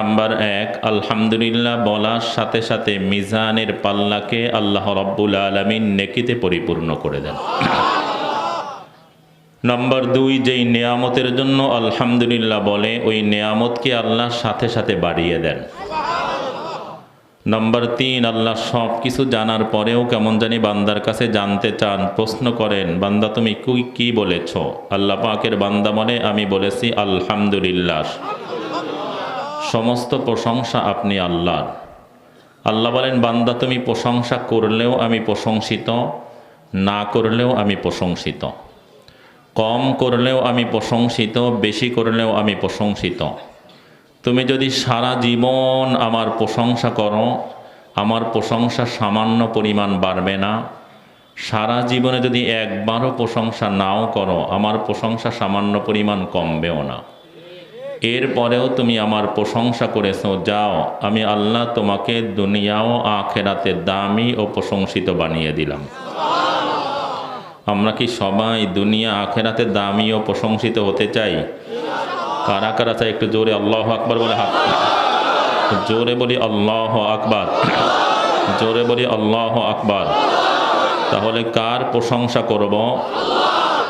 Number 1, আলহামদুলিল্লাহ বলার সাথে সাথে মিজানের পাল্লাকে আল্লাহ রাব্বুল আলামিন নেকিতে পরিপূর্ণ করে দেন। নাম্বার 2, যেই নেয়ামতের জন্য আলহামদুলিল্লাহ বলে ওই নেয়ামতকে আল্লাহ সাথে সাথে বাড়িয়ে দেন। নাম্বার 3, আল্লাহ সব কিছু জানার পরেও কেমন জানি বান্দার কাছে জানতে চান, প্রশ্ন করেন, বান্দা তুমি কি বলেছ? আল্লাহ পাকের বান্দা বলে আমি বলেছি আলহামদুলিল্লাহ, সমস্ত প্রশংসা আপনি আল্লাহর। আল্লাহ বলেন বান্দা তুমি প্রশংসা করলেও আমি প্রশংসিত, না করলেও আমি প্রশংসিত, কম করলেও আমি প্রশংসিত, বেশি করলেও আমি প্রশংসিত। তুমি যদি সারা জীবন আমার প্রশংসা করো, আমার প্রশংসা সামান্য পরিমাণ বাড়বে না। সারা জীবনে যদি একবারও প্রশংসা নাও করো, আমার প্রশংসা সামান্য পরিমাণ কমবেও না। এরপরেও তুমি আমার প্রশংসা করেছো, যাও আমি আল্লাহ তোমাকে দুনিয়া ও আখিরাতে দামি ও প্রশংসিত বানিয়ে দিলাম। আমরা কি সবাই দুনিয়া আখিরাতে দামি ও প্রশংসিত হতে চাই? কারা কারা চাই একটু জোরে আল্লাহু আকবার বলে হাত, জোরে বলি আল্লাহু আকবার, জোরে বলি আল্লাহু আকবার। তাহলে কার প্রশংসা করব?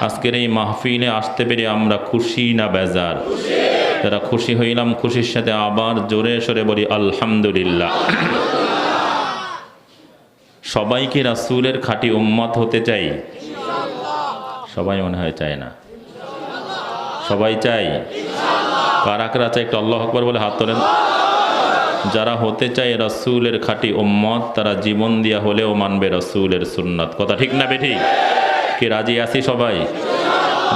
আজকের এই মাহফিলে আসতে পেরে আমরা খুশি না বেজার? যারা খুশি হইলাম, খুশির সাথে আবার জোরে সরে বলি আলহামদুলিল্লাহ। সবাই কি রাসূলের খাঁটি উম্মত হতে চাই? সবাই মনে হয় চায় না। সবাই চাই? কারা কারা চাই একটু আল্লাহু আকবার বলে হাত তোলেন। যারা হতে চায় রাসূলের খাঁটি উম্মত, তারা জীবন দিয়া হলেও মানবে রাসূলের সুন্নাত। কথা ঠিক না বেঠিক? কি রাজি আছি সবাই?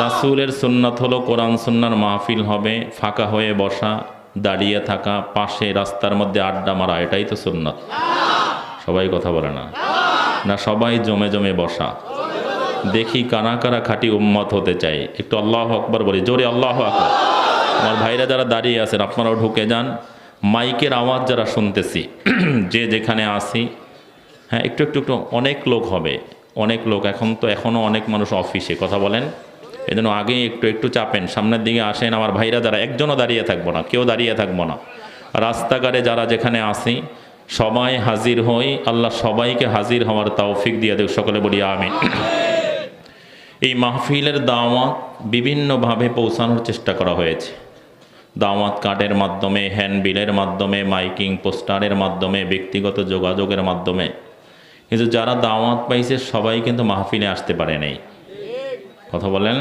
রাসূলের সুন্নাত হলো কোরআন সুন্নাহর মাহফিল হবে, ফাঁকা হয়ে বসা, দাঁড়িয়ে থাকা, পাশে রাস্তার মধ্যে আড্ডা মারা, এটাই তো সুন্নাত। সবাই কথা বলে না, না সবাই জমে জমে বসা। দেখি কারা কারা খাঁটি উম্মত হতে চাই, একটু আল্লাহু আকবার বলি, জোরে আল্লাহু আকবার। আমার ভাইরা যারা দাঁড়িয়ে আছেন আপনারাও ঢুকে যান। মাইকের আওয়াজ যারা শুনতেছি, যে যেখানে আসি, হ্যাঁ একটু একটু একটু, অনেক লোক হবে, অনেক লোক। এখনও অনেক মানুষ অফিসে, কথা বলেন। এই জন্য আগেই একটু একটু চাপেন, সামনের দিকে আসেন। আমার ভাইরা যারা, একজনও দাঁড়িয়ে থাকবো না, কেউ দাঁড়িয়ে থাকবো না। রাস্তাঘাটে যারা যেখানে আসি সবাই হাজির হই, আল্লাহ সবাইকে হাজির হওয়ার তৌফিক দিয়ে দেখ, সকলে বলি আমিন। এই মাহফিলের দাওয়াত বিভিন্নভাবে পৌঁছানোর চেষ্টা করা হয়েছে। দাওয়াত কার্ডের মাধ্যমে, হ্যান্ডবিলের মাধ্যমে, মাইকিং পোস্টারের মাধ্যমে, ব্যক্তিগত যোগাযোগের মাধ্যমে। কিন্তু যারা দাওয়াত পাইছে সবাই কিন্তু মাহফিলে আসতে পারে নাই। কথা বলেন।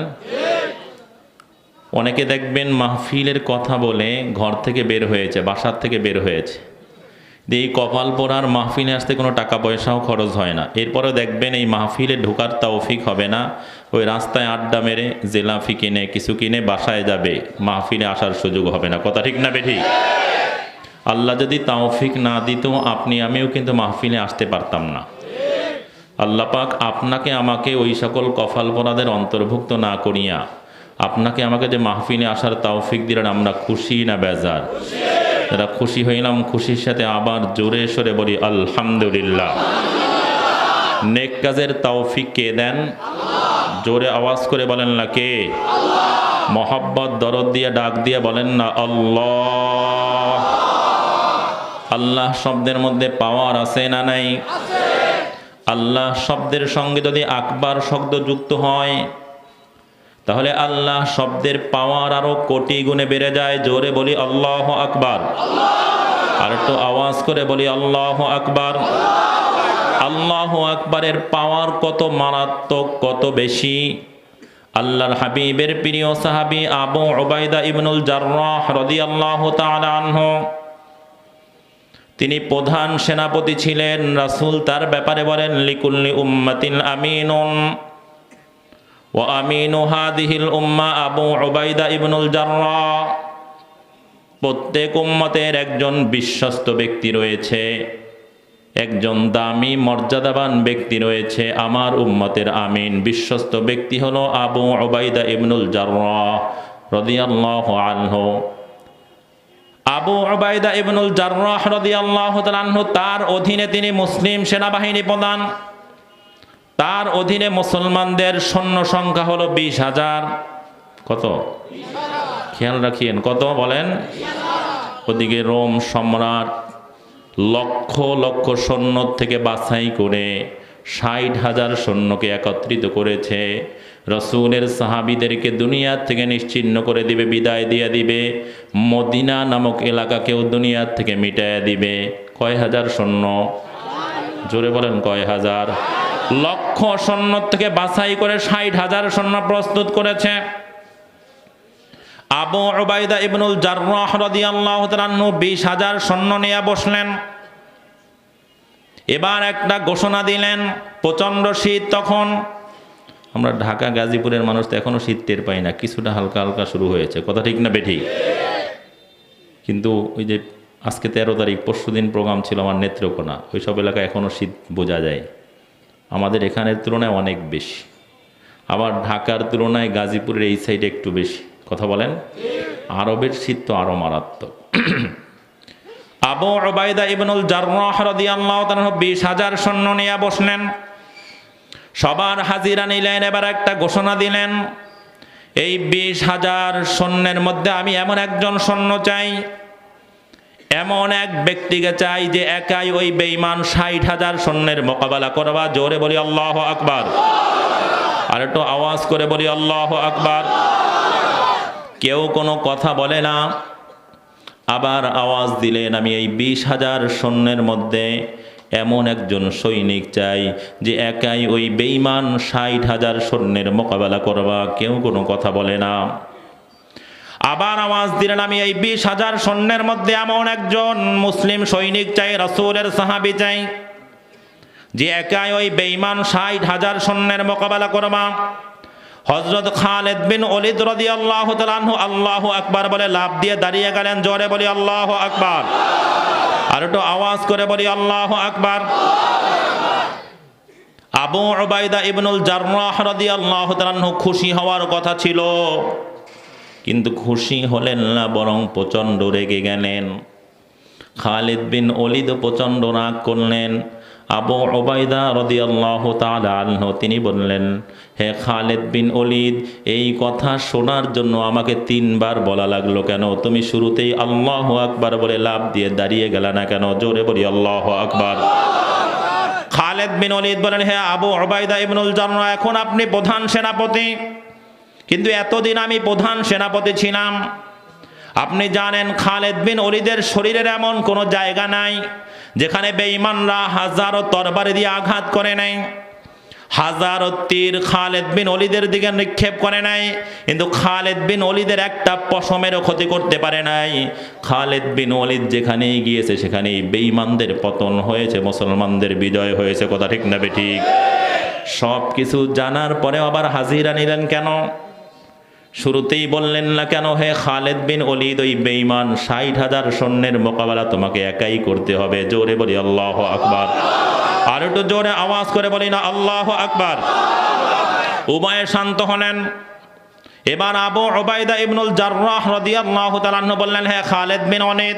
অনেকে দেখবেন মাহফিলের কথা বলে ঘর থেকে বের হয়েছে, বাসার থেকে বের হয়েছে, এই কপাল পোড়ার মাহফিলে আসতে কোনো টাকা পয়সাও খরচ হয় না। এরপরেও দেখবেন এই মাহফিলে ঢোকার তৌফিক হবে না, ওই রাস্তায় আড্ডা মেরে জেলাফি কিনে কিছু কিনে বাসায় যাবে, মাহফিলে আসার সুযোগ হবে না। কথা ঠিক না বেঠিক? আল্লাহ যদি তৌফিক না দিত, আপনি আমিও কিন্তু মাহফিলে আসতে পারতাম না। আল্লাহ পাক আপনাকে আমাকে ওই সকল কপাল পোড়াদের অন্তর্ভুক্ত না করিয়া আপনাকে আমাকে যে মাহফিলে আসার তৌফিক দিলেন, আমরা খুশি না বেজার? যারা খুশি হইলাম, খুশির সাথে আবার জোরে সরে বলি আলহামদুলিল্লাহ। নেক কাজের তৌফিক কে দেন? জোরে আওয়াজ করে বলেন না কে? মহব্বত দরদ দিয়ে ডাক দিয়ে বলেন না আল্লাহ। আল্লাহ শব্দের মধ্যে পাওয়ার আছে না নাই? আল্লাহ শব্দের সঙ্গে যদি আকবার শব্দ যুক্ত হয়, তাহলে আল্লাহ শব্দের পাওয়ার আরো কোটি গুণে বেড়ে যায়। জোরে বলি আল্লাহু আকবার। আর একটু আওয়াজ করে বলি আল্লাহু আকবার। আল্লাহু আকবারের পাওয়ার কত মারাত্মক, কত বেশি। আল্লাহর হাবিবের প্রিয় সাহাবী আবু উবাইদা ইবনুল জাররাহ রাদিয়াল্লাহু তাআলা আনহু, তিনি প্রধান সেনাপতি ছিলেন। রাসূল তার ব্যাপারে বলেন লিকুল্লি উম্মাতিন আমিনুন ওয়া আমিনু হাদিহিল উম্মাহ আবু উবাইদা ইবনুল জাররাহ। প্রত্যেক উম্মতের একজন বিশ্বস্ত ব্যক্তি রয়েছে, একজন দামি মর্যাদাবান ব্যক্তি রয়েছে। আমার উম্মতের আমিন বিশ্বস্ত ব্যক্তি হলো আবু উবাইদা ইবনুল জাররাহ রাদিয়াল্লাহু আনহু। আবু উবাইদা ইবনুল জাররাহ রাদিয়াল্লাহু তাআলা আনহু, তার অধীনে তিনি মুসলিম সেনাবাহিনী প্রধান। তার অধীনে মুসলমানদের সৈন্য সংখ্যা হলো 20,000। কত? খেয়াল রাখিয়েন, কত বলেন? ওদিকে রোম সম্রাট লক্ষ লক্ষ সৈন্য থেকে বাছাই করে ৬০,০০০ সৈন্যকে একত্রিত করেছে। রসুলের সাহাবীদেরকে দুনিয়ার থেকে নিশ্চিহ্ন করে দিবে, বিদায় দিয়ে দিবে। মদিনা নামক এলাকাকেও দুনিয়ার থেকে মিটাইয়া দিবে। কয় হাজার সৈন্য? জোরে বলেন কয় হাজার? লক্ষ সৈন্য থেকে বাছাই করে ৬০,০০০ সৈন্য প্রস্তুত করেছে। আবু উবাইদা ইবনুল জাররাহ রাদিয়াল্লাহু তাআলা আনহু ২০,০০০ সৈন্য নিয়ে বসলেন। এবার একটা ঘোষণা দিলেন, প্রচণ্ড শীত তখন। আমরা ঢাকা গাজীপুরের মানুষ তো এখনো শীত টের পাই না, কিছুটা হালকা হালকা শুরু হয়েছে, কথা ঠিক না বেঠিক? কিন্তু ওই যে আজকে ১৩ তারিখ, পরশুদিন প্রোগ্রাম ছিল আমার নেত্রকোনা, ওই সব এলাকায় এখনও শীত বোঝা যায়। আমাদের এখানের তুলনায় অনেক বেশি, আবার ঢাকার তুলনায় গাজীপুরের এই সাইডে একটু বেশি। কথা বলেন? আরবের শীত তো আরও মারাত্মক। আবু উবাইদা ইবনুল জাররাহ রাদিয়াল্লাহু তাআলা ২০,০০০ সৈন্য নিয়ে বসলেন। সবার হাজিরা নিলেন। এবার একটা ঘোষণা দিলেন, এই ২০,০০০ সৈন্যের মধ্যে আমি এমন একজন সৈন্য চাই, এমন এক ব্যক্তিকে চাই যে একাই ওই বেঈমান ৬০,০০০ সৈন্যের মোকাবেলা করবা। জোরে বলি আল্লাহু আকবার। আর একটু আওয়াজ করে বলি আল্লাহু আকবার। কেউ কোনো কথা বলে না। আবার আওয়াজ দিলেন, আমি এই ২০,০০০ সৈন্যের মধ্যে এমন একজন সৈনিক চাই যে একাই ওই বেঈমান ৬০,০০০ সৈন্যের মোকাবেলা করবা। কেউ কোনো কথা বলে না। আবার আওয়াজ দিলেন, আমি এই ২০,০০০ সৈন্যের মধ্যে এমন একজন মুসলিম সৈনিক চাই, রাসূলের সাহাবী চাই, যে একাই ওই বেঈমান ৬০,০০০ সৈন্যের মোকাবেলা করবা। হযরত খালিদ বিন ওলীদ রাদিয়াল্লাহু তাআলা আনহু আল্লাহু আকবার বলে লাফ দিয়ে দাঁড়িয়ে গেলেন। জোরে বলি আল্লাহু আকবার। আর একটু আওয়াজ করে বলি আল্লাহু আকবার। আবু উবাইদা ইবনুল জাররাহ রাদিয়াল্লাহু তাআলা আনহু খুশি হওয়ার কথা ছিল, কিন্তু খুশি হলেন না, বরং প্রচণ্ড রেগে গেলেন। খালিদ বিন ওলীদ প্রচণ্ড রাগ করলেন। আবু উবাইদা রাদিয়াল্লাহু তাআলা আনহু তিনি বললেন, হে খালিদ বিন ওলীদ, এই কথা শোনার জন্য আমাকে ৩ বার বলা লাগলো কেন? তুমি শুরুতেই আল্লাহু আকবার বলে লাফ দিয়ে দাঁড়িয়ে গেলে না কেন? জোরে বলি আল্লাহু আকবার। খালিদ বিন ওলীদ বলেন, হে আবু উবাইদা ইবনুল জাররাহ, এখন আপনি প্রধান সেনাপতি, কিন্তু এতদিন আমি প্রধান সেনাপতি ছিলাম। আপনি জানেন খালিদ বিন ওলীদের শরীরের এমন কোনো জায়গা নাই যেখানে বেঈমানরা হাজারো তরবারি দিয়ে আঘাত করে নাই, হাজারো তীর খালিদ বিন ওলীদের দিকে নিক্ষেপ করে নাই, কিন্তু খালিদ বিন ওলীদের একটা পশমেরও ক্ষতি করতে পারে নাই। খালিদ বিন ওলীদ যেখানেই গিয়েছে সেখানেই বেঈমানদের পতন হয়েছে, মুসলমানদের বিজয় হয়েছে। কথা ঠিক না বেঠিক? সব কিছু জানার পরে আবার হাজিরা নিলেন কেন? শুরুতেই বললেন না কেন, হে খালিদ বিন ওলীদ, ওই বেঈমান ৬০,০০০ সৈন্যের মোকাবেলা তোমাকে একাই করতে হবে। জোরে বলি আল্লাহু আকবার। আর একটু জোরে আওয়াজ করে বলি না আল্লাহু আকবার। উভয়ে শান্ত হলেন। এবার আবু উবাইদা ইবনুল জাররাহ রাদিয়াল্লাহু তাআলা আনহু বললেন, হে খালিদ বিন ওলীদ,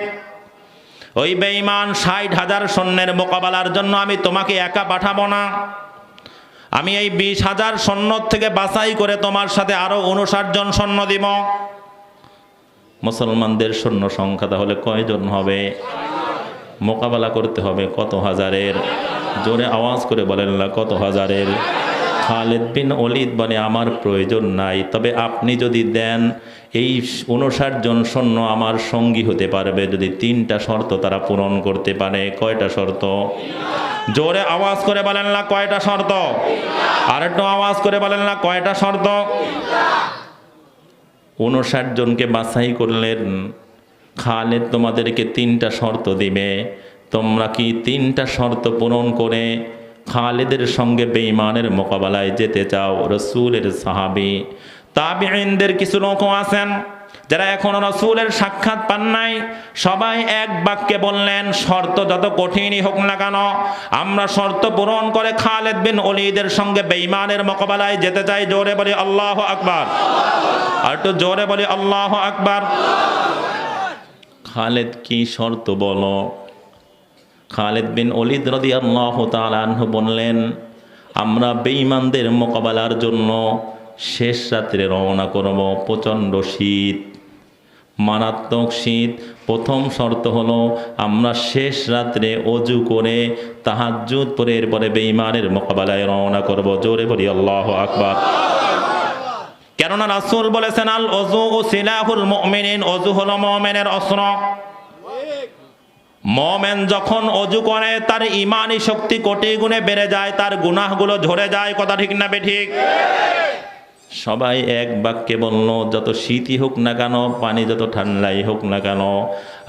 ওই বেঈমান ৬০,০০০ সৈন্যের মোকাবেলার জন্য আমি তোমাকে একা পাঠাবো না। আমি এই ২০,০০০ সৈন্য থেকে বাছাই করে তোমার সাথে আরো ৫৯ জন সৈন্য দিব। মুসলমানদের সৈন্য সংখ্যা তাহলে কয়জন হবে? মোকাবেলা করতে হবে কত হাজারের? জোরে আওয়াজ করে বলেন না কত হাজারের? খালিদ বিন ওলীদ বলে, আমার প্রয়োজন নাই, তবে আপনি যদি দেন এই ৫৯ জন সৈন্য আমার সঙ্গী হতে পারবে যদি ৩টা শর্ত তারা পূরণ করতে পারে। কয়টা শর্ত? জোরে আওয়াজ করে বলেন না কয়টা শর্ত? আর একটু আওয়াজ করে বলেন না কয়টা শর্ত? ৫৯ জনকে বাছাই করলেন, খালিদ তোমাদেরকে 3টা শর্ত দিবে, তোমরা কি 3টা শর্ত পূরণ করে খালিদের সঙ্গে বেঈমানের মোকাবেলায় যেতে চাও? রাসূলের সাহাবী তাবিঈনদের কিছু লোকও আছেন যারা এখনো রাসূলের সাক্ষাৎ পান নাই, সবাই এক বাক্যে বললেন, শর্ত যত কঠিনই হোক না কেন আমরা শর্ত পূরণ করে খালিদ বিন ওলীদের সঙ্গে বেঈমানের মোকাবেলায় যেতে চাই। জোরে বলি আল্লাহু আকবার। আর একটু জোরে বলি আল্লাহু আকবার। খালিদ কি শর্ত বলো? খালিদ বিন ওলীদ রাদিয়াল্লাহু তাআলা আনহু বললেন, আমরা বেঈমানদের মোকাবেলার জন্য শেষ রাত্রে রওনা করব। প্রচণ্ড শীত, মারাত্মক শীত। প্রথম শর্ত হলো আমরা শেষ রাত্রে অজু করে তাহাজ্জুদ পড়ে এরপরে বেঈমানের মোকাবেলায় রওনা করব। জোরে বলি আল্লাহু আকবার। কেননা রাসূল বলেছেন আল ওযু সিলাহুল মুমিনিন, অজু হলো মুমিনের অস্ত্র। মুমিন যখন অজু করে তার ঈমানি শক্তি কোটি গুণে বেড়ে যায়, তার গুনাহগুলো ঝরে যায়। কথা ঠিক না বেঠিক? সবাই এক বাক্যে বলল, যত শীতই হোক না কেন, পানি যত ঠান্ডাই হোক না কেন,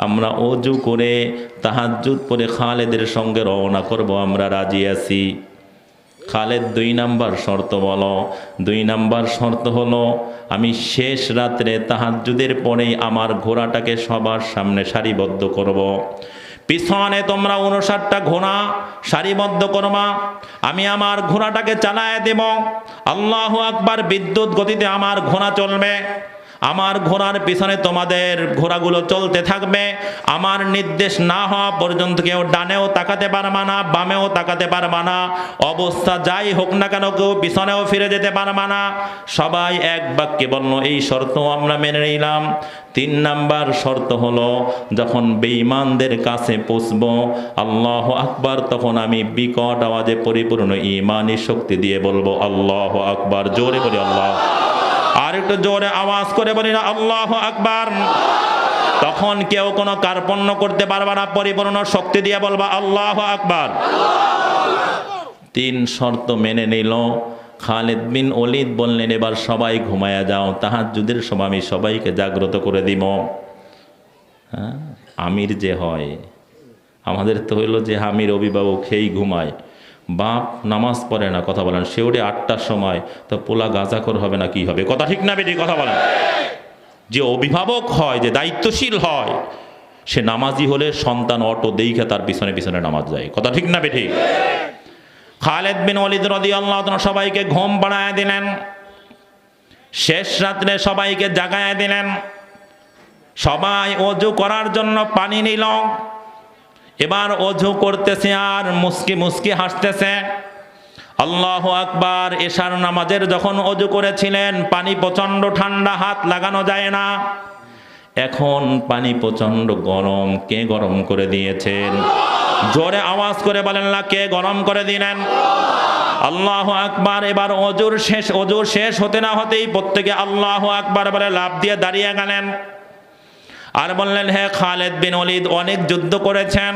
আমরা অজু করে তাহাজ্জুদ পড়ে খালেদের সঙ্গে রওনা করব, আমরা রাজি আছি। খালেদ 2 নাম্বার শর্ত বলো। 2 নাম্বার শর্ত হলো আমি শেষ রাত্রে তাহাজ্জুদের পরেই আমার ঘোড়াটাকে সবার সামনে সারিবদ্ধ করব। পিছনে তোমরা 59টা ঘোড়া সারিবদ্ধ করবা, আমি আমার ঘোড়াটাকে চালায় দেব। আল্লাহু আকবার, বিদ্যুৎ গতিতে আমার ঘোড়া চলবে। আমার ঘোড়ার পিছনে তোমাদের ঘোড়াগুলো চলতে থাকবে। আমার নির্দেশ না হওয়া পর্যন্ত কেউ ডানেও তাকাতে পারবা না, বামেও তাকাতে পারবা না। অবস্থা যাই হোক না কেন কেউ পিছনেও ফিরে যেতে পারবা না। সবাই এক বাক্যে বলল, এই শর্ত আমরা মেনে নিলাম। 3 নাম্বার শর্ত হলো যখন বেঈমানদের কাছে পৌঁছব, আল্লাহু আকবার, তখন আমি বিকট আওয়াজে পরিপূর্ণ ঈমানি শক্তি দিয়ে বলবো আল্লাহু আকবার। জোরে বলি আল্লাহ, আর একটু জোরে আওয়াজ করে বলি না আল্লাহু আকবার। তখন কেউ কোনো কার্পণ্য করতে পারবে না, পরিপূর্ণ শক্তি দিয়ে বলবা আল্লাহু আকবার। 3 শর্ত মেনে নিল। খালিদ বিন ওলীদ বললেন, এবার সবাই ঘুমায়া যাও, তাহাজ্জুদের সময় আমি সবাইকে জাগ্রত করে দিব। হ্যাঁ, আমির যে হয়, আমাদের তো হইলো যে আমির অভিভাবক, খেয়েই ঘুমায়। বাপ নামাজ পড়ে না, কথা বলেন, সে ওঠে 8টার সময়, তো পোলা গাঁজাখোর হবে না কি হবে? কথা ঠিক না বেটি? কথা বলেন। যে অভিভাবক হয়, যে দায়িত্বশীল হয়, সে নামাজি হলে সন্তান অটো দেখে তার পিছনে পিছনে নামাজ যায়। কথা ঠিক না বেটি? খালিদ বিন ওলীদ রাদিয়াল্লাহু তাআলা সবাইকে ঘুম পাড়ায় দিলেন। শেষ রাত্রে সবাইকে জাগায় দিলেন। সবাই অজু করার জন্য পানি নিল। এবার অজু করতেছে আর মুস্কি মুস্কি হাসতেছে। আল্লাহু আকবার। এশার নামাজের যখন অজু করেছিলেন পানি প্রচণ্ড ঠান্ডা, হাত লাগানো যায় না। এখন পানি প্রচণ্ড গরম। কে গরম করে দিয়েছেন? জোরে আওয়াজ করে বলেন না, কে গরম করে দিলেন? আল্লাহু আকবার। এবার অজু শেষ হতে না হতেই প্রত্যেকে আল্লাহু আকবার বলে লাফ দিয়ে দাঁড়িয়ে গেলেন আর বললেন, হে খালিদ বিন ওলীদ, অনেক যুদ্ধ করেছেন,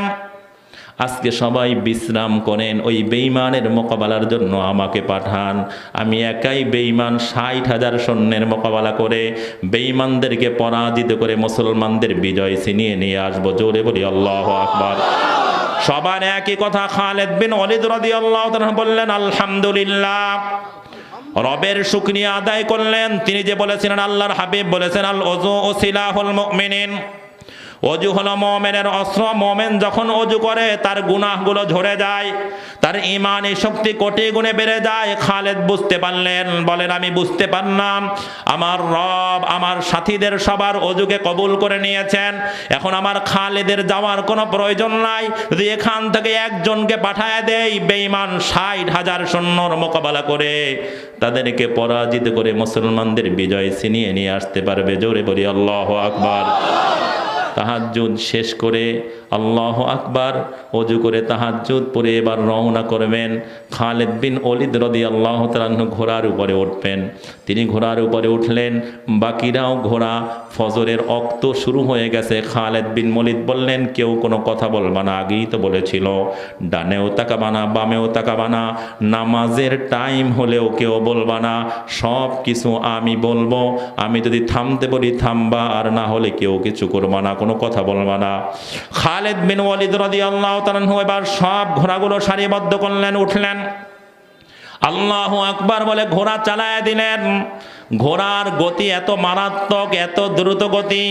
আজকে সবাই বিশ্রাম করেন, ওই বেঈমানের মোকাবেলার জন্য আমাকে পাঠান। আমি একাই বেঈমান 60,000 সৈন্যের মোকাবেলা করে বেঈমানদেরকে পরাজিত করে মুসলমানদের বিজয় ছিনিয়ে নিয়ে আসবো। জোরে বলি আল্লাহু আকবার। সবার একই কথা। খালিদ বিন ওলীদ রাদিয়াল্লাহু তাআলা বললেন, আলহামদুলিল্লাহ। রবের শুকরিয়া আদায় করলেন। তিনি যে বলেছিলেন, আল্লাহর হাবিব বলেছেন, আল ওযু সিলাহুল মুমিনিন, অজু হলো মুমিনের অস্ত্র। মুমিন যখন অজু করে তার গুনাহগুলো ঝরে যায়, তার ঈমানি শক্তি কোটি গুণে বেড়ে যায়। খালিদ বুঝতে পারলেন, বলেন, আমি বুঝতে পারলাম আমার রব আমার সাথীদের সবার অজুকে কবুল করে নিয়েছেন। এখন আমার খালিদের যাওয়ার কোনো প্রয়োজন নাই। যদি এখান থেকে একজনকে পাঠায় দেই, বেঈমান 60,000 সৈন্যর মোকাবেলা করে তাদেরকে পরাজিত করে মুসলমানদের বিজয় ছিনিয়ে নিয়ে আসতে পারবে। জোরে বলি আল্লাহু আকবার। তাহাজ্জুদ শেষ করে আল্লাহু আকবার অজু করে তাহাজ্জুদ পড়ে এবার রওনা করবেন। খালিদ বিন ওলীদ রাদিয়াল্লাহু তাআলা ঘোড়ার উপরে উঠবেন। তিনি ঘোড়ার উপরে উঠলেন, বাকিরাও ঘোড়া। ফজরের ওয়াক্ত শুরু হয়ে গেছে। খালিদ বিন ওলীদ বললেন, কেউ কোনো কথা বলবা না, আগেই তো বলেছিল ডানেও তাকাবা না, বামেও তাকাবা না, নামাজের টাইম হলেও কেউ বলবা না, সব কিছু আমি বলবো। আমি যদি থামতে বলি থামবা, আর না হলে কেউ কিছু করবা না, কোনো কথা বলবা না। খালিদ বিন ওলীদ রাদিয়াল্লাহু তাআলা এবার সব ঘোড়াগুলো সারিবদ্ধ করলেন, উঠলেন, আল্লাহু আকবার বলে ঘোড়া চালায় দিলেন। ঘোড়ার গতি এত মারাত্মক, এত দ্রুত গতি।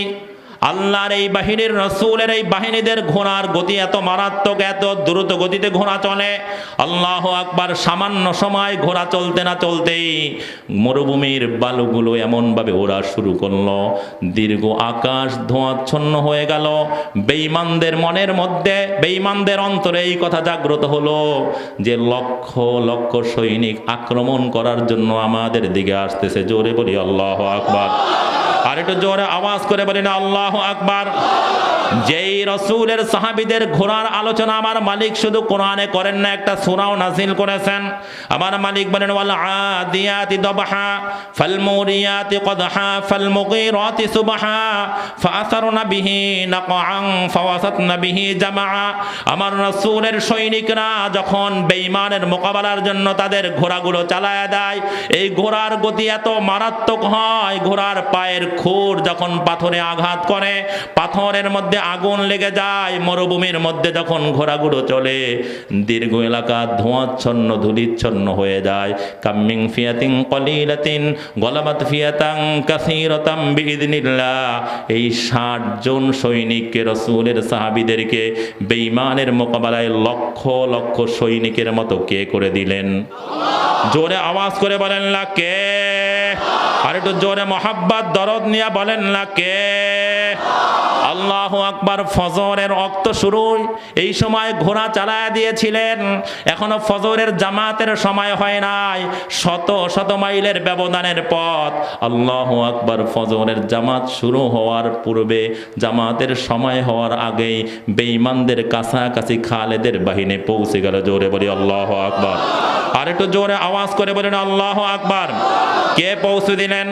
আল্লাহর এই বাহিনীর, রাসূলের এই বাহিনীদের ঘোড়ার গতি এত মারাত্মক, এত দ্রুত গতিতে ঘোড়া চলে। আল্লাহু আকবার। সামান্য সময় ঘোড়া চলতে না চলতেই মরুভূমির বালুগুলো এমনভাবে ওড়া শুরু করলো, দীর্ঘ আকাশ ধোঁয়াচ্ছন্ন হয়ে গেল। বেঈমানদের মনের মধ্যে, বেঈমানদের অন্তরে এই কথা জাগ্রত হলো যে লক্ষ লক্ষ সৈনিক আক্রমণ করার জন্য আমাদের দিকে আসতেছে। জোরে বলি আল্লাহু আকবার। আর একটু জোরে আওয়াজ করে বলেন আল্লাহু আকবার। যেই রাসূলের সাহাবীদের ঘোড়ার আলোচনা আমার মালিক শুধু কোরআনে করেন না, একটা সূরাও নাযিল করেছেন। আমার মালিক বলেন ওয়াল আদিয়াতি দবহা ফাল মুরিয়াতি কদহা ফাল মুগীরাতি সুবহা ফাআসারনা বিহি নাকআন ফাওয়াসাতনা বিহি জামাআ। আমার রাসূলের সৈনিকরা যখন বেঈমানের মোকাবেলার জন্য তাদের ঘোড়াগুলো চালায়া দেয়, এই ঘোড়ার গতি এত মারাত্মক হয়, ঘোড়ার পায়ের খুর যখন পাথরে আঘাত করে পাথরের মধ্যে আগুন লেগে যায়। মরুভূমির মধ্যে যখন ঘোড়াগুলো চলে দীর্ঘ এলাকা ধোঁয়াচ্ছন্ন ধূলিচ্ছন্ন হয়ে যায়। কামিং ফিয়াতিন কলিলাতিন গলাবাত ফিয়াতান কাসীরাতাম বিইذنিল্লাহ। এই 60 জন সৈনিককে রাসূলের সাহাবীদেরকে বেঈমানের মোকাবেলায় লক্ষ লক্ষ সৈনিকের মতো কে করে দিলেন? জোরে আওয়াজ করে বলেন না কে? আর একটু জোরে মোহাব্বত দরদ নিয়ে বলেন না কে? আল্লাহু আকবার। ফজরের ওয়াক্ত শুরু, এই সময় ঘোড়া চালায়া দিয়েছিলেন, এখনো ফজরের জামাতের সময় হয় নাই, শত শত মাইলের ব্যবধানের পথ। আল্লাহু আকবার। ফজরের জামাত শুরু হওয়ার পূর্বে, জামাতের সময় হওয়ার আগেই বেঈমানদের কাছাকাছি খালেদের বাহিনী পৌঁছে গেল। জোরে বলি আল্লাহু আকবার। আর একটু জোরে আওয়াজ করে বলেন আল্লাহু আকবার। কে পৌঁছে দিলেন?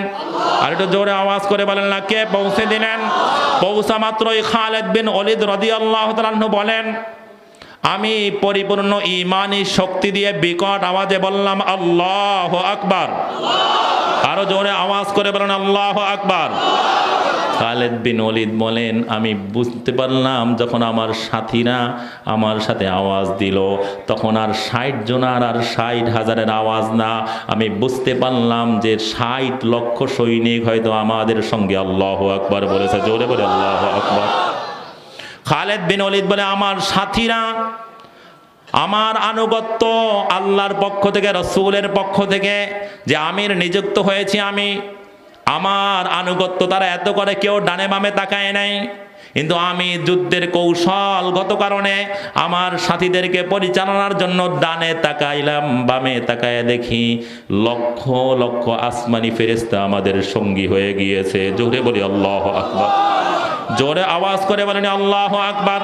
আর একটু জোরে আওয়াজ করে বলেন না কে পৌঁছে দিলেন? পৌঁছা মাত্রই খালিদ বিন ওলীদ রাদিয়াল্লাহু তাআলা আনহু বলেন, আমি পরিপূর্ণ ঈমানী শক্তি দিয়ে বিকট আওয়াজে বললাম আল্লাহু আকবার। আরো জোরে আওয়াজ করে বলেন আল্লাহু আকবার। খালিদ বিন ওলীদ বলেন, আমি বুঝতে পারলাম যখন আমার সাথীরা আমার সাথে আওয়াজ দিল তখন আর 60 জনার আর 60,000-এর আওয়াজ না, আমি বুঝতে পারলাম যে 60 লক্ষ সৈনিক হয়তো আমাদের সঙ্গে আল্লাহু আকবার বলেছে। জোরে বলে আল্লাহু আকবার। খালিদ বিন ওলীদ বলে, আমার সাথীরা, আমার আনুগত্য আল্লাহর পক্ষ থেকে, রাসূলের পক্ষ থেকে যে আমির নিযুক্ত হয়েছি, আমার আনুগত্য তারা এত করে কেউ ডানে বামে তাকায় নাই, কিন্তু আমি যুদ্ধের কৌশলগত কারণে আমার সাথীদেরকে পরিচালনার জন্য ডানে তাকাইলাম, বামে তাকায় দেখি লক্ষ লক্ষ আসমানি ফেরেশতা আমাদের সঙ্গী হয়ে গিয়েছে। জোরে বলি আল্লাহু আকবার। জোরে আওয়াজ করে বলেন আল্লাহু আকবার।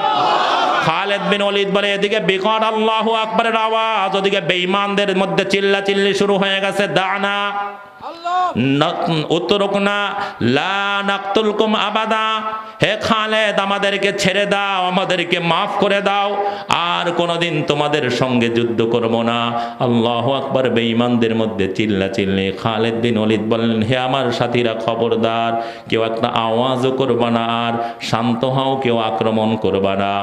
খালিদ বিন ওলীদ বলে, এদিকে বিকট আল্লাহু আকবারের আওয়াজ, ওদিকে বেঈমানদের মধ্যে চিল্লাচিল্লি শুরু হয়ে গেছে। দানা উতরুকনা লা নাকতুলকুম আবাদা, হে খালিদ আমাদেরকে ছেড়ে দাও, আমাদেরকে মাফ করে দাও, আর কোনোদিন তোমাদের সঙ্গে যুদ্ধ করব না। আল্লাহু আকবার। বেঈমানদের মধ্যে চিল্লাচিল্লি। খালিদ বিন ওলীদ বললেন, হে আমার সাথীরা, খবরদার কেউ একটা আওয়াজও করবা না, আর শান্ত হও, কেউ আক্রমণ করবা না।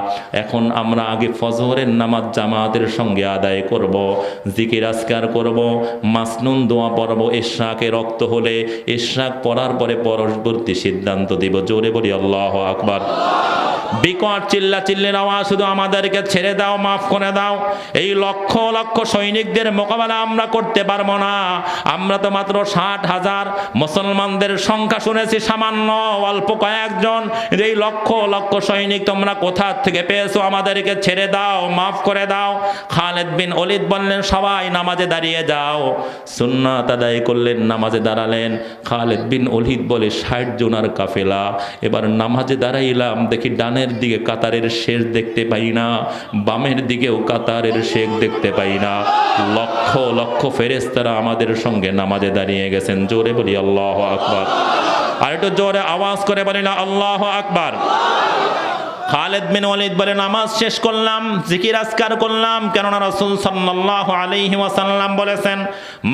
এখন আমরা আগে ফজরের নামাজ জামাতের সঙ্গে আদায় করব, জিকির আজকার করব, মাসনুন দোয়া পড়ব, ইশরাকে রক্ত হলে ইশরাক পড়ার পরে পরবর্তী সিদ্ধান্ত দিব। জোরে বলি আল্লাহু আকবার। বিকট চিল্লাচিল্লির আওয়াজ, শুধু আমাদেরকে ছেড়ে দাও, মাফ করে দাও। এই লক্ষ লক্ষ সৈনিকদের মোকাবেলা আমরা করতে পারবো না, আমরা তো মাত্র 60,000। মুসলমানদের সংখ্যা শুনেছি সামান্য, অল্প কয়েকজন, এই লক্ষ লক্ষ সৈনিক তোমরা কোথা থেকে পেয়েছো? আমাদেরকে ছেড়ে দাও, মাফ করে দাও। খালিদ বিন ওলীদ বললেন, সবাই নামাজে দাঁড়িয়ে যাও। সুন্নাত আদায় করলেন, নামাজে দাঁড়ালেন। খালিদ বিন ওলীদ বলে, 60 জনার কাফেলা, এবার নামাজে দাঁড়াইলাম, দেখি ডানের দিকে কাতারের শেষ দেখতে পাই না, বামের দিকেও কাতারের শেষ দেখতে পাই না। লক্ষ লক্ষ ফেরেশতারা আমাদের সঙ্গে নামাজে দাঁড়িয়ে গেছেন। জোরে বলি আল্লাহু আকবার। আর একটু জোরে আওয়াজ করে বলি না আল্লাহু আকবার। খালিদ বিন ওলীদ বলে, নামাজ শেষ করলাম, জিকির আজকার করলাম, কেননা রাসূল সাল্লাল্লাহু আলাইহি ওয়াসাল্লাম বলেছেন,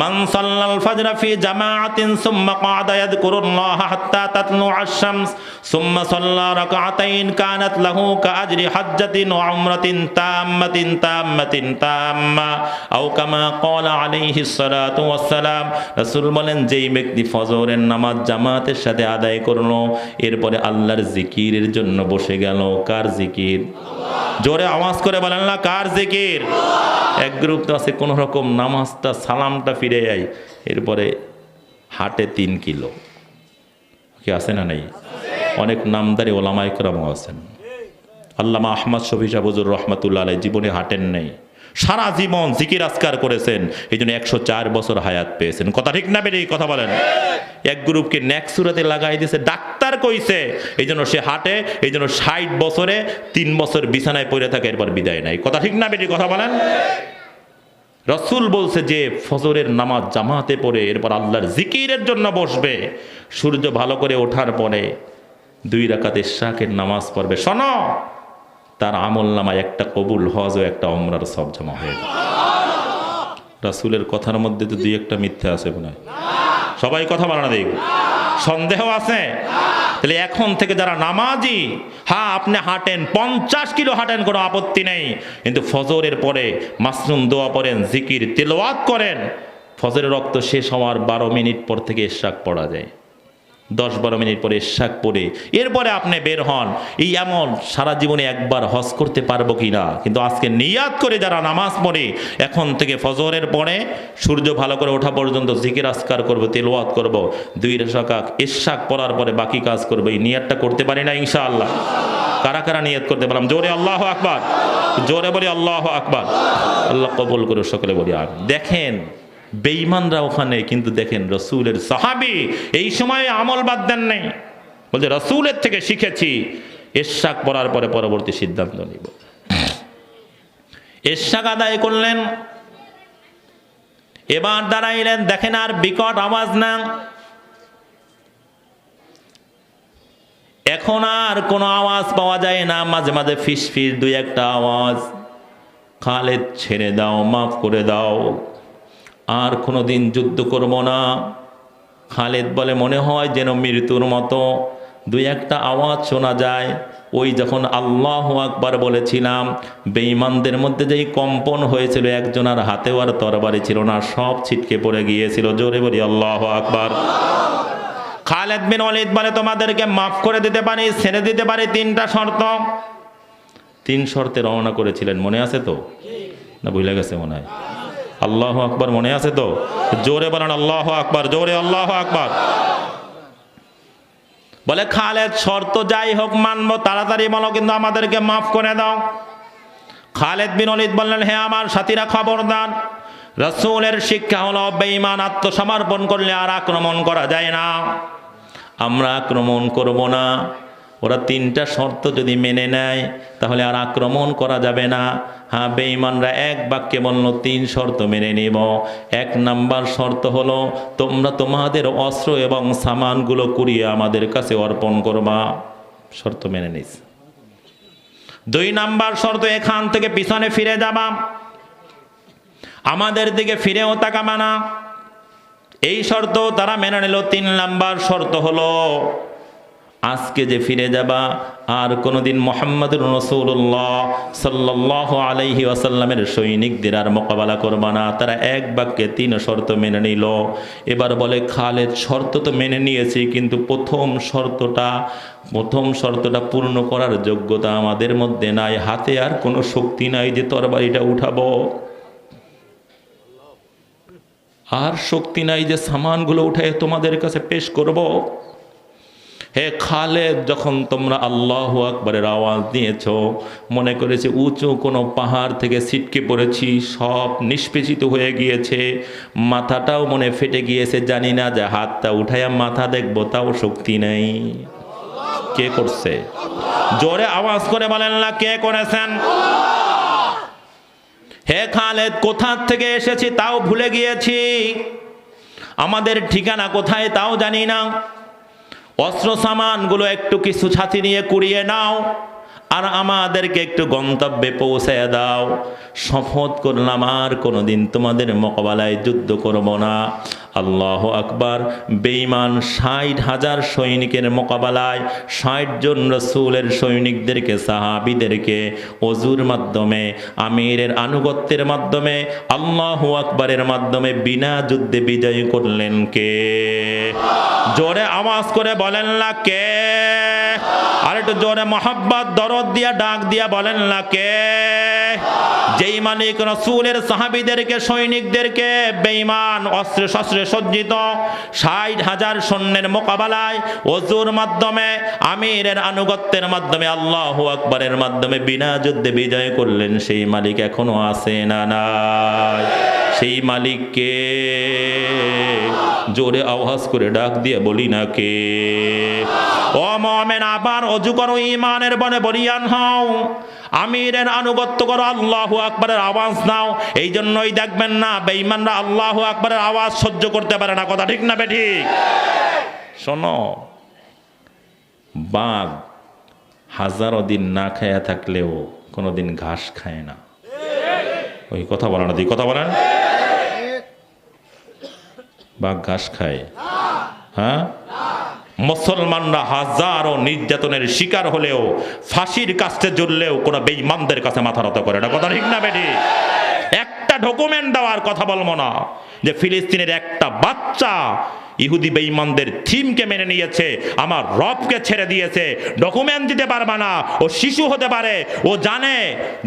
মান সাল্লাল ফাজরা ফি জামাআতিন সুম্মা ক্বাদা ইয়াযকুরুল্লাহ হাত্তা তাতলুআশ শামস সুম্মা সাল্লা রাকআতাইন কানাত লাহু কাআজরি হাজ্জাতিন ওয়া উমরাতিন তাম্মাতিন তাম্মাতিন তাম্মা আও কামা ক্বালা আলাইহিস সালাতু ওয়াস সালাম। রাসূল বলেন, যেই ব্যক্তি ফজরের নামাজ জামাতের সাথে আদায় করলো, এরপরে আল্লাহর জিকিরের জন্য বসে গেল। কার জিকির? জোরে আওয়াজ করে বলেন না, কার জিকির? এক গ্রুপ তো আছে কোন রকম নামাজটা সালামটা ফিরে যায়, এরপরে হাটে 3 কিলো। কি আছে না? নেই? অনেক নামদারি ওলামায়ে কেরাম আছেন। আল্লামা আহমদ শফী সাহেব হুজুর রহমাতুল্লাহ আলাইহি জীবনে হাঁটেন নেই, সারা জীবন জিকির আজকার করেছেন, এই জন্য 104 বছর হায়াত পেয়েছেন। কথা ঠিক না বেরিয়ে কথা বলেন? এক গ্রুপকে নেক্সুরাতে লাগাই দিয়েছে, ডাক্তার কইছে, এই জন্য সে হাঁটে, এই জন্য 60 বছরে 3 বছর বিছানায় পড়ে থাকে, এরপর বিদায় নাই। কথা ঠিক না বেরিয়ে কথা বলেন? রসুল বলছে যে ফজরের নামাজ জামাতে পড়ে এরপর আল্লাহর জিকিরের জন্য বসবে, সূর্য ভালো করে ওঠার পরে 2 রাকাত ইশরাকের নামাজ পড়বে, শোনো তার আমল নামায় একটা কবুল হজ ও একটা ওমরার সব জমা হয়ে যাবে। রাসূলের কথার মধ্যে তো 2-1টা মিথ্যা আছে মনে হয়? সবাই কথা বলে না, দেখব সন্দেহ আছে? তাহলে এখন থেকে যারা নামাজি, হ্যাঁ আপনি হাঁটেন 50 কিলো হাঁটেন, কোনো আপত্তি নেই, কিন্তু ফজরের পরে মাসনুন দোয়া পড়েন, জিকির তেলাওয়াত করেন। ফজরের রক্ত শেষ হওয়ার 12 মিনিট পর থেকে ইশরাক পড়া যায়, 10-12 মিনিট পরে ইশরাক পড়ে এরপরে আপনি বের হন। এই এমন সারা জীবনে একবার হজ করতে পারবো কিনা, কিন্তু আজকে নিয়াত করে যারা নামাজ পড়ে এখন থেকে ফজরের পরে সূর্য ভালো করে ওঠা পর্যন্ত জিকির আজকার করব, তেলাওয়াত করব, 2 রাকাত ইশরাক পড়ার পরে বাকি কাজ করব, এই নিয়াতটা করতে পারি না ইনশাআল্লাহ? কারা কারা নিয়াত করতে পারলাম? জোরে আল্লাহু আকবার, জোরে বলি আল্লাহু আকবার। আল্লাহ কবুল করে সকলে বলি আমিন। দেখেন বেঈমানরা ওখানে, কিন্তু দেখেন রসুলের সাহাবী এই সময় আমল বাদ দেন নাই, বলছে রসুলের থেকে শিখেছি, ইশরাক পড়ার পরে পরবর্তী সিদ্ধান্ত নিব। ইশরাক আদায় করলেন, এবার দাঁড়াইলেন, দেখেন আর বিকট আওয়াজ না, এখন আর কোনো আওয়াজ পাওয়া যায় না, মাঝে মাঝে ফিস ফিস 2-1টা আওয়াজ। খালেদ ছেড়ে দাও, মাফ করে দাও, আর কোনোদিন যুদ্ধ করব না। খালেদ বলে মনে হয় যেন মৃত্যুর মতো, 2-1টা আওয়াজ শোনা যায়। ওই যখন আল্লাহু আকবার বলেছিলাম, বেঈমানদের মধ্যে যেই কম্পন হয়েছিল, একজনের হাতেও আর তরবারি ছিল না, সব ছিটকে পড়ে গিয়েছিল। জোরে বলি আল্লাহু আকবার। খালেদ বিন ওয়ালিদ বলে তোমাদেরকে মাফ করে দিতে পারি, ছেড়ে দিতে পারি, 3টা শর্ত। 3 শর্তে রওনা করেছিলেন, মনে আছে তো? না ভুলে গেছে মনে হয়? আল্লাহু আকবার মনে আছে তো? জোরে বলেন আল্লাহু আকবার, জোরে আল্লাহু আকবার। বলে খালেদ শর্ত যাই হোক মানবো, তাড়াতাড়ি বলো, কিন্তু আমাদেরকে মাফ করে দাও। খালেদ বিন ওয়ালিদ বললেন হে আমার সাথীরা খবরদার, রাসূলের শিক্ষা হলো বেঈমান আত্মসমর্পণ করলে আর আক্রমণ করা যায় না, আমরা আক্রমণ করব না। ওরা 3টা শর্ত যদি মেনে নেয় তাহলে আর আক্রমণ করা যাবে না। হ্যাঁ বেঈমানরা এক বাক্যে বলল 3 শর্ত মেনে নিব। 1 নাম্বার শর্ত হলো তোমরা তোমাদের অস্ত্র এবং সামানগুলো কুড়িয়ে আমাদের কাছে অর্পণ করবা, শর্ত মেনে নিস। 2 নাম্বার শর্ত এখান থেকে পিছনে ফিরে যাবা, আমাদের দিকে ফিরেও তাকাবা না, এই শর্ত তারা মেনে নিল। 3 নাম্বার শর্ত হলো আজকে যে ফিরে যাবা আর কোনোদিন মুহাম্মদুর রাসূলুল্লাহ সাল্লাল্লাহু আলাইহি ওয়াসাল্লামের সৈনিকদের আর মোকাবেলা করবা না। তারা এক বাক্যে 3 শর্ত মেনে নিল। এবার বলে খালেদ শর্ত তো মেনে নিয়েছি, কিন্তু প্রথম শর্তটা পূর্ণ করার যোগ্যতা আমাদের মধ্যে নাই, হাতে আর কোনো শক্তি নাই যে তরবারিটা উঠাবো, আর শক্তি নাই যে সামানগুলো উঠায় তোমাদের কাছে পেশ করব। হে খালেদ, যখন তোমরা আল্লাহু আকবারের আওয়াজ দিয়েছো, মনে করেছে উঁচু কোনো পাহাড় থেকে ছিটকে পড়েছি, সব নিষ্পেষিত হয়ে গিয়েছে, মাথাটাও মনে ফেটে গিয়েছে, জানি না যে হাতটা উঠাইয়া মাথা দেখবো, তাও শক্তি নেই। কে করছে? জোরে আওয়াজ করে বলেন না কে করেছেন? হে খালেদ, কোথা থেকে এসেছি তাও ভুলে গিয়েছি, আমাদের ঠিকানা কোথায় তাও জানি না, অস্ত্র সামানগুলো একটু কিছু ছাতি নিয়ে কুড়িয়ে নাও আর আমাদেরকে একটু গন্তব্যে পৌঁছায় দাও। শপথ করলাম আর কোনোদিন তোমাদের মোকাবেলায় যুদ্ধ করব না। আল্লাহু আকবার। বেঈমান 60,000 সৈনিকের মোকাবেলায় 60 জন রাসূলের সৈনিকদেরকে, সাহাবীদেরকে ওযুর মাধ্যমে, আমিরের আনুগত্যের মাধ্যমে, আল্লাহু আকবারের মাধ্যমে বিনা যুদ্ধে বিজয় করলেন কে? জোরে আওয়াজ করে বলেন না কে? আর একটু জোরে মহব্বত দরদ দিয়া ডাক দিয়া বলেন না কে? যেই মালিক রাসূলের সাহাবীদেরকে, সৈনিকদেরকে বেঈমান অস্ত্রে শস্ত্রে সজ্জিত ৬০,০০০ সৈন্যের মোকাবেলায় ওযুর মাধ্যমে, আমিরের আনুগত্যের মাধ্যমে, আল্লাহু আকবারের মাধ্যমে বিনা যুদ্ধে বিজয় করলেন, সেই মালিক এখনো আছে না নাই? সেই মালিককে জোরে আওয়াজ করে ডাক দিয়ে বলি না কে? ও মুমিন, আবার ওযু করো, ঈমানের বনে বলিয়ান হও, আমিরের আনুগত্য করো, আল্লাহু আকবারের আওয়াজ নাও। এই জন্যই দেখবেন না বেঈমানরা আল্লাহু আকবারের আওয়াজ সহ্য করতে পারে না। কথা ঠিক না বেঠিক? শোনো, বাঘ হাজারো দিন না খায়া থাকলেও কোনোদিন ঘাস খায় না। ওই কথা বলেন না, কথা বলেন। বাঘ ঘাস খায়? হ্যাঁ। মুসলমানরা হাজারো নির্যাতনের শিকার হলেও, ফাঁসির কাছে ঝুললেও কোনো বেঈমানদের কাছে মাথা নত করে না। কথা ঠিক না বেটি? একটা ডকুমেন্ট দেওয়ার কথা বলবো না যে ফিলিস্তিনের একটা বাচ্চা ইহুদি বেঈমানদের থিমকে মেনে নিয়েছে, আমার রবকে ছেড়ে দিয়েছে, ডকুমেন্ট দিতে পারবে না। ও শিশু হতে পারে, ও জানে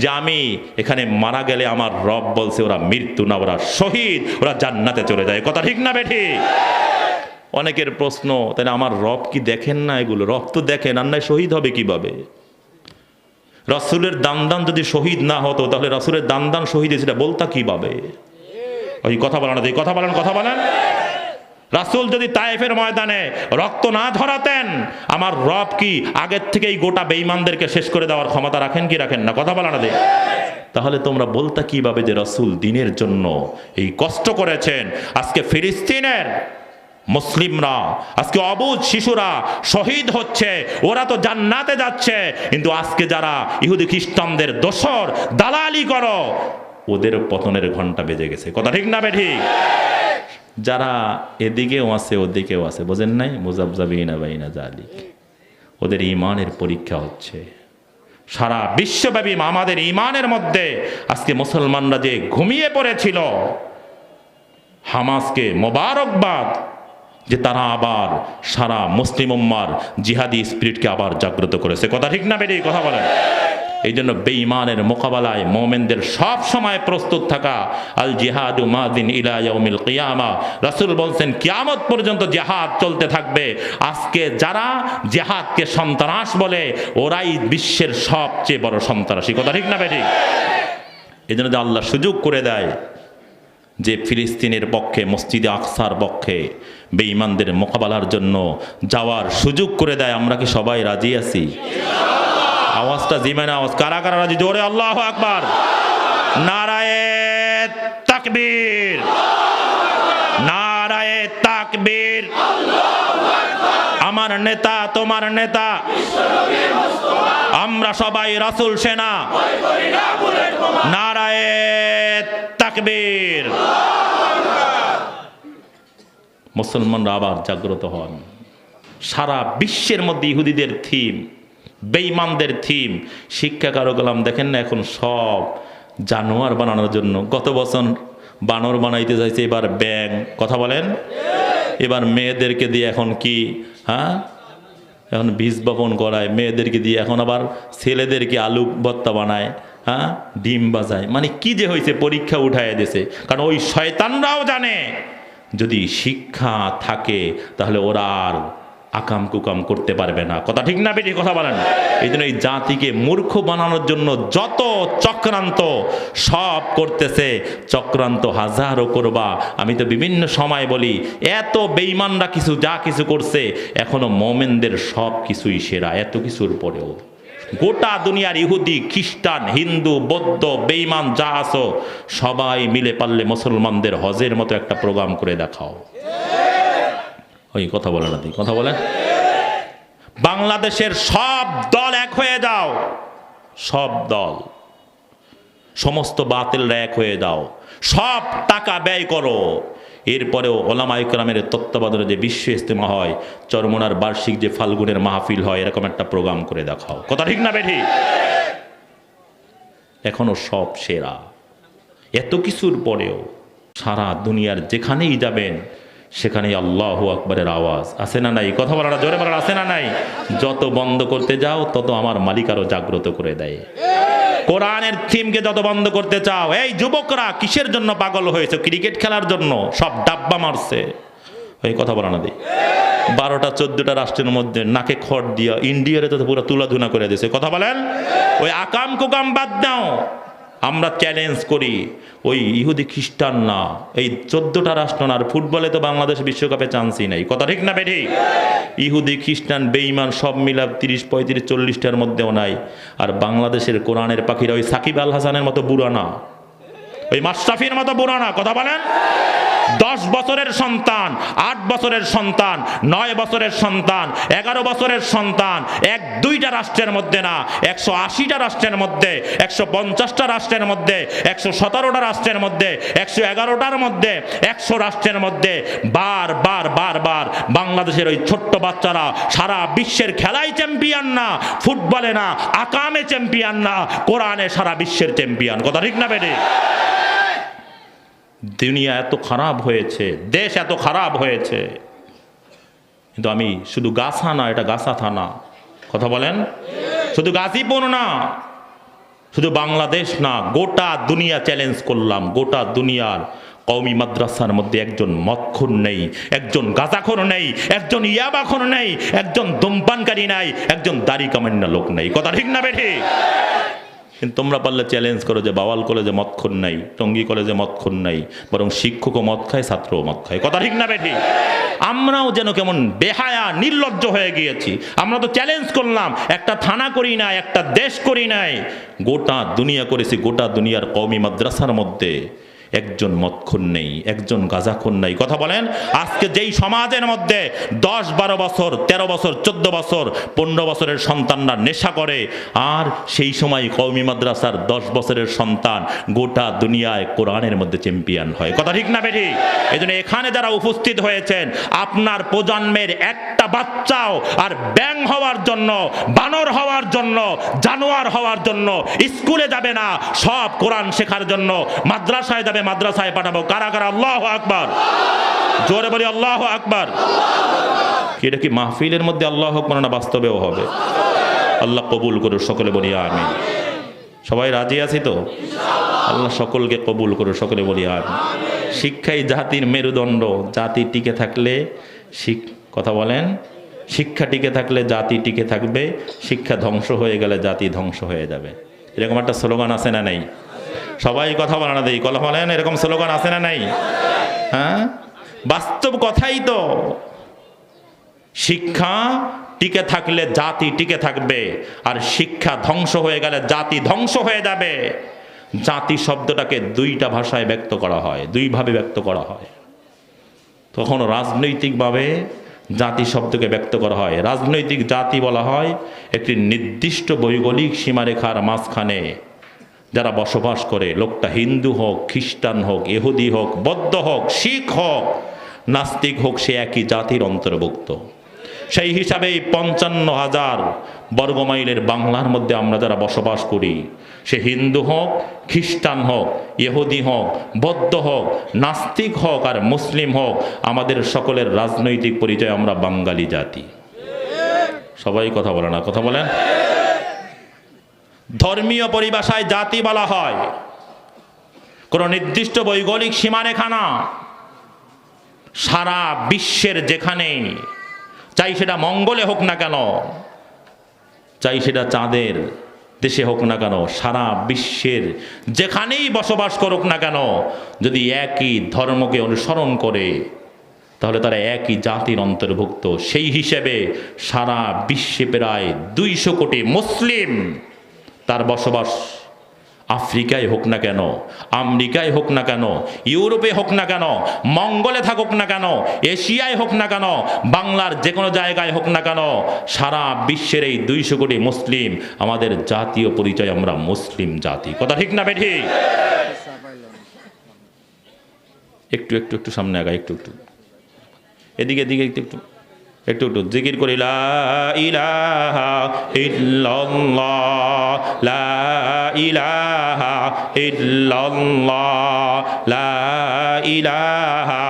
যে আমি এখানে মারা গেলে আমার রব বলছে ওরা মৃত্যু না, ওরা শহীদ, ওরা জান্নাতে চলে যায়। কথা ঠিক না বেঠি? অনেকের প্রশ্ন, তাহলে আমার রব কি দেখেন না? এগুলো রব তো দেখেন, আর নাই শহীদ হবে কিভাবে? রাসূলের দান যদি শহীদ না হতো তাহলে রাসূলের দান শহীদ, সেটা বলতা কিভাবে? ওই কথা বলেন, কথা বলেন, কথা বলেন। রাসূল যদি তায়েফের ময়দানে রক্ত না ঝরাতেন, আমার রব কি আগের থেকেই গোটা বেঈমানদেরকে শেষ করে দেওয়ার ক্ষমতা রাখেন কি রাখেন না? কথা বলেন। তাহলে তোমরা বলতা কিভাবে যে রাসূল দ্বীনের জন্য এই কষ্ট করেছেন? আজকে ফিলিস্তিনের মুসলিমরা, আজকে অবুঝ শিশুরা শহীদ হচ্ছে, ওরা তো জান্নাতে যাচ্ছে, কিন্তু আজকে যারা ইহুদি খ্রিস্টানদের দোসর দালালি করো, ওদের পতনের ঘন্টা বেজে গেছে। কথা ঠিক না বেঠিক? যারা এদিকেও আছে ওদিকেও আছে, বোঝেন নাই? মুযাবযাবিনা বাইনা যালিক, ওদের ঈমানের পরীক্ষা হচ্ছে। সারা বিশ্বব্যাপী আমাদের ঈমানের মধ্যে আজকে মুসলমানরা যে ঘুমিয়ে পড়েছিল, হামাসকে মোবারকবাদ যে তারা আবার সারা মুসলিম উম্মার জিহাদি স্পিরিটকে আবার জাগ্রত করেছে। কথা ঠিক না বেটি? কথা বলেন। এই জন্য বেঈমানের মোকাবেলায় মোমেনদের সব সময় প্রস্তুত থাকা। আল জিহাদু মাদিন ইলা ইয়াউমিল কিয়ামা, রাসূল বলছেন কিয়ামত পর্যন্ত জিহাদ চলতে থাকবে। আজকে যারা জিহাদকে সন্ত্রাস বলে, ওরাই বিশ্বের সবচেয়ে বড় সন্ত্রাসী। কথা ঠিক না বেটি? এই জন্য আল্লাহ সুযোগ করে দেয় যে ফিলিস্তিনের পক্ষে, মসজিদে আকসার পক্ষে বেঈমানদের মোকাবেলার জন্য যাওয়ার সুযোগ করে দেয়। আমরা কি সবাই রাজি আছি? আওয়াজটা জিমানে আওয়াজ, কারা কারা রাজি? জোরে আল্লাহু আকবার, নারায়ে তাকবীর, নারায়ে তাকবীর। আমার নেতা, তোমার নেতা, আমরা সবাই রাসূল সেনা, নারায়ে তাকবীর। মুসলমানরা আবার জাগ্রত হন। সারা বিশ্বের মধ্যে ইহুদিদের থিম, বেঈমানদের থিম। শিক্ষা কার্যক্রম দেখেন না, এখন সব জানোয়ার বানানোর জন্য। গত বছর বানর বানাইতে চাইছে, এবার ব্যাঙ। কথা বলেন। এবার মেয়েদেরকে দিয়ে এখন কি, হ্যাঁ, এখন বীজ বপন করায় মেয়েদেরকে দিয়ে, এখন আবার ছেলেদেরকে আলু ভর্তা বানায়, হ্যাঁ, ডিম বাজায়। মানে কি যে হয়েছে, পরীক্ষা উঠায় দিয়েছে। কারণ ওই শয়তানরাও জানে যদি শিক্ষা থাকে তাহলে ওরা আর আকাম কুকাম করতে পারবে না। কথা ঠিক না বেটি? কথা বলেন। এই জন্য এই জাতিকে মূর্খ বানানোর জন্য যত চক্রান্ত সব করতেছে। চক্রান্ত হাজারও করবা। আমি তো বিভিন্ন সময় বলি, এত বেঈমানরা কিছু যা কিছু করছে, এখনো মোমেনদের সব কিছুই সেরা। এত কিছুর পরেও গোটা দুনিয়ার ইহুদি, খ্রিস্টান, হিন্দু, বৌদ্ধ, বেঈমান যা আছো, সবাই মিলে পারলে মুসলমানদের হজের মতো একটা প্রোগ্রাম করে দেখাও। ওই কথা বলে না, কথা বলেন। বাংলাদেশের সব দল এক হয়ে যাও, সব দল, সমস্ত বাতিলরা এক হয়ে যাও, সব টাকা ব্যয় করো। এরপরেও ওলামা ইকরামের তত্ত্বাবধানে যে বিশ্ব ইজতেমা হয়, চরমোনার বার্ষিক যে ফাল্গুনের মাহফিল হয়, এরকম একটা প্রোগ্রাম করে দেখাও। কথা ঠিক না বেঠি? এখনো সব সেরা। এত কিছুর পরেও সারা দুনিয়ার যেখানেই যাবেন, সেখানেই আল্লাহু আকবারের আওয়াজ আছে না নাই? কথা বলাটা জোরে বলার আছে না নাই? যত বন্ধ করতে যাও তত আমার মালিক আরো জাগ্রত করে দেয়। কোরআনের থিমকে যত বন্ধ করতে চাও, এই যুবকরা কিসের জন্য পাগল হয়েছে? ক্রিকেট খেলার জন্য সব ডাব্বা মারছে। এই কথা বলা না দিই, 12টা 14টা রাষ্ট্রের মধ্যে নাকে খড় দিয়া ইন্ডিয়ারে তো পুরো তুলাধুনা করে দিয়েছে। কথা বলেন, ওই আকাম কুকাম বাদ দাও। আমরা চ্যালেঞ্জ করি, ওই ইহুদি খ্রিস্টান না, এই 14টা রাষ্ট্র না, আর ফুটবলে তো বাংলাদেশ বিশ্বকাপে চান্সই নাই। কথা ঠিক না বেঠিক? ইহুদি খ্রিস্টান বেঈমান সব মিলা 30 35 40টার মধ্যেও নাই। আর বাংলাদেশের কোরআনের পাখিরা ওই সাকিব আল হাসানের মতো বুড়া না, ওই মাশরাফির মতো বুড়া না। কথা বলেন, 10 বছরের সন্তান, 8 বছরের সন্তান, 9 বছরের সন্তান, 11 বছরের সন্তান, 1-2টা রাষ্ট্রের মধ্যে না, 180টা রাষ্ট্রের মধ্যে, 150টা রাষ্ট্রের মধ্যে, 117টা রাষ্ট্রের মধ্যে, 111টার মধ্যে, 100 রাষ্ট্রের মধ্যে বারবার বাংলাদেশের ওই ছোট্ট বাচ্চারা সারা বিশ্বের খেলায় চ্যাম্পিয়ন না, ফুটবলে না, আকামে চ্যাম্পিয়ন না, কোরআনে সারা বিশ্বের চ্যাম্পিয়ন। কথা ঠিক না বেঠিক? দুনিয়া এত খারাপ হয়েছে, দেশ এত খারাপ হয়েছে, কিন্তু আমি শুধু গাছা না, এটা গাছা থানা। কথা বলেন, শুধু গাজীপুর না, শুধু বাংলাদেশ না, গোটা দুনিয়া চ্যালেঞ্জ করলাম। গোটা দুনিয়ার কওমি মাদ্রাসার মধ্যে একজন মদখোর নেই, একজন গাঁজাখোর নেই, একজন ইয়াবাখোর নেই, একজন ধূমপানকারী নাই, একজন দাড়ি কামান্না লোক নেই। কথা ঠিক না বেঠিক? কিন্তু তোমরা পারলে চ্যালেঞ্জ করো যে বাওয়াল কলেজে মদখোর নাই, টঙ্গী কলেজে মদখোর নাই, বরং শিক্ষকও মদ খায়, ছাত্রও মদ খায়। কথা ঠিক না বেঠিক? আমরাও যেন কেমন বেহায়া নির্লজ্জ হয়ে গিয়েছি। আমরা তো চ্যালেঞ্জ করলাম, একটা থানা করি নাই, একটা দেশ করি নাই, গোটা দুনিয়া করেছি। গোটা দুনিয়ার কওমি মাদ্রাসার মধ্যে একজন মদখোর নেই, একজন গাঁজাখোর নাই। কথা বলেন, আজকে যেই সমাজের মধ্যে 10-12 বছর, 13 বছর, 14 বছর, 15 বছরের সন্তানরা নেশা করে, আর সেই সময় কওমি মাদ্রাসার 10 বছরের সন্তান গোটা দুনিয়ায় কোরআনের মধ্যে চ্যাম্পিয়ন হয়। কথা ঠিক না বেঠিক? এই জন্য এখানে যারা উপস্থিত হয়েছেন, আপনার প্রজন্মের একটা বাচ্চাও আর ব্যাং হওয়ার জন্য, বানর হওয়ার জন্য, জানোয়ার হওয়ার জন্য স্কুলে যাবে না, সব কোরআন শেখার জন্য মাদ্রাসায় যাবে, মাদ্রাসায় পাঠাবো। কারা কারা আল্লাহু আকবার? জোরে বলি আল্লাহু আকবার। এটা কি মাহফিলের মধ্যে আল্লাহু আকবার না বাস্তবেও হবে? আল্লাহ কবুল করুন, সকলে বলি আমিন। সবাই রাজি আছি তো? আল্লাহ সকলকে কবুল করুন, সকলে বলি আমিন। শিক্ষাই জাতির মেরুদণ্ড, জাতি টিকে থাকলে কথা বলেন, শিক্ষা টিকে থাকলে জাতি টিকে থাকবে, শিক্ষা ধ্বংস হয়ে গেলে জাতি ধ্বংস হয়ে যাবে। এরকম একটা স্লোগান আছে না নাই? সবাই কথা বলে না দেই, কথা বলেন, এরকম স্লোগান আছে না নাই? হ্যাঁ, বাস্তব কথাই তো। শিক্ষা টিকে থাকলে জাতি টিকে থাকবে, আর শিক্ষা ধ্বংস হয়ে গেলে জাতি ধ্বংস হয়ে যাবে। জাতি শব্দটাকে 2টা ভাষায় ব্যক্ত করা হয়, 2 ভাবে ব্যক্ত করা হয়। তখন রাজনৈতিকভাবে জাতি শব্দকে ব্যক্ত করা হয়। রাজনৈতিক জাতি বলা হয় একটি নির্দিষ্ট ভৌগোলিক সীমারেখার মাঝখানে যারা বসবাস করে, লোকটা হিন্দু হোক, খ্রিস্টান হোক, ইহুদি হোক, বৌদ্ধ হোক, শিখ হোক, নাস্তিক হোক, সে একই জাতির অন্তর্ভুক্ত। সেই হিসাবেই 55,000 বর্গমাইলের বাংলার মধ্যে আমরা যারা বসবাস করি, সে হিন্দু হোক, খ্রিস্টান হোক, ইহুদি হোক, বৌদ্ধ হোক, নাস্তিক হোক আর মুসলিম হোক, আমাদের সকলের রাজনৈতিক পরিচয় আমরা বাঙালি জাতি। সবাই কথা বলে না? কথা বলেন। ধর্মীয় পরিভাষায় জাতি বলা হয় কোন নির্দিষ্ট ভৌগোলিক সীমারেখা না, সারা বিশ্বের যেখানেই, চাই সেটা মঙ্গলে হোক না কেন, চাই সেটা চাঁদের দেশে হোক না কেন, সারা বিশ্বের যেখানেই বসবাস করুক না কেন, যদি একই ধর্মকে অনুসরণ করে তাহলে তারা একই জাতির অন্তর্ভুক্ত। সেই হিসেবে সারা বিশ্বে প্রায় 200 কোটি মুসলিম, তার বসবাস আফ্রিকায় হোক না কেন, আমেরিকায় হোক না কেন, ইউরোপে হোক না কেন, মঙ্গলে থাকুক না কেন, এশিয়ায় হোক না কেন, বাংলার যে কোনো জায়গায় হোক না কেন, সারা বিশ্বের এই 200 কোটি মুসলিম, আমাদের জাতীয় পরিচয় আমরা মুসলিম জাতি। কথা ঠিক না বেঠিক? একটু একটু একটু সামনে আগায়, একটু একটু এদিকে এদিকে একটু একটু একটু একটু জিকির করি, লা ইলাহা ইল্লাল্লাহ, লা ইলাহা ইল্লাল্লাহ, লা ইলাহা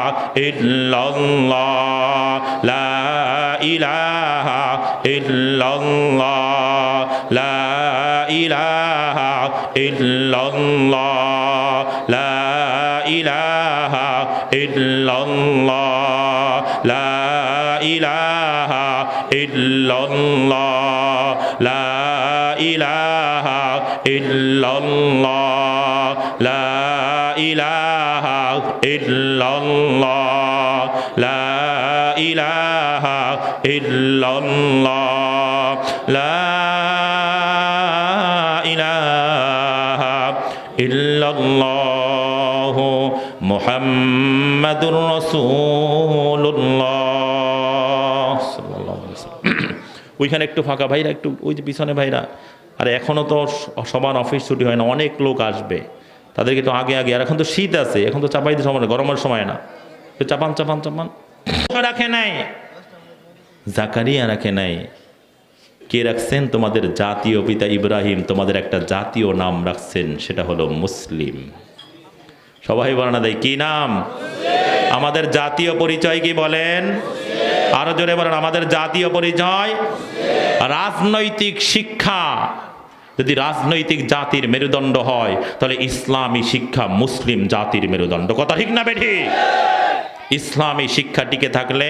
ইল্লাল্লাহ, লা ইলাহা ইল্লাল্লাহ, লা ইলাহা ইল্লাল্লাহ, লা ইলাহা ইল্লাল্লাহ, লা ইলাহা ইল্লাল্লাহ, লা ইলাহা ইল্লাল্লাহ, লা ইলাহা ইল্লাল্লাহ, লা ইলাহা ইল্লাল্লাহ, লা ইলাহা ইল্লাল্লাহ, মুহাম্মাদুর রাসূলুল্লাহ। ওইখানে একটু ফাঁকা ভাইরা, একটু ওই যে পিছনে ভাইরা, আর এখনও তো সবার অফিস ছুটি হয় না, অনেক লোক আসবে, তাদেরকে একটু আগে আগে। আর এখন তো শীত আছে, এখন তো চাপাই দিতে সময়, গরমের সময় না, চাপান চাপান চাপান। রাখে নাই জাকারিয়া, রাখে নাই। কে রাখছেন? তোমাদের জাতীয় পিতা ইব্রাহিম তোমাদের একটা জাতীয় নাম রাখছেন, সেটা হলো মুসলিম। সবাই বলে না দেয় কি নাম? আমাদের জাতীয় পরিচয় কি বলেন? আরো জোরে বলেন, আমাদের জাতীয় পরিচয়। রাজনৈতিক শিক্ষা যদি রাজনৈতিক জাতির মেরুদণ্ড হয়, তাহলে ইসলামী শিক্ষা মুসলিম জাতির মেরুদণ্ড। কথা ঠিক না বেঠি? ইসলামী শিক্ষা টিকে থাকলে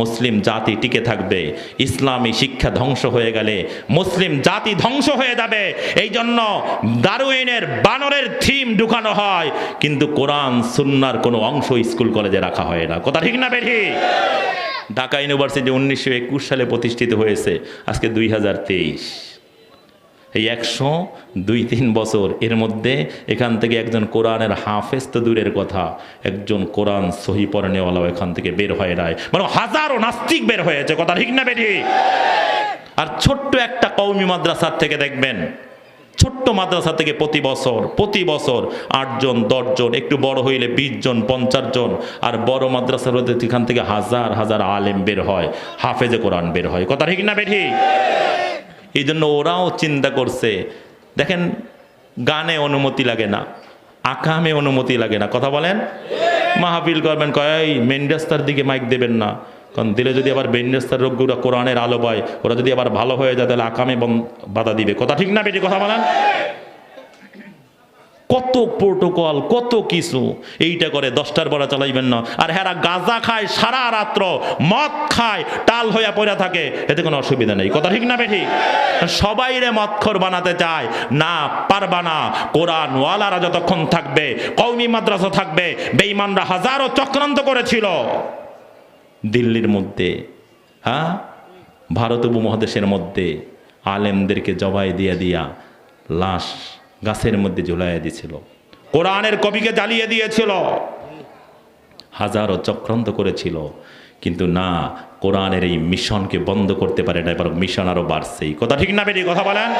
মুসলিম জাতি টিকে থাকবে, ইসলামী শিক্ষা ধ্বংস হয়ে গেলে মুসলিম জাতি ধ্বংস হয়ে যাবে। এই জন্য ডারউইনের বানরের থিম ঢুকানো হয়, কিন্তু কোরআন সুন্নাহর কোনো অংশ স্কুল কলেজে রাখা হয় না। কথা ঠিক না বেঠি? ঢাকা ইউনিভার্সিটি 1921 সালে প্রতিষ্ঠিত হয়েছে, আজকে 2023। এই 102-3 বছর এর মধ্যে এখান থেকে একজন কোরআনের হাফেজ তো দূরের কথা, একজন কোরআন সহি পড়ানেওয়ালাও এখান থেকে বের হয় নাই, মানে হাজারো নাস্তিক বের হয়েছে। কথা ঠিক না বেঠি? আর ছোট্ট একটা কওমি মাদ্রাসার থেকে দেখবেন, ছোট্ট মাদ্রাসা থেকে প্রতি বছর 8 জন 10 জন, একটু বড় হইলে 20 জন 50 জন, আর বড় মাদ্রাসার এখান থেকে হাজার হাজার আলেম বের হয়, হাফেজে কোরআন বের হয়। কথা ঠিক না বেঠি? এই জন্য ওরাও চিন্তা করছে, দেখেন গানে অনুমতি লাগে না, আকামে অনুমতি লাগে না। কথা বলেন, মাহফিল করবেন, কয় মেন রাস্তার দিকে মাইক দেবেন না, কারণ দিলে যদি আবার মেন রাস্তার রোগগুলো কোরআনের আলো পায়, ওরা যদি আবার ভালো হয়ে যায় তাহলে আকামে বাধা দিবে। কথা ঠিক না বেটি? কথা বলেন, কত প্রোটোকল, কত কিছু। এইটা করে 10টার পরে চালাইবেন না। আর হেরা গাঁজা খায় সারা রাত্র, মদ খায়, টাল হইয়া পড়ে থাকে, এতে কোনো অসুবিধা নেই। কথা ঠিক না বেঠি? সবাইরে মদখোর বানাতে চায়, না পারবা না। কোরআন ওয়ালারা যতক্ষণ থাকবে, কওমি মাদ্রাসা থাকবে, বেঈমানরা হাজারো চক্রান্ত করেছিল দিল্লির মধ্যে, হ্যাঁ, ভারত উপমহাদেশের মধ্যে আলেমদেরকে জবাই দিয়া লাশ গাছের মধ্যে ঝুলাইয়া দিয়েছিল, কোরআনের কবিকে জ্বালিয়ে দিয়েছিল, হাজারো চক্রান্ত করেছিল, কিন্তু না, কোরআনের এই মিশনকে বন্ধ করতে পারে না, এবার মিশন আরো বাড়ছেই। কথা ঠিক না বেটি? কথা বলেন।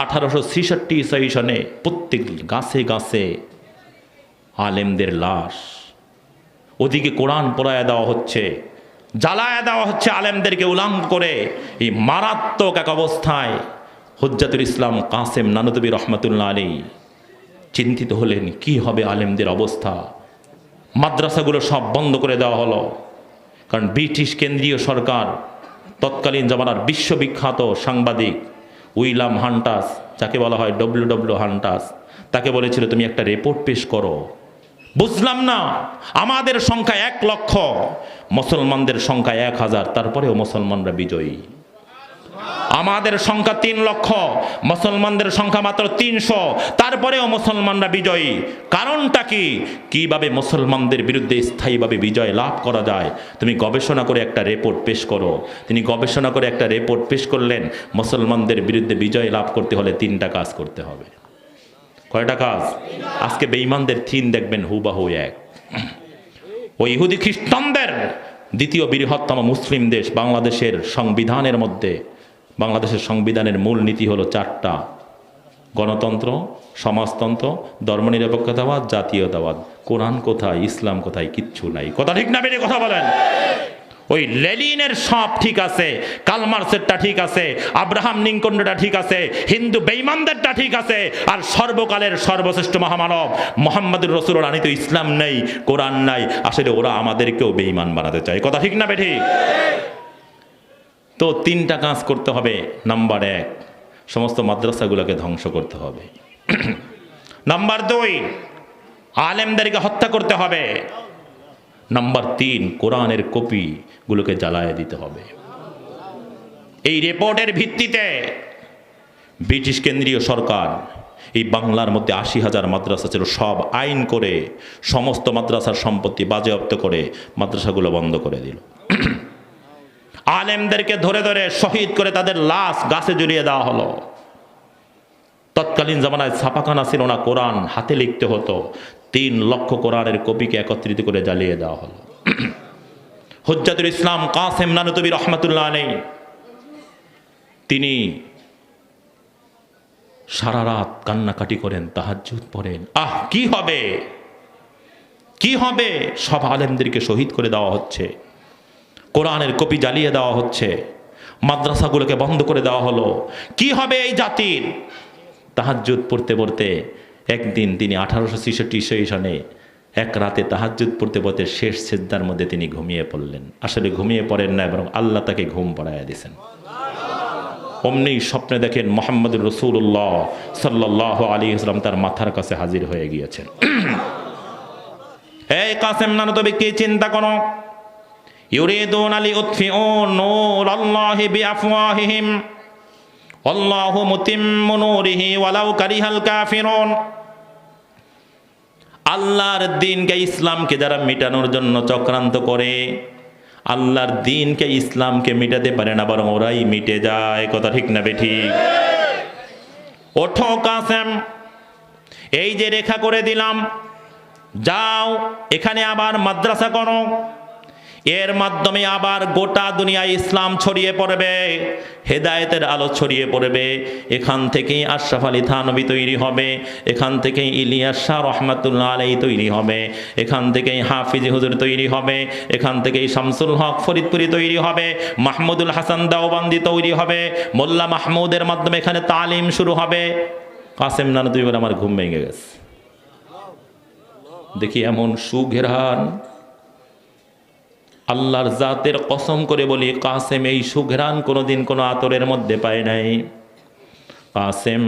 1866 সনে প্রত্যেক গাছে গাছে আলেমদের লাশ, ওদিকে কোরআন পড়ায়া দেওয়া হচ্ছে, জ্বালায়া দেওয়া হচ্ছে আলেমদেরকে উলাঙ্গ করে। এই মারাত্মক এক অবস্থায় হুজ্জাতুল ইসলাম কাসেম নানুতুবি রহমতুল্লাহ আলাইহি চিন্তিত হলেন, কি হবে আলেমদের অবস্থা। মাদ্রাসাগুলো সব বন্ধ করে দেওয়া হলো, কারণ ব্রিটিশ কেন্দ্রীয় সরকার, তৎকালীন জামানার বিশ্ববিখ্যাত সাংবাদিক উইলিয়াম হান্টাস, যাকে বলা হয় ডব্লিউ হান্টাস, তাকে বলেছিল তুমি একটা রিপোর্ট পেশ করো। বুঝলাম না, আমাদের সংখ্যা 1 লক্ষ, মুসলমানদের সংখ্যা 1000, তারপরেও মুসলমানরা বিজয়ী। আমাদের সংখ্যা 3 লক্ষ, মুসলমানদের সংখ্যা মাত্র 300, তারপরেও মুসলমানরা বিজয়ী। কারণটা কি? কিভাবে মুসলমানদের বিরুদ্ধে স্থায়ীভাবে বিজয় লাভ করা যায়, তুমি গবেষণা করে একটা রিপোর্ট পেশ করো। তিনি গবেষণা করে একটা রিপোর্ট পেশ করলেন, মুসলমানদের বিরুদ্ধে বিজয় লাভ করতে হলে 3টা কাজ করতে হবে। কয়টা কাজ? আজকে বেঈমানদের থিম দেখবেন হুবাহু এক। ওই ইহুদি খ্রিস্টানদের দ্বিতীয় বৃহত্তম মুসলিম দেশ বাংলাদেশের সংবিধানের মধ্যে, বাংলাদেশের সংবিধানের মূল নীতি হলো 4টা। গণতন্ত্র, সমাজতন্ত্র, ধর্মনিরপেক্ষতাবাদ, জাতীয়তাবাদ। কোরআন কোথায়, ইসলাম কোথায়? কিচ্ছু নাই। কথা ঠিক না বেরিয়ে কথা বলেন? ওই লেনিনের সব ঠিক আছে, কালমার্সেরটা ঠিক আছে, আব্রাহাম লিঙ্কনটা ঠিক আছে, হিন্দু বেঈমানদেরটা ঠিক আছে, আর সর্বকালের সর্বশ্রেষ্ঠ মহামানব মুহাম্মদুর রাসূলুল্লাহ আনিত ইসলাম নেই, কোরআন নাই। আসলে ওরা আমাদেরকেও বেঈমান বানাতে চায়। কথা ঠিক না বেঠিক? তো 3টা কাজ করতে হবে। নাম্বার 1, সমস্ত মাদ্রাসাগুলোকে ধ্বংস করতে হবে। নাম্বার 2, আলেমদেরকে হত্যা করতে হবে। নাম্বার 3, কোরআনের কপিগুলোকে জ্বালায় দিতে হবে। এই রিপোর্টের ভিত্তিতে ব্রিটিশ কেন্দ্রীয় সরকার এই বাংলার মধ্যে 80,000 মাদ্রাসা ছিল, সব আইন করে সমস্ত মাদ্রাসার সম্পত্তি বাজেয়াপ্ত করে মাদ্রাসাগুলো বন্ধ করে দিল। আলেমদেরকে ধরে ধরে শহীদ করে তাদের লাশ গাছে ঝুলিয়ে দেওয়া হলো। তৎকালীন জামানায় ছাপাখানা ছিল না, কোরআন হাতে লিখতে হতো। 3 লক্ষ কোরআনের কপিকে একত্রিত করে জ্বালিয়ে দেওয়া হলো। হুজ্জাতুল ইসলাম কাসেম নানুতুবি রহমাতুল্লাহ আলাইহি তিনি সারা রাত কান্নাকাটি করেন, তাহাজ্জুদ পড়েন। কি হবে, কি হবে? সব আলেমদেরকে শহীদ করে দেওয়া হচ্ছে, কোরআনের কপি জ্বালিয়ে দেওয়া হচ্ছে, মাদ্রাসাগুলোকে বন্ধ করে দেওয়া হলো। কি হবে এই জাতির? তাহাজ্জুদ পড়তে পড়তে একদিন তিনি 1866 সনে এক রাতে তাহাজ্জুদ পড়তে পড়তে শেষ সিজদার মধ্যে তিনি ঘুমিয়ে পড়লেন। আসলে ঘুমিয়ে পড়েন না, বরং আল্লাহ তাকে ঘুম পাড়াইয়া দিয়েছেন। অমনি স্বপ্নে দেখেন মুহাম্মদুর রাসূলুল্লাহ সাল্লাল্লাহু আলাইহি ওয়াসাল্লাম তার মাথার কাছে হাজির হয়ে গিয়েছেন। এই কাসেম নানুতুবি কি চিন্তা করো? ইউরিদুনা লিউতফিউ নূরাল্লাহি বিআফওয়াহিহিম আল্লাহু মুতিম্মু নূরিহি ওয়ালাউ কারিহাল কাফিরুন। আল্লাহর দ্বীনকে, ইসলামকে যারা মিটানোর জন্য চক্রান্ত করে, আল্লাহর দ্বীনকে, ইসলামকে মিটাতে পারে না, বরং ওরাই মিটে যায়। কথা ঠিক না বেঠিক? ওঠো কাসেম, এই যে রেখা করে দিলাম, যাও এখানে আবার মাদ্রাসা করো। এর মাধ্যমে আবার গোটা দুনিয়ায় ইসলাম ছড়িয়ে পড়বে, হেদায়েতের আলো ছড়িয়ে পড়বে। এখান থেকেই আশরাফ আলী থানভী তৈরি হবে, এখান থেকেই ইলিয়াস শাহ রহমাতুল্লাহ আলাইহি তৈরি হবে, এখান থেকেই হাফিজ হুজুর তৈরি হবে, এখান থেকেই শামসুল হক ফরিদপুরি তৈরি হবে, মাহমুদুল হাসান দেওবন্দি তৈরি হবে, মোল্লা মাহমুদের মাধ্যমে এখানে তালিম শুরু হবে। কাসেম নানুতুবি বলে আমার ঘুম ভেঙে গেছে। দেখি এমন সুঘেরান, আল্লাহর জাতের কসম করে বলি, কাসেম এই সুঘেরান কোনোদিন কোনো আতরের মধ্যে পায় নাই। কাসেম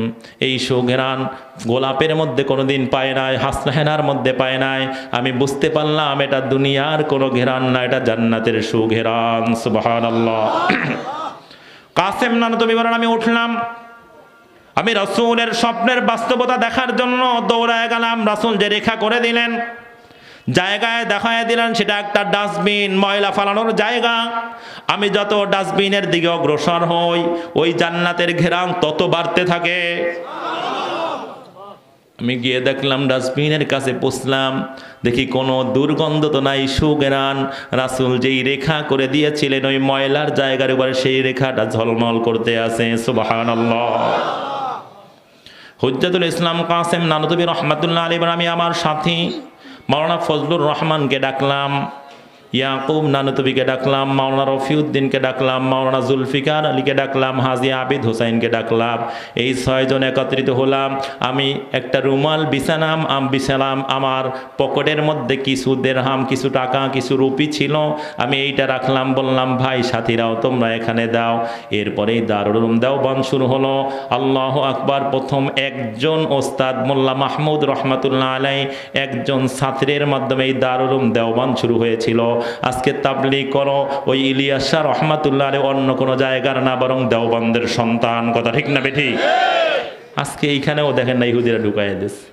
এই সুঘেরান গোলাপের মধ্যে কোনোদিন পায় নাই, হাসনাহেনার মধ্যে পায় নাই। আমি বুঝতে পারলাম এটা দুনিয়ার কোনো ঘেরান না, এটা জান্নাতের সুঘেরান। সুবহানাল্লাহ। কাসেম নানুতুবি বলেন, আমি উঠলাম, আমি রাসূলের স্বপ্নের বাস্তবতা দেখার জন্য দৌড়ায় গেলাম। রাসূল যে রেখা করে দিলেন, জায়গায় দেখায় দিলেন, সেটা একটা ডাস্টবিন, ময়লা ফালানোর জায়গা। আমি যত ডাস্টবিনের দিকে অগ্রসর হই, ওই জান্নাতের ঘেরান তত বাড়তে থাকে। আমি গিয়ে দেখলাম ডাস্টবিনের কাছে পৌঁছলাম, দেখি কোনো দুর্গন্ধ তো নাই, সুঘেরান। রাসূল যেই রেখা করে দিয়েছিলেন ওই ময়লার জায়গার উপরে সেই রেখাটা ঝলমল করতে আছে। সুবহানাল্লাহ। হুজ্জাতুল ইসলাম কাসেম নানুতুবি রহমাতুল্লাহ আলাইহি, আমি আমার সাথী মাওলানা ফজলুর রহমানকে ডাকলাম, ইয়াকুব নানুতুবিকে ডাকলাম, মাওলানা রফিউদ্দিনকে ডাকলাম, মাওলানা জুলফিকার আলীকে ডাকলাম, হাজী আবিদ হোসাইনকে ডাকলাম। এই 6 জন একত্রিত হলাম। আমি একটা রুমাল বিছানাম, আমার পকেটের মধ্যে কিছু দেরহাম, কিছু টাকা, কিছু রুপি ছিল। আমি এইটা রাখলাম, বললাম ভাই সাথীরাও তোমরা এখানে দাও। এরপরেই দারুল উলুম দেওবন্দ শুরু হলো। আল্লাহু আকবার। প্রথম একজন ওস্তাদ মোল্লা মাহমুদ রহমাতুল্লাহ আলাইহি, একজন ছাত্রের মাধ্যমে এই দারুল উলুম দেওবন্দ শুরু হয়েছিল। আজকে তাবলীগ করো, ওই ইলিয়াস শাহ রহমাতুল্লাহ আলাইহি অন্য কোনো জায়গার না, বরং দেওবন্দের সন্তান। কথা ঠিক না বেঠিক? আজকে এইখানেও দেখেন না, ইহুদিরা ঢুকাইয়া দিয়েছে।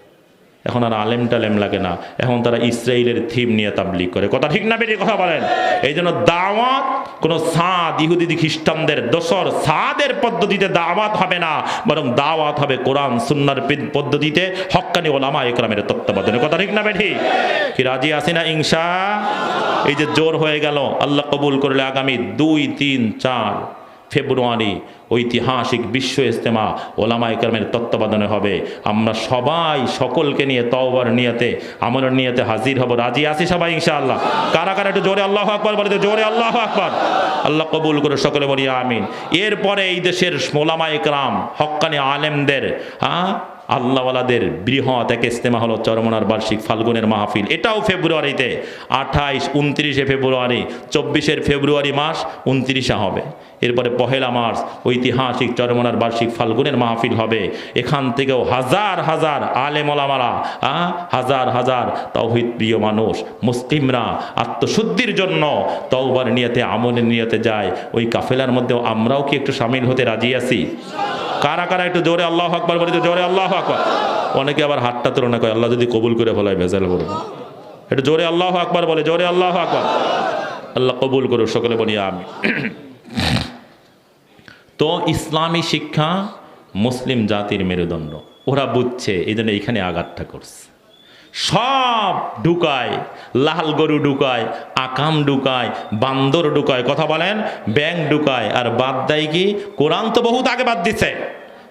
এখন আর আলেম টালেম লাগে না, এখন তারা ইসরায়েলের থিম নিয়ে তাবলীগ করে। কথা ঠিক না বেঠিক? কথা বলেন। এই জন্য দাওয়াত কোনো সাদ ইহুদি খ্রিস্টানদের দোসর সাদের পদ্ধতিতে দাওয়াত হবে না, বরং দাওয়াত হবে কোরআন সুন্নাহর পদ্ধতিতে, হক্কানি ওলামা ইকরামের তত্ত্বাবধানে। কথা ঠিক না বেঠিক? কি রাজি আছি না ইনশাআল্লাহ? এই যে জোর হয়ে গেল, আল্লাহ কবুল করলে আগামী 2, 3, 4 ফেব্রুয়ারি ঐতিহাসিক বিশ্ব ইজতেমা ওলামায়ে কেরামের তত্ত্বাবধানে হবে। আমরা সবাই সকলকে নিয়ে তওবার নিয়তে আমলের নিয়তে হাজির হব। রাজি আছি সবাই ইনশাআল্লাহ? কারা কারা একটু জোরে আল্লাহু আকবার বলে, জোরে আল্লাহু আকবার। আল্লাহ কবুল করে সকলে বলি আমিন। এরপরে এই দেশের ওলামায়ে কেরাম হক্কানি আলেমদের আল্লাহওয়ালাদের বৃহৎ এক ইজতেমা হলো চরমনার বার্ষিক ফাল্গুনের মাহফিল। এটাও ফেব্রুয়ারিতে 28, 29 ফেব্রুয়ারি, 24 ফেব্রুয়ারি মাস 29 হবে। এরপরে 1 মার্চ ঐতিহাসিক চরমনার বার্ষিক ফাল্গুনের মাহফিল হবে। এখান থেকেও হাজার হাজার আলেম ওলামারা, হাজার হাজার তাওহীদ প্রিয় মানুষ মুসলিমরা আত্মশুদ্ধির জন্য তওবার নিয়তে আমলের নিয়তে যায়। ওই কাফেলার মধ্যেও আমরাও কি একটু শামিল হতে রাজি আছি? কারা কারা একটু জোরে আল্লাহু আকবার বলে, জোরে আল্লাহু আকবার। অনেকে আবার হাতটা তুলনা করে, আল্লাহ যদি কবুল করে ফেলায় ভেজাল করবে। একটু জোরে আল্লাহু আকবার বলে, জোরে আল্লাহু আকবার। আল্লাহ কবুল করুক, সকলে বলি আমিন। তো ইসলামী শিক্ষা মুসলিম জাতির মেরুদণ্ড, ওরা বুঝছে, এই জন্য এইখানে আঘাতটা করছে। সব ঢুকায়, লাল গরু ঢুকায়, আকাম ঢুকায়, বান্দর ঢুকায়, কথা বলেন, ব্যাং ঢুকায়, আর বাদ দেয় কি? কোরআন তো বহুত আগে বাদ দিছে,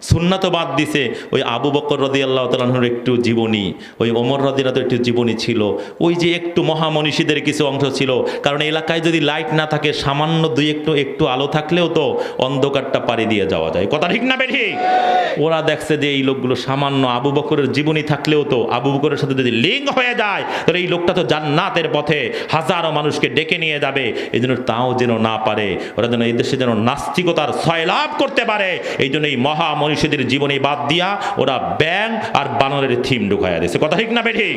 সুন্নাত বাদ দিছে। ওই আবু বকর রাদিয়াল্লাহু তাআলা আনহুর একটু জীবনী, ওই ওমর রাদিয়াল্লাহু একটু জীবনী ছিল, ওই যে একটু মহামনীষীদের কিছু অংশ ছিল। কারণ এলাকায় যদি লাইট না থাকে, সামান্য দুই একটু আলো থাকলেও তো অন্ধকারটা পাড়ি দিয়ে যাওয়া যায়, কথা ঠিক না বেঠি? ওরা দেখছে যে এই লোকগুলো সামান্য আবু বকরের জীবনী থাকলেও তো আবু বকরের সাথে যদি লিঙ্ক হয়ে যায়, তাহলে এই লোকটা তো জান্নাতের পথে হাজারো মানুষকে ডেকে নিয়ে যাবে। এই জন্য তাও যেন না পারে, ওরা যেন এই দেশে যেন নাস্তিকতার সয়লাভ করতে পারে, এই জন্য এই মহামনীষীদের জীবনী বাদ দিয়া ওরা ব্যাং আর বানরের থিম ঢুকাইয়া দিয়েছে, কথা ঠিক না বেঠিক?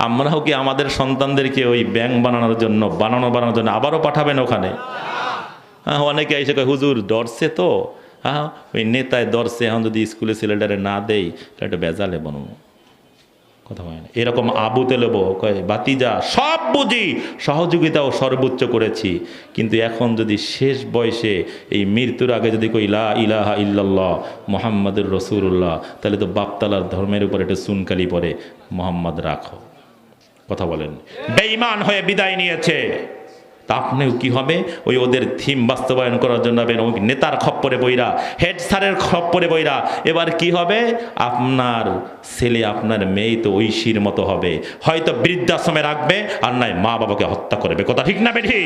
আমরাও কি আমাদের সন্তানদেরকে ওই ব্যাং বানানোর জন্য আবারও পাঠাবেন ওখানে? অনেকে এসে কয় হুজুর ডরছে তো, ওই নেতায় দর্শে, এখন যদি স্কুলে ছেলেটারে না দেই তাহলে একটা বেজালে বনবো, কথা হয় না। এরকম আবু তেলব কয় বাতিজা সব বুঝি, সহযোগিতাও সর্বোচ্চ করেছি, কিন্তু এখন যদি শেষ বয়সে এই মৃত্যুর আগে যদি কই লা ইলাহা ইল্লাল্লাহ মুহাম্মাদুর রাসূলুল্লাহ, তাহলে তো বাপতালার ধর্মের উপর একটা সুনকালি পড়ে, মোহাম্মদ রাখো, কথা বলেন। বেঈমান হয়ে বিদায় নিয়েছে, তা আপনিও কি হবে? ওই ওদের থিম বাস্তবায়ন করার জন্য ওই নেতার খপ্পরে বইরা, হেড স্যারের খপ্পরে বইরা, এবার কি হবে? আপনার ছেলে আপনার মেয়ে তো ঐশীর মতো হবে, হয়তো বৃদ্ধাশ্রমে রাখবে, আর নয় মা বাবাকে হত্যা করবে, কথা ঠিক না বেঠি?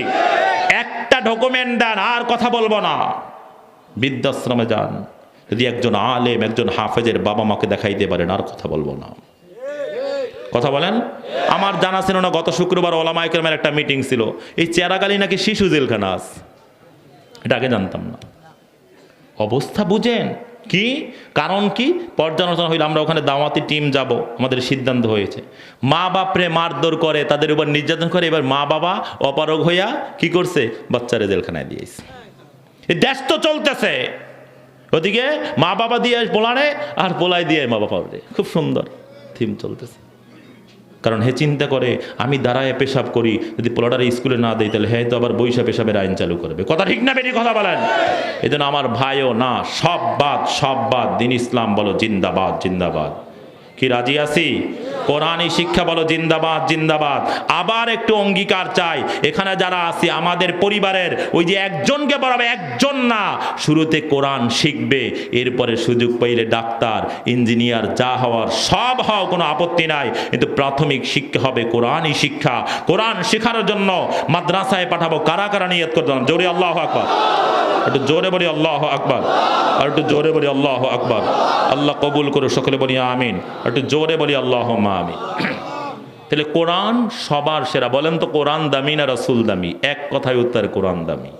একটা ডকুমেন্ট দেন, আর কথা বলবো না, বৃদ্ধাশ্রমে যান, যদি একজন আলেম একজন হাফেজের বাবা মাকে দেখাইতে পারেন, আর কথা বলবো না, কথা বলেন। আমার জানা ছিল না, গত শুক্রবার ওলামায়ে কেরামের একটা মিটিং ছিল, এই চেরাগালি নাকি শিশু জেলখানা আছে, এটা আগে জানতাম না। অবস্থা বুঝেন কি? কারণ কি? পর্যালোচনা হইলে আমরা ওখানে দাওয়াতি টিম যাব, আমাদের সিদ্ধান্ত হয়েছে। মা বাপরে মারধর করে, তাদের উপর নির্যাতন করে, এবার মা বাবা অপারগ হইয়া কি করছে? বাচ্চারে জেলখানায় দিয়েছে। এই দেশ তো চলতেছে, ওদিকে মা বাবা দিয়ে পোলারে আর পোলাই দিয়ে মা বাবা, খুব সুন্দর থিম চলতেছে। কারণ হে চিন্তা করে, আমি দাঁড়ায় পেশাব করি, যদি পোলাটারে স্কুলে না দেয় তাহলে হ্যাঁ তো আবার বৈশা পেশাবের আইন চালু করবে, কথা ঠিক না বেটি? কথা বলেন। এই জন্য আমার ভাইও না, সব বাদ, দিন ইসলাম বলো জিন্দাবাদ জিন্দাবাদ। কি রাজি আছি? কোরআনী শিক্ষা বলো জিন্দাবাদ জিন্দাবাদ। আবার একটু অঙ্গীকার চাই, এখানে যারা আছি আমাদের পরিবারের ওই যে একজনকে পড়াবে, একজন না, শুরুতে কোরআন শিখবে, এরপরে সুযোগ পাইলে ডাক্তার ইঞ্জিনিয়ার যা হওয়ার সব হও, কোনো আপত্তি নাই, কিন্তু প্রাথমিক শিক্ষা হবে কোরআনী শিক্ষা। কোরআন শেখানোর জন্য মাদ্রাসায় পাঠাবো। কারা কারা নিয়ত করতে পারলাম? জোরে আল্লাহু আকবার, একটু জোরে বলি আল্লাহু আকবার, আর একটু জোরে বলি আল্লাহু আকবার। আল্লাহ কবুল করুক, সকলে বলি আমিন, একটু জোরে বলি আল্লাহুম্মা আমিন। তাহলে কোরআন সবার সেরা। বলেন তো কোরআন দামি না রাসূল দামি? এক কথায় উত্তর, কোরআন দামি,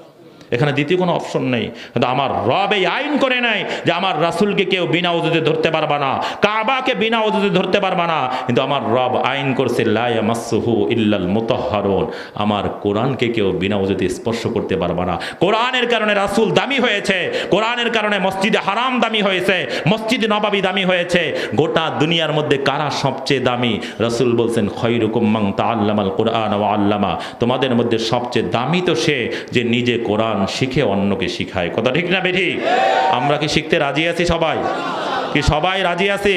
এখানে দ্বিতীয় কোনো অপশন নেই। কিন্তু আমার রব এই আইন করে নাই যে আমার রাসূলকে কেউ বিনা ওযুতে ধরতে পারবা না, কাবাকে বিনা ওযুতে ধরতে পারবা না, কিন্তু আমার রব আইন করছে লা ইয়ামাসসুহু ইল্লাল মুতাহহারুন, আমার কোরআনকে কেউ বিনা ওযুতে স্পর্শ করতে পারবা না। কোরআনের কারণে রাসূল দামি হয়েছে, কোরআনের কারণে মসজিদে হারাম দামি হয়েছে, মসজিদে নববী দামি হয়েছে। গোটা দুনিয়ার মধ্যে কারা সবচেয়ে দামি? রাসূল বলছেন খায়রুকুম মান তাআল্লামাল কুরআন ওয়া আল্লামা, তোমাদের মধ্যে সবচেয়ে দামি তো সে যে নিজে কোরআন শিখে অন্যকে শিখায়, কথা ঠিক না বেঠি? আমরা কি শিখতে রাজি আছি সবাই? কি সবাই রাজি আছে?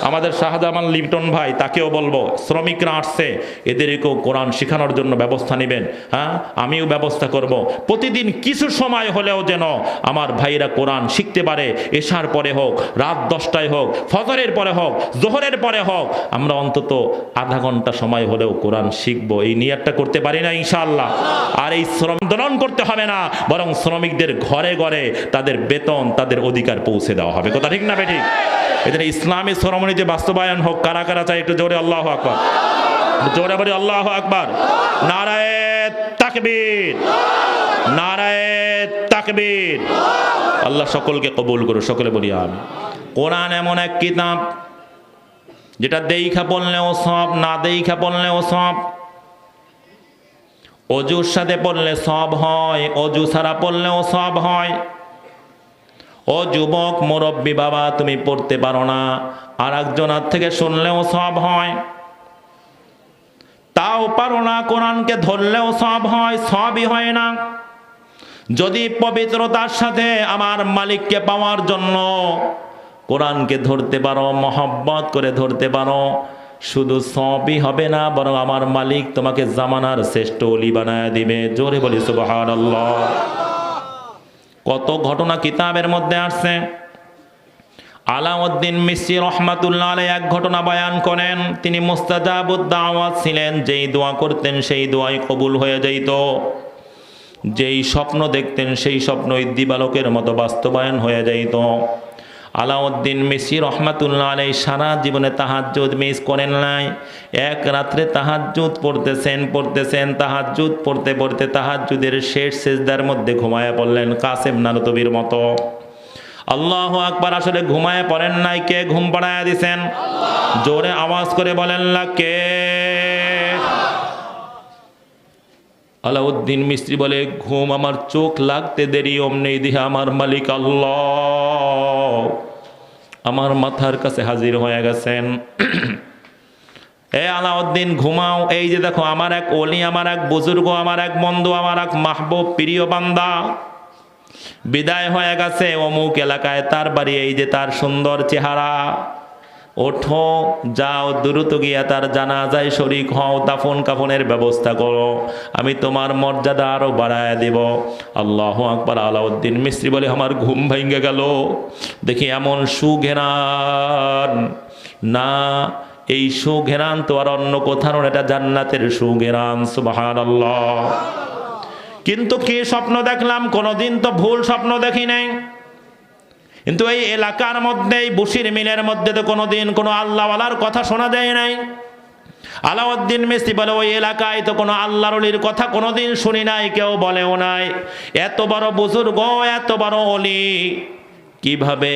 আমাদের শাহজামান লিপটন ভাই, তাকেও বলবো শ্রমিকরা আসছে, এদেরকেও কোরআন শেখানোর জন্য ব্যবস্থা নেবেন। হ্যাঁ, আমিও ব্যবস্থা করব। প্রতিদিন কিছু সময় হলেও যেন আমার ভাইরা কোরআন শিখতে পারে। এশার পরে হোক, রাত 10টায় হোক, ফজরের পরে হোক, জোহরের পরে হোক, আমরা অন্তত আধা ঘন্টা সময় হলেও কোরআন শিখবো। এই নিয়তটা করতে পারি না ইনশাআল্লাহ? আর এই শ্রম আন্দোলন করতে হবে না, বরং শ্রমিকদের ঘরে ঘরে তাদের বেতন, তাদের অধিকার পৌঁছে দেওয়া হবে। কথা ঠিক না বেঠিক? এদের ইসলামী শ্রমনীতি বাস্তবায়ন হোক। কারা কারা চাই একটু জোরে আল্লাহু আকবার, জোরে বলি আল্লাহু আকবার। নারায়ে তাকবীর, নারায়ে তাকবীর। আল্লাহ সকলকে কবুল করো, সকলে বলি আমিন। কোরআন এমন এক কিতাব যেটা দেইখা পড়লেও সব, না দেইখা পড়লেও সব। অজুর সাথে পড়লে সব হয়, অজু ছাড়া পড়লেও সব হয়। ও যুবক মুরব্বী বাবা, তুমি পড়তে পারো না, আর একজনের থেকে শুনলেও সব হয়। তাও পারো না, কোরআনকে ধরলেও সব হয়, সবই হয় না। যদি পবিত্রতার সাথে আমার মালিককে পাওয়ার জন্য কোরআনকে ধরতে পারো, মহব্বত করে ধরতে পারো, শুধু সবই হবে না, বরং আমার মালিক তোমাকে জামানার শ্রেষ্ঠ ওলি বানায় দিবে। জোরে বলি সুবহানাল্লাহ। কত ঘটনা কিতাবের মধ্যে আসছে। আলাউদ্দিন মিসরি রহমাতুল্লাহ আলাইহি এক ঘটনা বয়ান করেন। তিনি মুস্তাজাবুদ দাওয়াত ছিলেন, যেই দোয়া করতেন সেই দোয়াই কবুল হয়ে যেত। যেই স্বপ্ন দেখতেন সেই স্বপ্নই দিবালোকের মতো বাস্তবায়ন হয়ে যাইত। আলাউদ্দিন মিসরি রহমাতুল্লাহ আলাইহি সারা জীবনে তাহাজ্জুদ মিস করেন নাই। এক রাত্রে তাহাজ্জুদ পড়তেছেন, তাহাজ্জুদ পড়তে পড়তে তাহাজ্জুদের শেষ সিজদার মধ্যে ঘুমায়া পড়লেন, কাসেম নানতবীর মতো। আল্লাহু আকবার। আসলে ঘুমায় পড়েন নাই, কে ঘুম পাড়ায়া দিছেন? জোরে আওয়াজ করে বলেন না কে? আলাউদ্দিন মিসরি বলে, ঘুম আমার চোখ লাগতে দেরি, অমনি দিহা আমার মালিক আল্লাহ আমার মাথার কাছে হাজির হয়ে গেছেন। এ আলাউদ্দিন ঘুমাও, এই যে দেখো আমার এক ওলি, আমার এক বুজুর্গ, আমার এক বন্ধু, আমার এক মাহবুব প্রিয় বান্দা বিদায় হয়ে গেছে অমুক এলাকায়, তার বাড়ি, এই যে তার সুন্দর চেহারা। ওঠো, যাও, দ্রুত গিয়া তার জানাজায় শরীক হও, দাফন কাফনের ব্যবস্থা করো, আমি তোমার মর্যাদা আরো বাড়ায় দেব। আল্লাহু আকবার। আলাউদ্দিন মিসরি বলে, আমার ঘুম ভেঙে গেল, দেখি এমন সুঘেরান, না এই সুঘেরান তো আর অন্য কোথাও, এটা জান্নাতের সুঘেরান। সুবহানাল্লাহ। কিন্তু কি স্বপ্ন দেখলাম? কোনোদিন তো ভুল স্বপ্ন দেখি নাই। কিন্তু এই এলাকার মধ্যে, এই বসির মিলের মধ্যে তো কোনোদিন কোনো আল্লাহওয়ালার কথা শোনা যায় নাই। আলাউদ্দিন মিসরি বলে, ওই এলাকায় তো কোনো আল্লাহর ওলির কথা কোনোদিন শুনি নাই, কেউ বলেও নাই। এত বড় বুজুর্গ, এত বড় ওলি, কিভাবে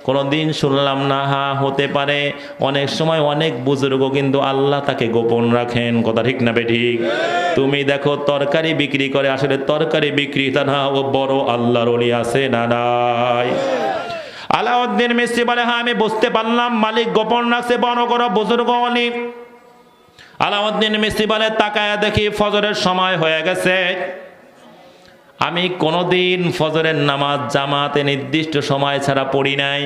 কোনোদিন শুনলাম না? হা, হতে পারে অনেক সময় অনেক বুজুর্গ কিন্তু আল্লাহ তাকে গোপন রাখেন। কথা ঠিক না বেঠিক? তুমি দেখো তরকারি বিক্রি করে, আসলে তরকারি বিক্রেতা না, ও বড় আল্লাহর ওলি আছে না নাই? আলাউদ্দিন মিসরি বলে, হ্যাঁ আমি বুঝতে পারলাম, মালিক গোপন রাখছে, বড় বড় বুজুর্গ ওলি। আলাউদ্দিন মিসরি বলে, তাকায়া দেখি ফজরের সময় হয়ে গেছে। আমি কোনোদিন ফজরের নামাজ জামাতে নির্দিষ্ট সময় ছাড়া পড়ি নাই,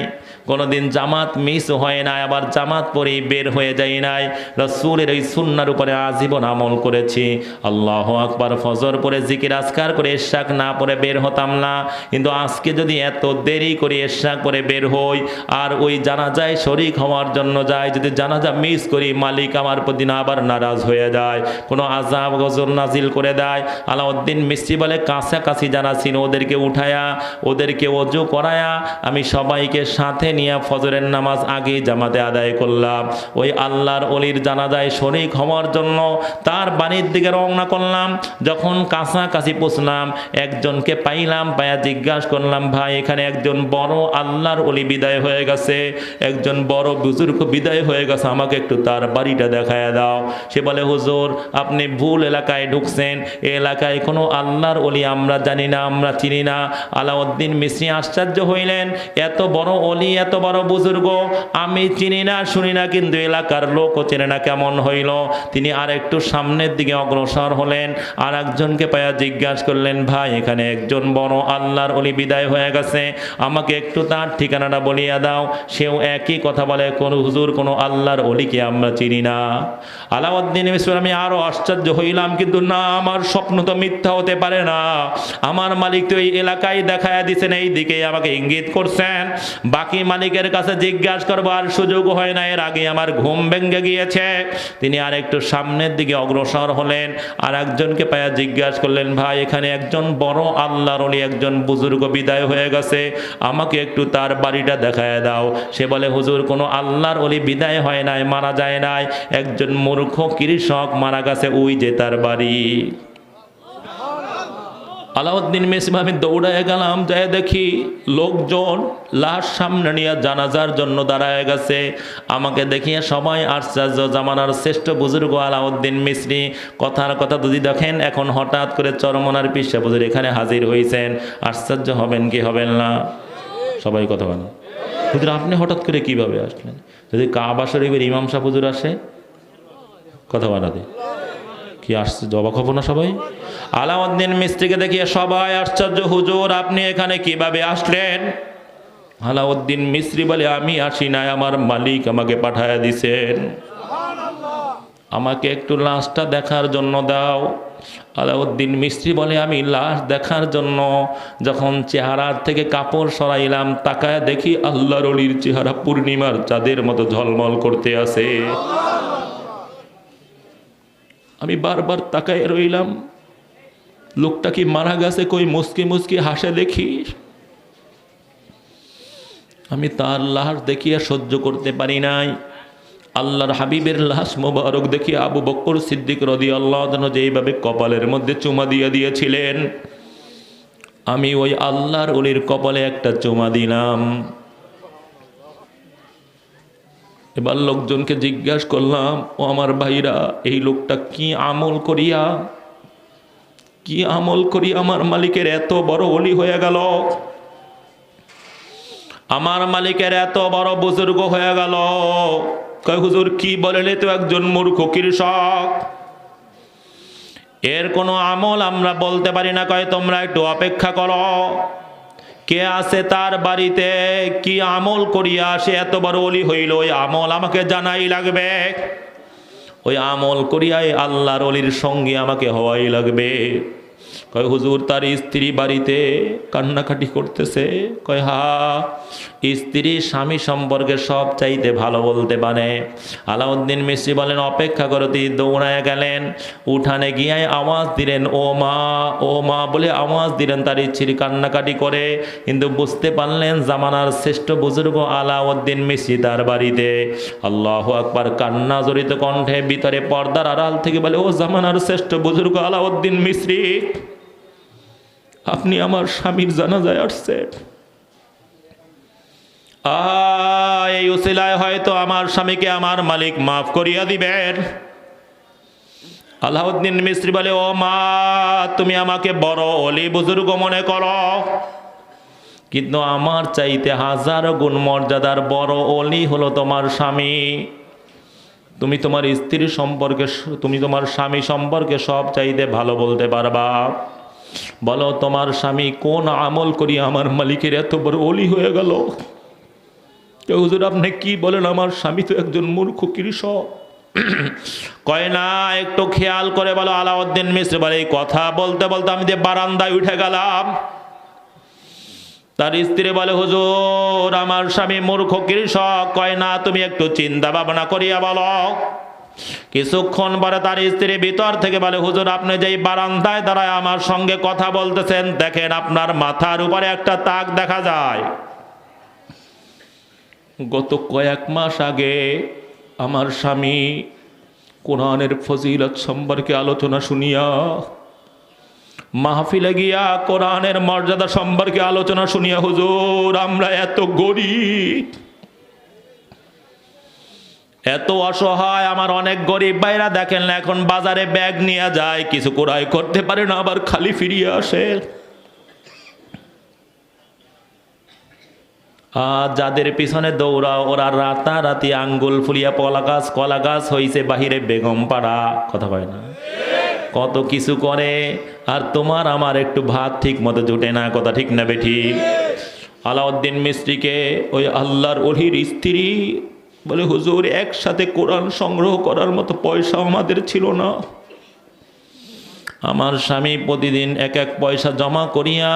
কোনোদিন জামাত মিস হয় নাই, আবার জামাত পড়ি বের হয়ে যাই নাই। রাসূলের এই সুন্নাহর উপরে আজীবন আমল করেছি। আল্লাহু আকবার। ফজর পড়ে জিকির আজকার করে ইশরাক না পড়ে বের হতাম না, কিন্তু আজকে যদি এত দেরি করে ইশরাক পড়ে বের হই আর ওই জানাজায় শরীক হওয়ার জন্য যাই, যদি জানাজা মিস করি, মালিক আমার প্রতি না আবার নারাজ হয়ে যায়, কোনো আযাব গজব নাজিল করে দেয়। আলাউদ্দিন মিসরি বলে, কাছাকাছি যারা ছিল ওদেরকে উঠায়া, ওদেরকে ওযু করায়া আমি সবাইকে সাথে নিয়ে ফজরের নামাজ আগে জামাতে আদায় করলাম। ওই আল্লাহর ওলির জানাজায় শরীক হওয়ার জন্য তার বাড়ির দিকে রওনা করলাম। যখন কাছাকাছি পৌঁছলাম, একজনকে পাইলাম, পায়া জিজ্ঞাসা করলাম, ভাই এখানে একজন বড় আল্লাহর ওলি বিদায় হয়ে গেছে, একজন বড় বুজুর্গ বিদায় হয়ে গেছে, আমাকে একটু তার বাড়িটা দেখায় দাও। সে বলে, হুজুর আপনি ভুল এলাকায় ঢুকছেন, এই এলাকায় কোনো আল্লাহর ওলি আমরা আমরা জানি না, আমরা চিনি না। আলাউদ্দিন মিসরি আশ্চর্য হইলেন, এত বড় অলি, এত বড় বুজুর্গ আমি চিনি না, শুনি না, কিন্তু এলাকার লোকও চেনে না, কেমন হইল? তিনি আর একটু সামনের দিকে অগ্রসর হলেন, আর একজনকে পায়া জিজ্ঞাসা করলেন, ভাই এখানে একজন বড় আল্লাহর অলি বিদায় হয়ে গেছে, আমাকে একটু তার ঠিকানাটা বলিয়া দাও। সেও একই কথা বলে, কোন হুজুর, কোনো আল্লাহর অলিকে আমরা চিনি না। আলাউদ্দিন মিসরি, আমি আরো আশ্চর্য হইলাম, কিন্তু না, আমার স্বপ্ন তো মিথ্যা হতে পারে না, আমার মালিক তো এই এলাকায় দেখায় দিচ্ছেন, এই দিকে আমাকে ইঙ্গিত করছেন, বাকি মালিকের কাছে জিজ্ঞাসা করবো আর সুযোগ হয় না, এর আগে আমার ঘুম ভেঙে গিয়েছে। তিনি আর একটু সামনের দিকে অগ্রসর হলেন, আর একজনকে পায়া জিজ্ঞাসা করলেন, ভাই এখানে একজন বড় আল্লাহর ওলি, একজন বুজুর্গ বিদায় হয়ে গেছে, আমাকে একটু তার বাড়িটা দেখায় দাও। সে বলে, হুজুর কোনো আল্লাহর ওলি বিদায় হয় নাই, মারা যায় নাই, একজন মূর্খ কৃষক মারা গেছে, ওই যে তার বাড়ি। আলাউদ্দিন মিসরি, আমি দৌড়ায় গেলাম, যায় দেখি লোকজন লাশ সামনে নিয়ে জানাজার জন্য দাঁড়ায় গেছে। আমাকে দেখিয়ে সবাই আশ্চর্য, জামানার শ্রেষ্ঠ বুজুর্গ আলাউদ্দিন মিসরি, কথার কথা যদি দেখেন, এখন হঠাৎ করে চরমনার পিসা হুজুর এখানে হাজির হয়েছেন, আশ্চর্য হবেন কি হবেন না? সবাই কথা বলেন, হুজুর আপনি হঠাৎ করে কিভাবে আসলেন? যদি কাবা শরীফের ইমাম সাহেব হুজুর আসে, কথা বানাতে কি আসছে, জবাব হবো না সবাই? আলাউদ্দিন মিসরিকে দেখিয়ে সবাই আশ্চর্য, হুজুর আপনি এখানে কিভাবে আসলেন? আলাউদ্দিন মিসরি বলে, আমি আসি নাই, আমার মালিক আমাকে পাঠায়া দিছেন, আমাকে একটু লাশটা দেখার জন্য দাও। আলাউদ্দিন মিসরি বলে, আমি লাশ দেখার জন্য যখন চেহারার থেকে কাপড় সরাইলাম, তাকায় দেখি আল্লাহর ওলির চেহারা পূর্ণিমার চাঁদের মতো ঝলমল করতে আছে। আমি বারবার তাকায় রইলাম, লোকটা কি মারা গেছে? কই মুসকি মুসকি হাসে দেখি। আমি তার লাশ দেখিয়া সহ্য করতে পারি নাই। আল্লাহর হাবিবের লাশ মোবারক দেখি আবু বকর সিদ্দিক রাদিয়াল্লাহু আনহু যেইভাবে কপালের মধ্যে চুমা দিয়ে দিয়েছিলেন, আমি ওই আল্লাহর ওলির কপালে একটা চুমা দিলাম। এবার লোকজনকে জিজ্ঞাসা করলাম, ও আমার ভাইরা, এই লোকটা কি আমল করিয়া আমার মালিকের এত বড় ওলি হয়ে গেল, আমার মালিকের এত বড় বুজুর্গ হয়ে গেল? কয় হুজুর কি বলেন, তো একজন মূর্খ কৃষক, এর কোনো আমল আমরা বলতে পারি না। কয় তোমরা একটু অপেক্ষা করো, কে আছে তার বাড়িতে, কি আমল করিয়া আসে এত বড় ওলি হইল, ওই আমল আমাকে জানাই লাগবে, ওই আমল করিয়াই আল্লাহর ওলির সঙ্গে আমাকে হওয়াই লাগবে। কয় হুজুর তার স্ত্রী বাড়িতে কান্নাকাটি করতেছে। কয় হা, স্ত্রী স্বামী সম্পর্কে সব চাইতে ভালো বলতে পারে। আলাউদ্দিন মিসরি বলেন, অপেক্ষা করো। তিনি দৌড়ায় গেলেন, উঠানে গিয়ে আওয়াজ দিলেন, ও মা, ও মা বলে আওয়াজ দিলেন তার স্ত্রী কান্নাকাটি করে, কিন্তু বুঝতে পারলেন জামানার শ্রেষ্ঠ বুজুর্গ আলাউদ্দিন মিসরি তার বাড়িতে। আল্লাহু আকবার, কান্না জড়িত কণ্ঠে ভিতরে পর্দার আড়াল থেকে বলে, ও জামানার শ্রেষ্ঠ বুজুর্গ আলাউদ্দিন মিসরি, আপনি আমার স্বামীর জানাজায় আসছেন, এই উসিলায় হয়তো আমার স্বামীকে আমার মালিক মাফ করিয়া দিবেন। আলাউদ্দিন মিসরি বলে, ও মা, তুমি আমাকে বড় ওলি বুজুর্গ মনে করো, কিন্তু আমার চাইতে হাজারো গুণ মর্যাদার বড় ওলি হলো তোমার স্বামী। তুমি তোমার স্ত্রী সম্পর্কে, তুমি তোমার স্বামী সম্পর্কে সব চাইতে ভালো বলতে পারবা। বলো তোমার স্বামী কোন আমল করি আমার মালিকের এত বড় ওলি হয়ে গেল? হুজুর আপনি কি বলেন, আমার স্বামী তো একজন মূর্খ কৃষক। কয় না, একটু খেয়াল করে বলো। আলাউদ্দিন মিসরি বলে, এই কথা বলতে বলতে আমি যে বারান্দায় উঠে গেলাম। তার স্ত্রী বলে, হুজুর আমার স্বামী মূর্খ কৃষক। কয় না, তুমি একটু চিন্তা ভাবনা করিয়া বলো। কিছুক্ষণ পরে তার স্ত্রী ভিতর থেকে বলে, হুজুর আপনি যেই বারান্দায় দাঁড়ায় আমার সঙ্গে কথা বলতেছেন, দেখেন আপনার মাথার উপরে একটা তাক দেখা যায়। গত কয়েক মাস আগে আমার স্বামী কোরআনের ফজিলত সম্পর্কে আলোচনা শুনিয়া, মাহফিলে গিয়া কোরআনের মর্যাদা সম্পর্কে আলোচনা শুনিয়া, হুজুর আমরা এত গরিব, এত অসহায়, আমার অনেক গরিব ভাইরা দেখেন না এখন বাজারে ব্যাগ নিয়ে যায়, কিছু ক্রয় করতে পারে না, আবার খালি ফিরিয়ে আসে। যাদের পিছনে দৌড়াও ওরা রাতারাতি আঙ্গুল ফুলিয়া কলা গাছ হইছে বাহিরে বেগম পাড়া, কথা কয় না, কত কিছু করে, আর তোমার আমার একটু ভাত ঠিক মতো জুটে না, কথা ঠিক না বেঠি? আলাউদ্দিন মিস্ত্রিকে ওই আল্লাহর ওলির স্ত্রী বলে, হুজুর একসাথে কোরআন সংগ্রহ করার মতো পয়সা আমাদের ছিল না, আমার স্বামী প্রতিদিন এক এক পয়সা জমা করিয়া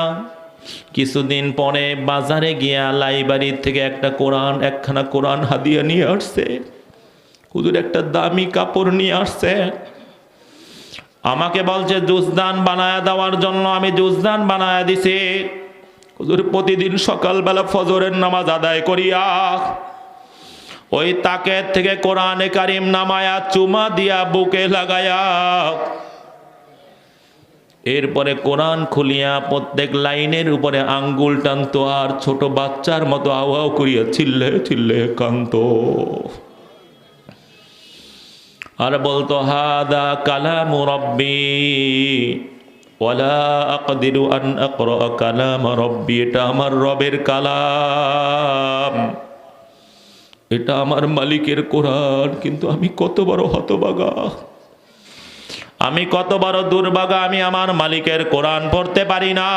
কিছুদিন পরে বাজারে গিয়া লাইব্রেরি থেকে একখানা কোরআন হাদিয়া নিয়ে আসছে। হুজুর একটা দামি কাপড় নিয়ে আসছে, আমাকে বলছে জুজদান বানায়া দেওয়ার জন্য, আমি জুজদান বানায়া দিছি। হুজুর প্রতিদিন সকালবেলা ফজরের নামাজ আদায় করিয়া ওই তাকের থেকে কোরআনে কারিম নামায়া চুমা দিয়া বুকে লাগায়া এরপরে কোরআন খুলিয়া প্রত্যেক লাইনের উপরে আঙ্গুল টানতো, আর ছোট বাচ্চার মতো আওয়াও করিয়া চিল্লে চিল্লে কান্ত, আর বলতো হাদা কালামু রব্বি ওয়ালা আকদিরু আন আকরা কালাম রব্বি, এটা আমার রবের কালাম, এটা আমার মালিকের কোরআন, কিন্তু আমি কত বড় হতভাগা, আমি কত বড় দুর্ভাগা, আমি আমার মালিকের কোরআন পড়তে পারি না।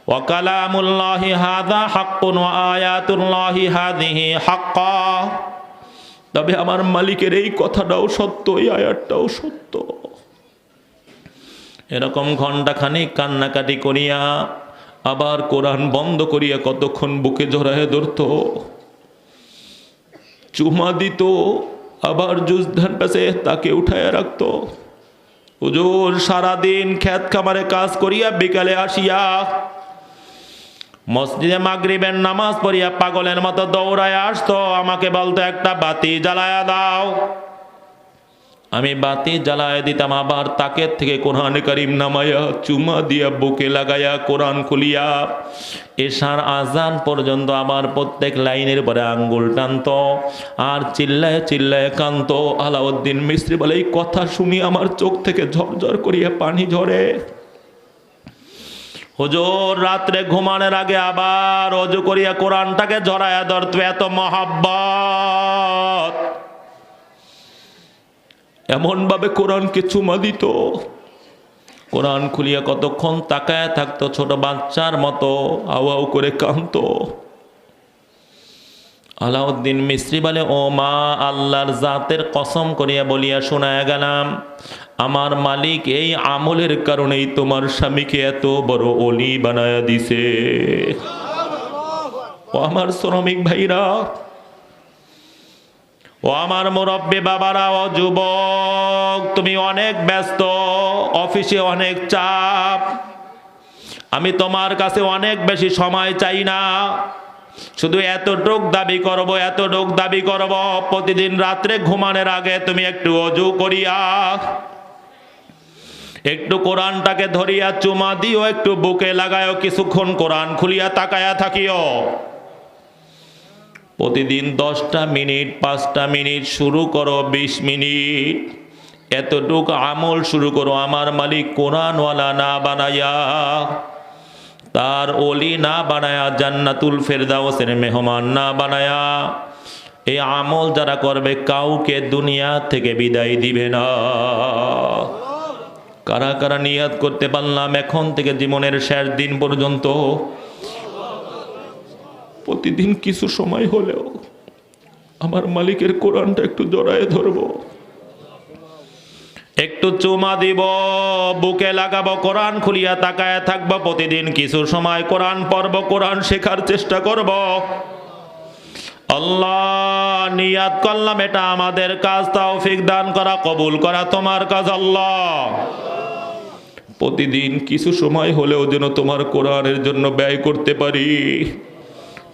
ওয়া কালামুল্লাহি হাযা হাক্কুন ওয়া আয়াতুল্লাহি হাযিহি হাক্কা, তবে আমার মালিকের এই কথাটাও সত্য, এই আয়াতটাও সত্য। এরকম ঘণ্টাখানিক কান্নাকাটি করিয়া আবার কোরআন বন্ধ করিয়া কতক্ষণ বুকে জড়ায় ধরত, চুমা দিত, আবার জুজদান পাশে তাকে উঠায় রাখত। হুজুর সারাদিন ক্ষেত খামারে কাজ করিয়া বিকালে আসিয়া মসজিদে মাগরিবের নামাজ পড়িয়া পাগলের মতো দৌড়ায় আসতো, আমাকে বলতো একটা বাতি জ্বালায়া দাও, আমি বাতি জ্বালায় দিতাম, আবার তাকের থেকে কোরআন কারিম নামায়া চুমা দিয়া বুকে লাগাইয়া কোরআন খুলিয়া এশার আজান পর্যন্ত আবার প্রত্যেক লাইনের পরে আঙ্গুল টানত, আর চিল্লায় চিল্লায় কান্ত। আলাউদ্দিন মিস্ত্রি বলে, এই কথা শুনি আমার চোখ থেকে ঝরঝর করিয়া পানি ঝরে। হুজুর রাত্রে ঘুমানোর আগে আবার অজু করিয়া কোরআনটাকে জড়ায়া ধরত, এত মহাব্বত, এমন ভাবে কোরআনকে চুমা দিত। কোরআন খুলিয়া কতক্ষণ তাকায় থাকতো, ছোট বাচ্চার মতো আওয়াও করে কাঁদতো। আলাউদ্দিন মিস্ত্রি বলে, ও মা, আল্লাহর জাতের কসম করিয়া বলিয়া শোনায়া গেলাম, আমার মালিক এই আমলের কারণেই তোমার স্বামীকে এত বড় অলি বানায়া দিছে। ও আমার শ্রমিক ভাইরা, ও আমার মুরব্বী বাবারা, ও যুবক, তুমি অনেক ব্যস্ত, অফিসে অনেক চাপ, আমি তোমার কাছে অনেক বেশি সময় চাই না, শুধু এতটুক দাবি করব, এতটুক দাবি করব, প্রতিদিন রাত্রে ঘুমানোর আগে তুমি একটু অজু করিয়া একটু কোরআনটাকে ধরিয়া চুমা দিও, একটু বুকে লাগায়ও, কিছুক্ষণ কোরআন খুলিয়া তাকায়া থাকিও। প্রতিদিন 10টা মিনিট, 5টা মিনিট শুরু করো, 20 মিনিট, এতটুকু আমল শুরু করো। আমার মালিক কোরআনওয়ালা না বানায়া, তার ওলি না বানায়া, জান্নাতুল ফেরদাউসের মেহমান না বানায়া, এই আমল যারা করবে কাউকে দুনিয়া থেকে বিদায় দিবে না। কারা কারা নিয়াত করতে পারলাম এখন থেকে জীবনের শেষ দিন পর্যন্ত প্রতিদিন কিছু সময় হলেও আমার মালিকের কোরআনটা একটু জড়ায় ধরবো, একটু চুমা দিব, বুকে লাগাবো, কোরআন খুলিয়া তাকায় থাকবো, প্রতিদিন কিছু সময় কোরআন পড়ব, কোরআন শেখার চেষ্টা করব। আল্লাহ, নিয়াত করলাম এটা আমাদের কাজ, তৌফিক দান করা, কবুল করা তোমার কাজ। আল্লাহ, প্রতিদিন কিছু সময় হলেও যেন তোমার কোরআনের জন্য ব্যয় করতে পারি,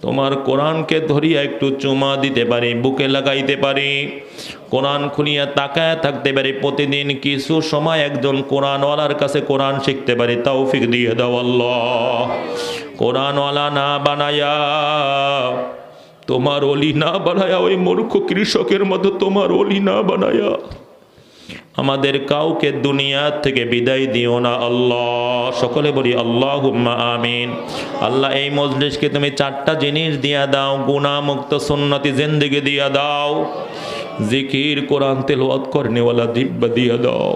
তোমার কোরআনকে ধরিয়া একটু চুমা দিতে পারি, বুকে লাগাইতে পারি, কোরআন খুলিয়া তাকায় থাকতে পারি, প্রতিদিন কিছু সময় একজন কোরআনওয়ালার কাছে কোরআন শিখতে পারি, তৌফিক দিয়ে দাও আল্লাহ। কোরআনওয়ালা না বানায়া, তোমার ওলি না বানায়া, ওই মূর্খ কৃষকের মতো তোমার ওলি না বানায়া আমাদের কাউকে দুনিয়া থেকে বিদায় দিও না আল্লাহ। সকলে বলি আল্লাহুম্মা আমিন। আল্লাহ এই মজলিসকে তুমি 4টা জিনিস দিয়া দাও, গুনাহমুক্ত সুন্নতি জিন্দেগি দিয়া দাও, জিকির কোরআন তেলাওয়াত করনেওয়ালা জিহ্বা দিয়া দাও,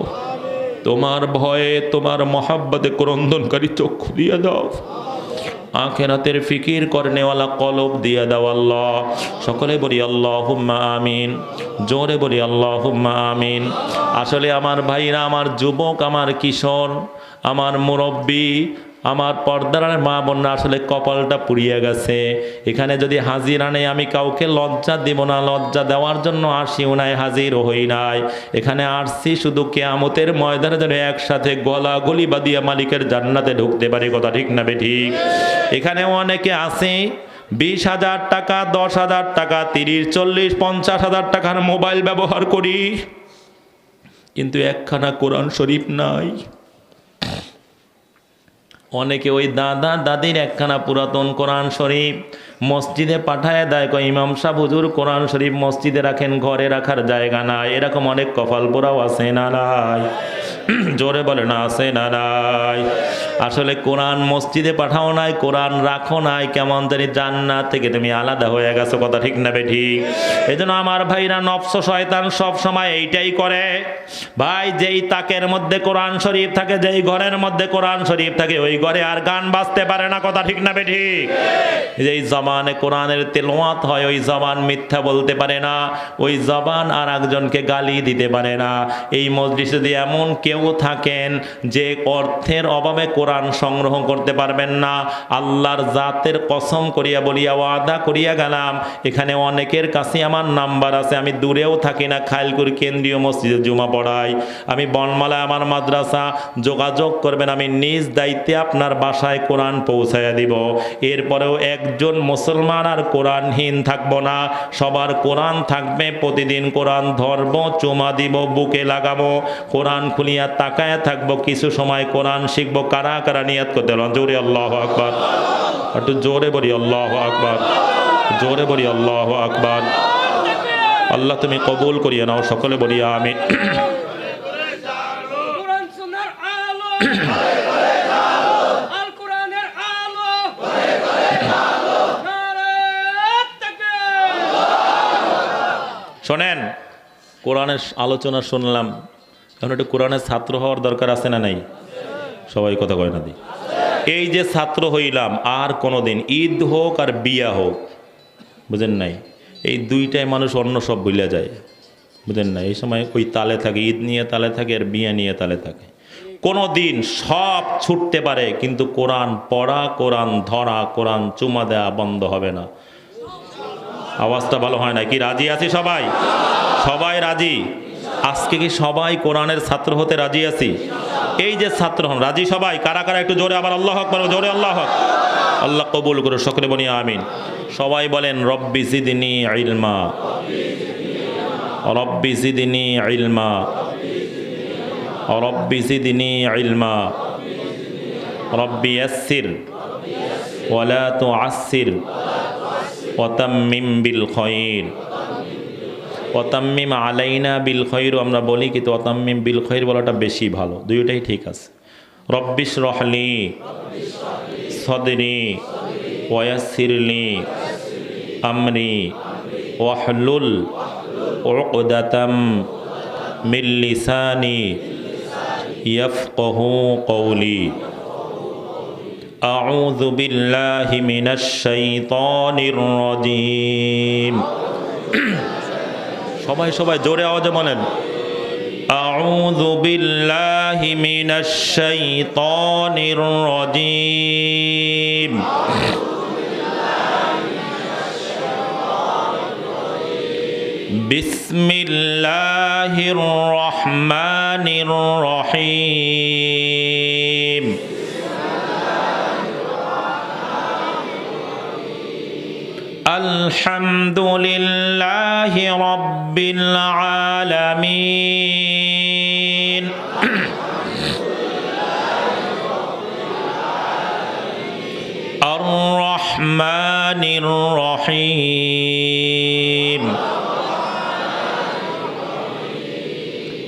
তোমার ভয়ে তোমার মহাব্বতে ক্রন্দনকারী চক্ষু দিয়া দাও, আখিরাতের ফিকির করনেওয়ালা কলব দিয়া দাও আল্লাহ। সকলে বলি আল্লাহুম্মা আমিন, জোরে বলি আল্লাহুম্মা আমিন। আসলে আমার ভাইরা, আমার যুবক, আমার কিশোর, আমার মুরব্বী, আমার পর্দার মা বোনরা, আসলে কপালটা পুড়িয়ে গেছে। এখানে যদি হাজিরা নেই, আমি কাউকে লজ্জা দিব না, লজ্জা দেওয়ার জন্য আসিও নাই, হাজিরও হই নাই। এখানে আসছি শুধু কিয়ামতের ময়দানে যেন একসাথে গলাগলি বাঁধিয়ে মালিকের জান্নাতে ঢুকতে পারি। কথা ঠিক না বেঠিক? এখানে অনেকে আছে 20,000 টাকা, 10,000 টাকা, 30, 40, 50,000 টাকার মোবাইল ব্যবহার করি, কিন্তু একখানা কোরআন শরীফ নাই। অনেকে ওই দাদা দাদির একখানা পুরাতন কোরআন শরীফ মসজিদে পাঠায় দেয়, কয় ইমাম সাহেব হুজুর কোরআন শরীফ মসজিদে রাখেন, ঘরে রাখার জায়গা নাই। এরকম অনেক কপাল পোড়াও আছে না নাই? জোরে বলে না আছে না নাই? আসলে কোরআন মসজিদে পাঠাও নাই, কোরআন রাখো নাই, কেমন জানি জান্নাত থেকে তুমি আলাদা হয়ে গেছো। কথা ঠিক না বেঠিক? এই জন্য আমার ভাইরা, নফস শয়তান সব সময় এইটাই করে ভাই, যেই তাকের মধ্যে কোরআন শরীফ থাকে, যেই ঘরের মধ্যে কোরআন শরীফ থাকে, ওই ঘরে আর গান বাজতে পারে না। কথা ঠিক না বেঠিক? যেই জবানে কোরআনের তেলাওয়াত হয়, ওই জবান মিথ্যা বলতে পারে না, ওই জবান আর একজনকে গালি দিতে পারে না। এই মজলিসে যদি এমন কেউ থাকেন যে অর্থের অভাবে কোরআন সংগ্রহ করতে পারবেন না, আল্লাহর জাতের কসম করিয়া বলিয়া ওয়াদা করিয়া গেলাম, এখানে অনেকের কাছে আমার নাম্বার আছে। আমি দূরেও থাকি না, খাইলকুর কেন্দ্রীয় মসজিদে জুমা পড়াই, আমি বনমালায় আমার মাদ্রাসা, যোগাযোগ করবেন, আমি নিজ দায়িত্বে আপনার বাসায় কোরআন পৌঁছাইয়া দিব। এরপরেও একজন মুসলমান আর কোরআনহীন থাকবো না, সবার কোরআন থাকবে। প্রতিদিন কোরআন ধরবো, চুমা দিব, বুকে লাগাবো, কোরআন খুলিয়া তাকায় থাকবো, কিছু সময় কোরআন শিখবো। কারা কারা নিয়াত করতে পারবেন? জোরে আল্লাহু আকবার, একটু জোরে বলি আল্লাহু আকবার, জোরে বলি আল্লাহু আকবার। আল্লাহ তুমি কবুল করিয়ে নাও। সকলে বলি আমিন। শোনেন, কোরআনের আলোচনা শুনলাম, এখন একটু কোরআনের ছাত্র হওয়ার দরকার আছে না নাই? সবাই কথা কয় না দি? এই যে ছাত্র হইলাম, আর কোনোদিন ঈদ হোক আর বিয়া হোক, বুঝেন নাই, এই দুইটাই মানুষ অন্য সব ভুলে যায়, বুঝেন না? এই সময় ওই তালে থাকে, ঈদ নিয়ে তালে থাকে আর বিয়া নিয়ে তালে থাকে। কোনো দিন সব ছুটতে পারে, কিন্তু কোরআন পড়া, কোরআন ধরা, কোরআন চুমা দেওয়া বন্ধ হবে না। আওয়াজটা ভালো হয় না কি? রাজি আছি সবাই? সবাই রাজি? আজকে কি সবাই কোরআনের ছাত্র হতে রাজি আছি? এই যে ছাত্র হন, রাজি সবাই? কারা কারা একটু জোরে আবার আল্লাহু আকবার, জোরে আল্লাহু আকবার। আল্লাহ কবুল করুন। সকলে বলি আমিন। সবাই বলেন রব্বি জিদনি ইলমা, রব্বি জিদনি ইলমা, রব্বি জিদনি ইলমা, রব্বি ইয়াসসির ওয়ালা তুআসসির ওয়াতাম্মিম বিল খায়র, ওয়াতাম্মিম আলাইনা বিল খায়র আমরা বলি, কিন্তু ওয়াতাম্মিম বিল খায়র বলাটা বেশি ভালো। দুইটাই ঠিক আছে। রব্বিশ রহলি সদরি ওয়াসিরলি আমরি ওয়াহলুল উকদাতাম মিন লিসানি ইয়াফকাহু কওলি। আউযু বিল্লাহি মিনাশ শাইতানির রাজীম। সবাই সবাই জোরে আওয়াজে বলেন আউযু বিল্লাহি মিনাশ শাইতানির রাজীম। বিসমিল্লাহির রহমানির রহিম। আলহামদুলিল্লাহি রাব্বিল আলামিন। আর রহমানির রহিম।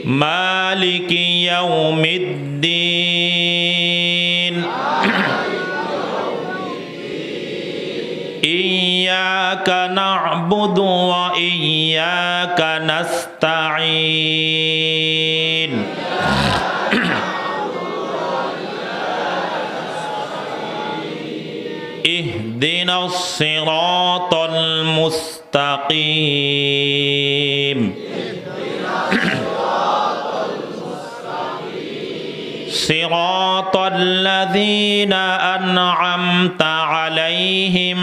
মালিকি ইয়াউমিদ্দিন ইয়্যাকা না'বুদু ওয়া ইয়্যাকা নাস্তাঈন ইহদিনাস সিরাতাল মুস্তাকিম সিরাতাল লাযীনা আন'আমতা আলাইহিম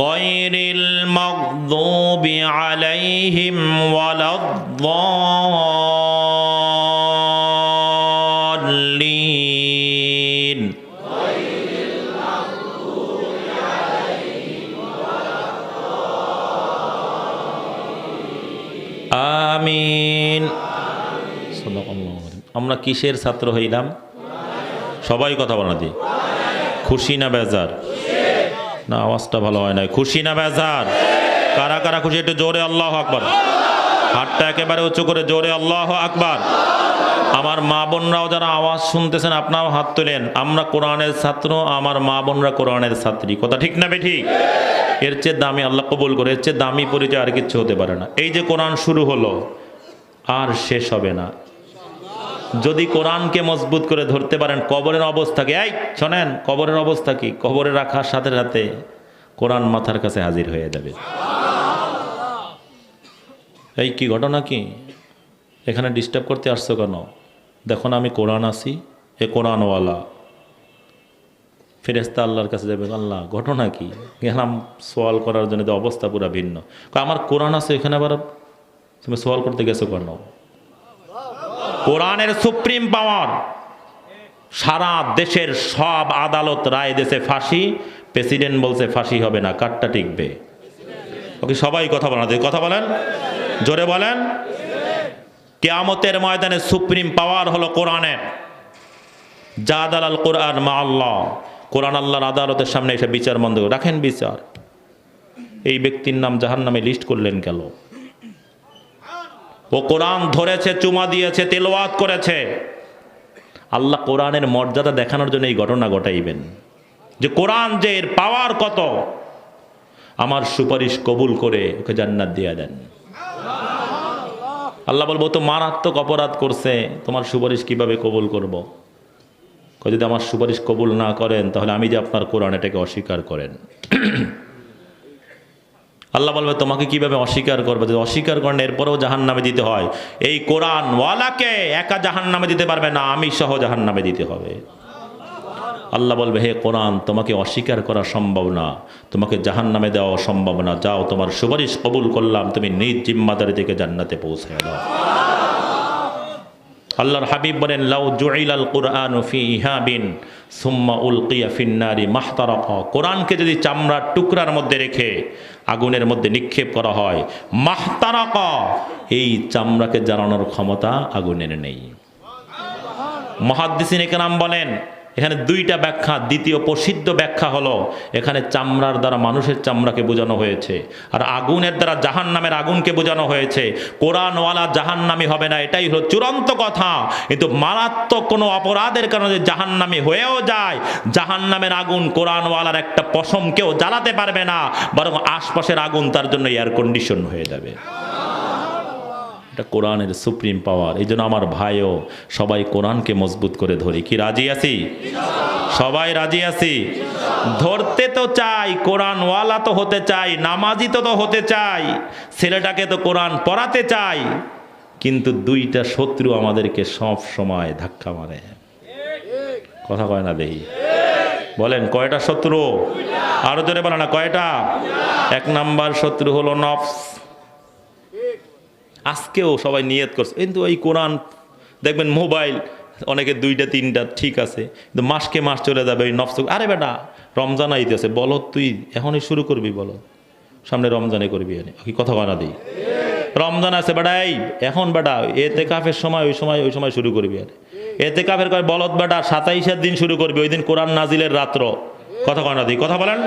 গায়রিল মাগদুবি আলাইহিম ওয়ালাদ-দাল্লিন আমিন। আমরা কিসের ছাত্র হইলাম? সবাই কথা বলা দি। খুশি না বেজার? না আওয়াজটা ভালো হয় না। খুশি না বেজার? কারা কারা খুশি? একটু জোরে আল্লাহু আকবার। হাতটা একেবারে উঁচু করে জোরে আল্লাহু আকবার। আমার মা বোনরাও যারা আওয়াজ শুনতেছেন আপনারাও হাত তোলেন। আমরা কোরআনের ছাত্র, আমার মা বোনরা কোরআনের ছাত্রী। কথা ঠিক না বেঠিক? এর চেয়ে দামি আল্লাহ কবুল করে, এর চেয়ে দামি পরিচয় আর কিচ্ছু হতে পারে না। এই যে কোরআন শুরু হলো আর শেষ হবে না। যদি কোরআনকে মজবুত করে ধরতে পারেন, কবরের অবস্থা কি? এই শোনেন, কবরের অবস্থা কি? কবরে রাখার সাথে সাথে কোরআন মাথার কাছে হাজির হয়ে যাবে। এই কি ঘটনা কি? এখানে ডিস্টার্ব করতে আসছো কেন? দেখো না আমি কোরআন আছি, এ কোরআনওয়ালা। ফেরেশতা আল্লাহর কাছে যাবে, আল্লাহ ঘটনা কি? গেলাম সোয়াল করার জন্য, অবস্থা পুরা ভিন্ন। আমার কোরআন আছে, এখানে আবার তুমি সোয়াল করতে গেছো কেন? কোরআনের সুপ্রিম পাওয়ার। সারা দেশের সব আদালত রায় দিয়েছে ফাঁসি, প্রেসিডেন্ট বলছে ফাঁসি হবে না। কারটা টিকবে? ওকে সবাই কথা বলেন, কথা বলেন, জোরে বলেন। কিয়ামতের ময়দানে সুপ্রিম পাওয়ার হলো কোরআনের। জাদালাল কোরআন মা আল্লাহ। কোরআন আল্লাহর আদালতের সামনে এসে বিচার বন্ধ রাখেন। বিচার এই ব্যক্তির নাম জাহান্নামে লিস্ট করলেন কেন? ও কোরআন ধরেছে, চুমা দিয়েছে, তেলাওয়াত করেছে। আল্লাহ কোরআনের মর্যাদা দেখানোর জন্য এই ঘটনা ঘটাইবেন যে কোরআন যে এর পাওয়ার কত। আমার সুপারিশ কবুল করে ওকে জান্নাত দিয়ে দেন। আল্লাহ বলবো তো মারাত্মক অপরাধ করছে, তোমার সুপারিশ কিভাবে কবুল করব? যদি আমার সুপারিশ কবুল না করেন তাহলে আমি যে আপনার কোরআন এটাকে অস্বীকার করেন। আল্লাহ বলবে তোমাকে কিভাবে অস্বীকার করবে? যদি অস্বীকার করেন এরপরেও জাহান্নামে দিতে হয়। এই কোরআন ওয়ালাকে একা জাহান্নামে দিতে পারবে না, আমি সহ জাহান্নামে দিতে হবে। আল্লাহ বলবে হে কোরআন, তোমাকে অস্বীকার করা সম্ভব না, তোমাকে জাহান্নামে দেওয়া সম্ভব না। যাও, তোমার সুপারিশ কবুল করলাম, তুমি নিজ জিম্মাদারি থেকে জান্নাতে পৌঁছে দাও। আল্লাহর হাবিব বলেন লাউ জুইলাল কুরআনু ফি ইহাবিন সুম্মা উলকিয়া ফিন্নারি মাহতারাকা। কোরআনকে যদি চামড়ার টুকরার মধ্যে রেখে আগুনের মধ্যে নিক্ষেপ করা হয়, মাহতারাকা, এই চামড়াকে জ্বালানোর ক্ষমতা আগুনের নেই। মুহাদ্দিসিন ইকরাম বলেন এখানে দুইটা ব্যাখ্যা। দ্বিতীয় প্রসিদ্ধ ব্যাখ্যা হলো এখানে চামড়ার দ্বারা মানুষের চামড়াকে বোঝানো হয়েছে, আর আগুনের দ্বারা জাহান্নামের আগুনকে বোঝানো হয়েছে। কোরআনওয়ালা জাহান্নামী হবে না, এটাই হলো চূড়ান্ত কথা। কিন্তু মারাত্মক কোনো অপরাধের কারণে জাহান্নামী হয়েও যায়, জাহান্নামের আগুন কোরআনওয়ালার একটা পশমকেও জ্বালাতে পারবে না, বরং আশপাশের আগুন তার জন্য এয়ার কন্ডিশন হয়ে যাবে। এটা কোরআনের সুপ্রিম পাওয়ার। এই জন্য আমার ভাইও সবাই কোরআনকে মজবুত করে ধরি। কি রাজি আছি? সবাই রাজি আছি? ধরতে তো চাই, কোরআনওয়ালা তো হতে চাই, নামাজি তো হতে চাই, ছেলেটাকে তো কোরআন পড়াতে চাই। কিন্তু দুইটা শত্রু আমাদেরকে সব সময় ধাক্কা মারে। কথা কয় না দেখি? বলেন কয়টা শত্রু? আরো জোরে বলে না, কয়টা? এক নাম্বার শত্রু হলো নফস। আজকেও সবাই নিয়ত করছে, কিন্তু এই কোরআন দেখবেন মোবাইল অনেকে দুইটা তিনটা ঠিক আছে, কিন্তু মাসকে মাস চলে যাবে ওই নফস। আরে বেটা রমজান আইতেছে, বলো তুই এখনই শুরু করবি? বলো সামনে রমজানে করবি? কি কথা বানা দিই? রমজান আছে বেটা, এই এখন বেটা এতে কাফের সময় ওই সময় শুরু করবি। আর এতে কাফের কয় বলত বেটা 27-এর দিন শুরু করবি, ওই দিন কোরআন নাজিলের রাত্র। কথা কয় না দিই, কথা বলেন।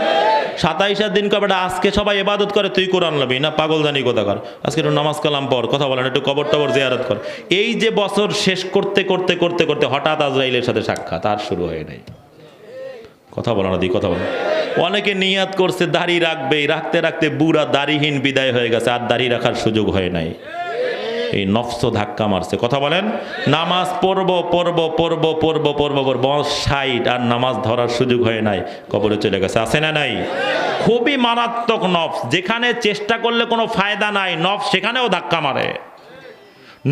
27 দিন কবে আজকে সবাই ইবাদত করে, তুই কোরআন লবি না, পাগল জানি কোথাকার। আজকে একটু নামাজ কালাম পড়, কথা বলেন, একটু কবর টবর জিয়ারত কর। এই যে বছর শেষ করতে করতে করতে করতে হঠাৎ আজরাইলের সাথে সাক্ষাৎ, আর শুরু হয় নাই। কথা বলেন না দিই, কথা বলেন। অনেকে নিয়াত করছে দাড়ি রাখবে, রাখতে রাখতে বুড়া দাড়িহীন বিদায় হয়ে গেছে, আর দাড়ি রাখার সুযোগ হয় নাই। এই নফস ধাক্কা মারছে, কথা বলেন। নামাজ পড়বো পড়বো পড়বো পড়বো পড়বো পড়বো 60, আর নামাজ ধরার সুযোগ হয় নাই, কবরে চলে গেছে, আছে না নাই? খুবই মারাত্মক নফস, যেখানে চেষ্টা করলে কোনো ফায়দা নাই, নফস সেখানেও ধাক্কা মারে।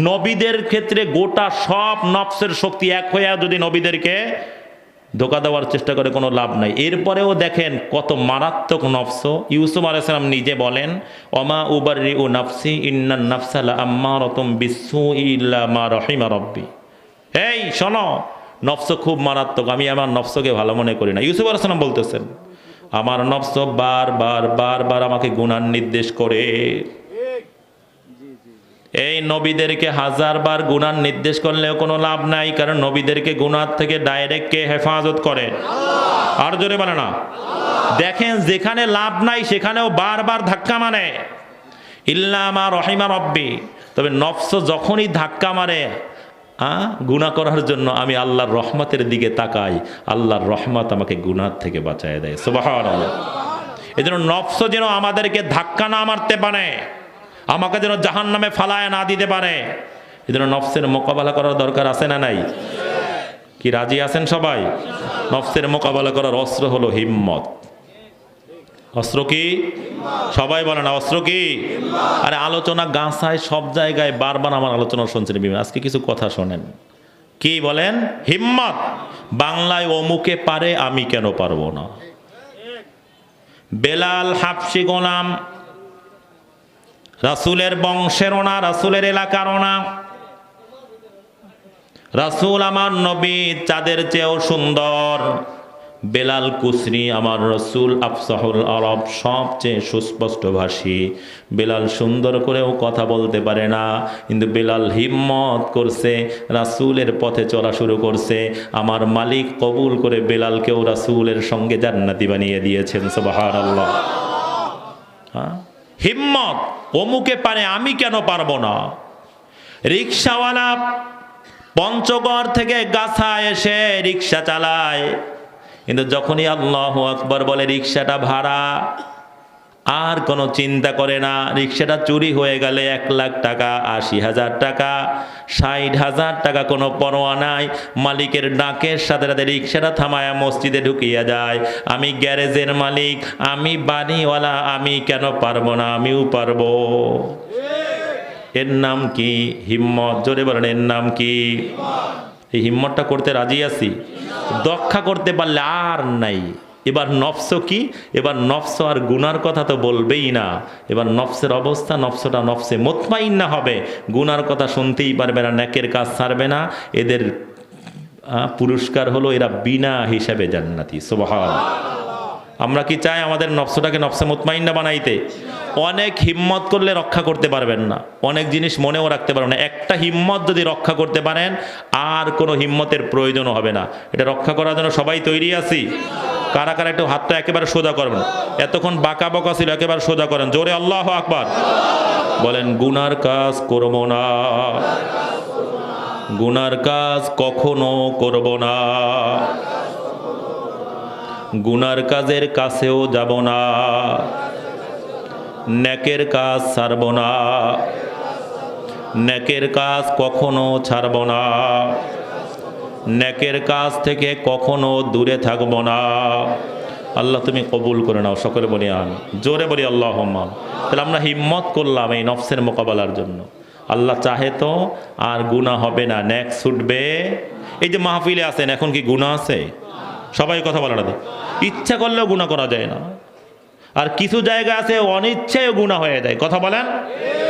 নবীদের ক্ষেত্রে গোটা সব নফসের শক্তি এক হয়ে যদি নবীদেরকে ধোকা দেওয়ার চেষ্টা করে কোনো লাভ নাই। এরপরেও দেখেন কত মারাত্মক নফস। ইউসুফ আলাইহিস সালাম নিজে বলেন, ওমা উবাররিউ নাফসি ইন্নান নাফসা লাআম্মারাতুম বিসসুই ইল্লা মা রাহিমা রাব্বি। এই শোনো, নফস খুব মারাত্মক, আমি আমার নফসকে ভালো মনে করি না। ইউসুফ আলাইহিস সালাম বলতেছেন, আমার নফস বারবার বারবার আমাকে গুনার নির্দেশ করে। এই নবীদেরকে 1000 বার গুনার নির্দেশ করলেও কোনো লাভ নাই, কারণ নবীদেরকে গুনার থেকে ডাইরেক্ট কে হেফাজত করে? আর জোরে বলে না। দেখেন যেখানে লাভ নাই সেখানেও বারবার ধাক্কা মারে, ইল্লা মা রহিমা রব্বি। তবে নফস যখনই ধাক্কা মারে গুনাহ করার জন্য, আমি আল্লাহর রহমতের দিকে তাকাই, আল্লাহর রহমত আমাকে গুনার থেকে বাঁচায় দেয়। সুবহানাল্লাহ। এজন্য নফস যেন আমাদেরকে ধাক্কা না মারতে পারে, আমাকে যেন জাহান্নামে ফালায় না দিতে পারে। এজন্য নফসের মোকাবেলা করার দরকার আছে না নাই? কি রাজি আছেন সবাই? নফসের মোকাবেলা করার অস্ত্র হলো হিম্মত। অস্ত্র কি? সবাই বলে না, অস্ত্র কি? আরে আলোচনা গাছায় সব জায়গায় বারবার আমার আলোচনা শুনছেন, আজকে কিছু কথা শোনেন। কি বলেন? হিম্মত। বাংলায় অমুকে পারে, আমি কেন পারবো না? বেলাল হাবশি গোলাম, রাসূলের বংশেরও না, রাসূলের এলাকারও না। রাসূল আমার নবী চাঁদের চেয়েও সুন্দর। বেলাল কুসরি আমার রাসূল আফসাহুল আরব, সবচেয়ে সুস্পষ্ট ভাষী। বেলাল সুন্দর করেও কথা বলতে পারে না, কিন্তু বেলাল হিম্মত করছে, রাসূলের পথে চলা শুরু করছে। আমার মালিক কবুল করে বেলালকেও রাসূলের সঙ্গে জান্নাতি বানিয়ে দিয়েছেন। সুবহানাল্লাহ। হিম্মত। অমুকে পারে, আমি কেন পারবো না? রিকশাওয়ালা পঞ্চগড় থেকে গাছা এসে রিকশা চালায়, কিন্তু যখনই আল্লাহু আকবার বলে রিকশাটা ভাড়া, আর কোনো চিন্তা করে না। রিকশাটা চুরি হয়ে গেলে 1 লাখ টাকা, 80,000 টাকা, 60,000 টাকা, কোনো পরোয়া নাই। মালিকের ডাকের সাথে সাথে রিকশাটা থামায়া মসজিদে ঢুকিয়া যায়। আমি গ্যারেজের মালিক, আমি বাড়িওয়ালা, আমি কেন পারবো না? আমিও পারবো। এর নাম কি? হিম্মত। জোরে বলেন, এর নাম কি? এই হিম্মতটা করতে রাজি আছি। রক্ষা করতে পারলে আর নাই। এবার নফস কি? এবার নফস আর গুনার কথা তো বলবেই না। এবার নফসের অবস্থা, নফসটা নফসে মুতমাইন্না হবে, গুনার কথা শুনতেই পারবে না, নেকের কাজ ছাড়বে না। এদের পুরস্কার হলো এরা বিনা হিসাবে জান্নাতি। সুবহানাল্লাহ। আমরা কি চাই আমাদের নফসটাকে নফসে মুতমাইন্না বানাইতে? অনেক হিম্মত করলে রক্ষা করতে পারবেন না, অনেক জিনিস মনেও রাখতে পারবেন না। একটা হিম্মত যদি রক্ষা করতে পারেন, আর কোনো হিম্মতের প্রয়োজনও হবে না। এটা রক্ষা করার জন্য সবাই তৈরি আছি? কারা কারা একটু হাতটা একেবারে সোজা করবেন। এতক্ষণ বাঁকা বাঁকা ছিল, একেবারে সোজা করেন। জোরে আল্লাহু আকবার বলেন। গুনার কাজ করব না, গুনার কাজ কখনো করব না, গুনার কাজের কাছেও যাব না, নেকের কাজ ছাড়ব না, নেকের কাজ কখনো ছাড়ব না, নেকের কাজ থেকে কখনো দূরে থাকব না। আল্লাহ তুমি কবুল করে নাও। সকলে বলি আমিন। জোরে বলি আল্লাহুম্মা। তাহলে আমরা হিম্মত করলাম এই নফসের মোকাবেলার জন্য। আল্লাহ চাহে তো আর গুনাহ হবে না, নেক ছুটবে। এই যে মাহফিলে আছেন, এখন কি গুনাহ আছে? সবাই কথা বলে না, ইচ্ছা করলেও গুনাহ করা যায় না। আর কিছু জায়গা আছে অনিচ্ছায় গুনাহ হয়ে যায়। কথা বলেন।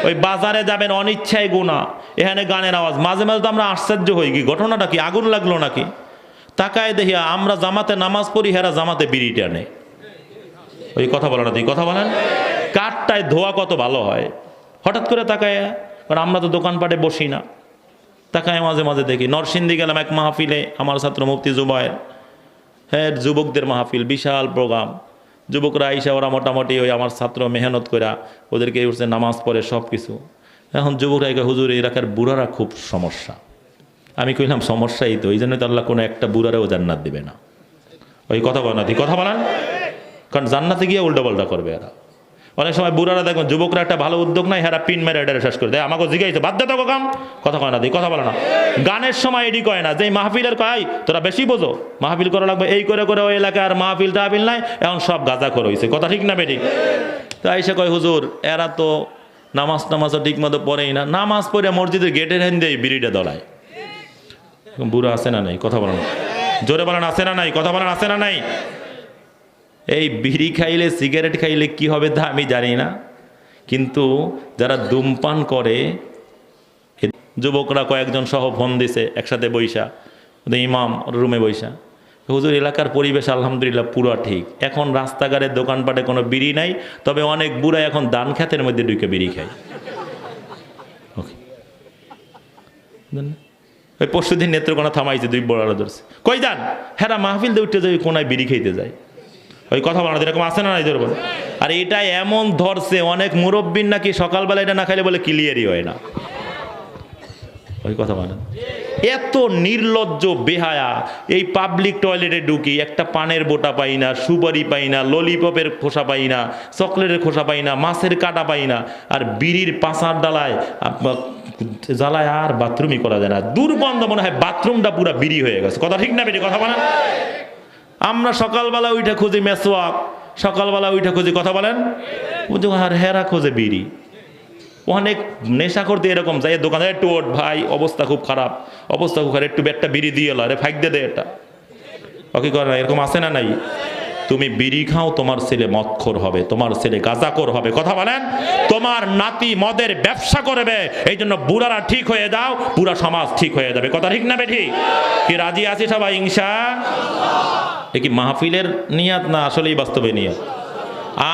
ওই বাজারে যাবেন, অনিচ্ছায় গুনাহ। এখানে গানের আওয়াজ, মাঝে মাঝে তো আমরা আশ্চর্য হই, কি ঘটনাটা কি? আগুন লাগলো নাকি? তাকায় দেখি আমরা জামাতে নামাজ পড়ি, হেরা জামাতে বিড়ি টানে। ওই কথা বলে না, কথা বলেন। কাঠটায় ধোয়া কত ভালো হয়। হঠাৎ করে তাকায়, কারণ আমরা তো দোকানপাটে বসি না, তাকায় মাঝে মাঝে দেখি। নরসিংদী গেলাম এক মাহফিলে, আমার ছাত্র মুফতি জুবায়ের, হ্যাঁ, যুবকদের মাহফিল, বিশাল প্রোগ্রাম। যুবকরা আইসা ওরা মোটামুটি ওই আমার ছাত্র মেহনত করা ওদেরকে উঠছে, নামাজ পড়ে সব কিছু। এখন যুবকরা হুজুর এলাকার বুড়ারা খুব সমস্যা। আমি কইলাম সমস্যাই তো, এই জন্যই তো আল্লাহ কোনো একটা বুড়ারেও জান্নাত দিবে না। ওই কথা বলেন, কথা বলেন, কারণ জান্নাতে গিয়ে উল্টাপাল্টা করবে এরা। অনেক সময় বুড়ারা দেখবেন, যুবকরা একটা ভালো উদ্যোগ নাই, হেরা পিন মেরে এটা শেষ করে দেয়। আমাকে জিজ্ঞাসা বাদ দে তো কাম, কথা কয় না, দিই কথা বলে না। গানের সময় এডি কয় না, যে মাহফিলের কয় তোরা বেশি বোঝো, মাহফিল করা লাগবে এই করে করে, ওই এলাকায় আর মাহফিল টাহফিল নাই, এখন সব গাঁজা করে হয়েছে। কথা ঠিক না বেঠিক? তাই সে কয় হুজুর এরা তো নামাজও ঠিক মতো পড়েই না, নামাজ পড়ে মসজিদের গেটের হ্যান দিয়ে বিড়িটা দলায়। বুড়া আছে না নাই? কথা বলেন, জোরে বলেন, আছে না নাই? কথা বলেন, আছে না নাই? এই বিড়ি খাইলে, সিগারেট খাইলে কি হবে তা আমি জানি না, কিন্তু যারা ধূমপান করে, যুবকরা কয়েকজন সহ ফোন দিছে একসাথে বৈশা, ইমাম রুমে বৈশা, হুজুর এলাকার পরিবেশ আলহামদুলিল্লাহ পুরো ঠিক, এখন রাস্তাঘাটের দোকানপাটে কোনো বিড়ি নাই, তবে অনেক বুড়া এখন ধান খেতের মধ্যে ঢুকে বিড়ি খায়। ওকে, ওই পরশুদিন নেত্রকোনা থামাইছে, দুই বড় ধরছে, কই যান? হেরা মাহফিল দিয়ে উঠতে যাই, কোনায় বিড়ি খাইতে যায়। ওই কথা বলা এরকম আছে না নাই? ধরবো। আর এটা এমন ধরছে, অনেক মুরব্বীর নাকি সকালবেলা এটা না খাইলে বলে ক্লিয়ারই হয় না। ওই কথা বলেন, এত নির্লজ্জ বেহায়া। এই পাবলিক টয়লেটে ঢুকি, একটা পানের বোটা পাই না, সুপারি পাই না, ললিপপের খোসা পাই না, চকলেটের খোসা পাই না, মাছের কাটা পাই না, আর বিড়ির পাশার ডালায় জ্বালায় আর বাথরুমই করা যায় না। দুর্গন্ধ, মনে হয় বাথরুমটা পুরো বিড়ি হয়ে গেছে। কথা ঠিক না বেটি? কথা বলেন। আমরা সকালবেলা উঠে খুঁজি মেসওয়াক, সকালবেলা উঠে খুঁজি, কথা বলেন, আর হেরা খোঁজে বিড়ি। অনেক নেশা করতে এরকম যাই, দোকানে একটু ওঠ ভাই, অবস্থা খুব খারাপ, অবস্থা খুব খারাপ, একটু একটা বিড়ি দিয়ে এলো, আরে ফাইক দে দে এটা। ওকে করে না, এরকম আছে না নাই? তুমি বিড়ি খাও, তোমার ছেলে মদখোর হবে, তোমার ছেলে গাঁজাখোর হবে। কথা বলেন, তোমার নাতি মদের ব্যবসা করবে। এই জন্য বুড়ারা ঠিক হয়ে যাও, পুরা সমাজ ঠিক হয়ে যাবে। কথা ঠিক না বেঠি? কি রাজি আছি সবাই ইনশাআল্লাহ? এ কি মাহফিলের নিয়াত না আসলেই বাস্তবে নিয়াত?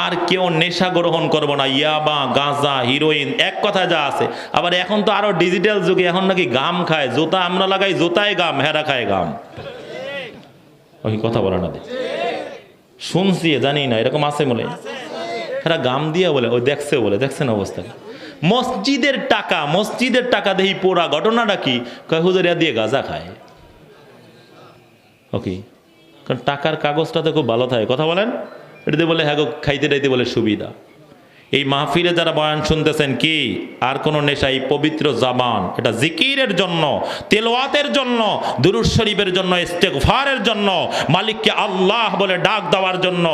আর কেউ নেশা গ্রহণ করবো না, ইয়াবা, গাঁজা, হিরোইন, এক কথা যা আছে। আবার এখন তো আরো ডিজিটাল যুগে, এখন নাকি গাম খায়, জুতা আমরা লাগাই, জুতায় গাম, হেরা খায় গাম। ওই কথা বলে না, শুনছি, জানি না, এরকম আছে বলে, হেরা গাম দিয়ে বলে, ওই দেখছে বলে, দেখছেন অবস্থা। মসজিদের টাকা দেখি পোড়া। ঘটনাটা কি? কয় হুজুর এ দিয়ে গাঁজা খায়। ওকে, কারণ টাকার কাগজটা তো খুব ভালো থাকে। কথা বলেন, এটাতে বলে হ্যাঁ গো, খাইতে টাইতে বলে সুবিধা। এই মাহফিলে যারা বয়ান শুনতেছেন, কি আর কোন নেশাই? পবিত্র জাবান, এটা জিকিরের জন্য, তেলাওয়াতের জন্য, দুরূদ শরীফের জন্য, ইস্তেগফারের জন্য, মালিককে আল্লাহ বলে ডাক দেওয়ার জন্য,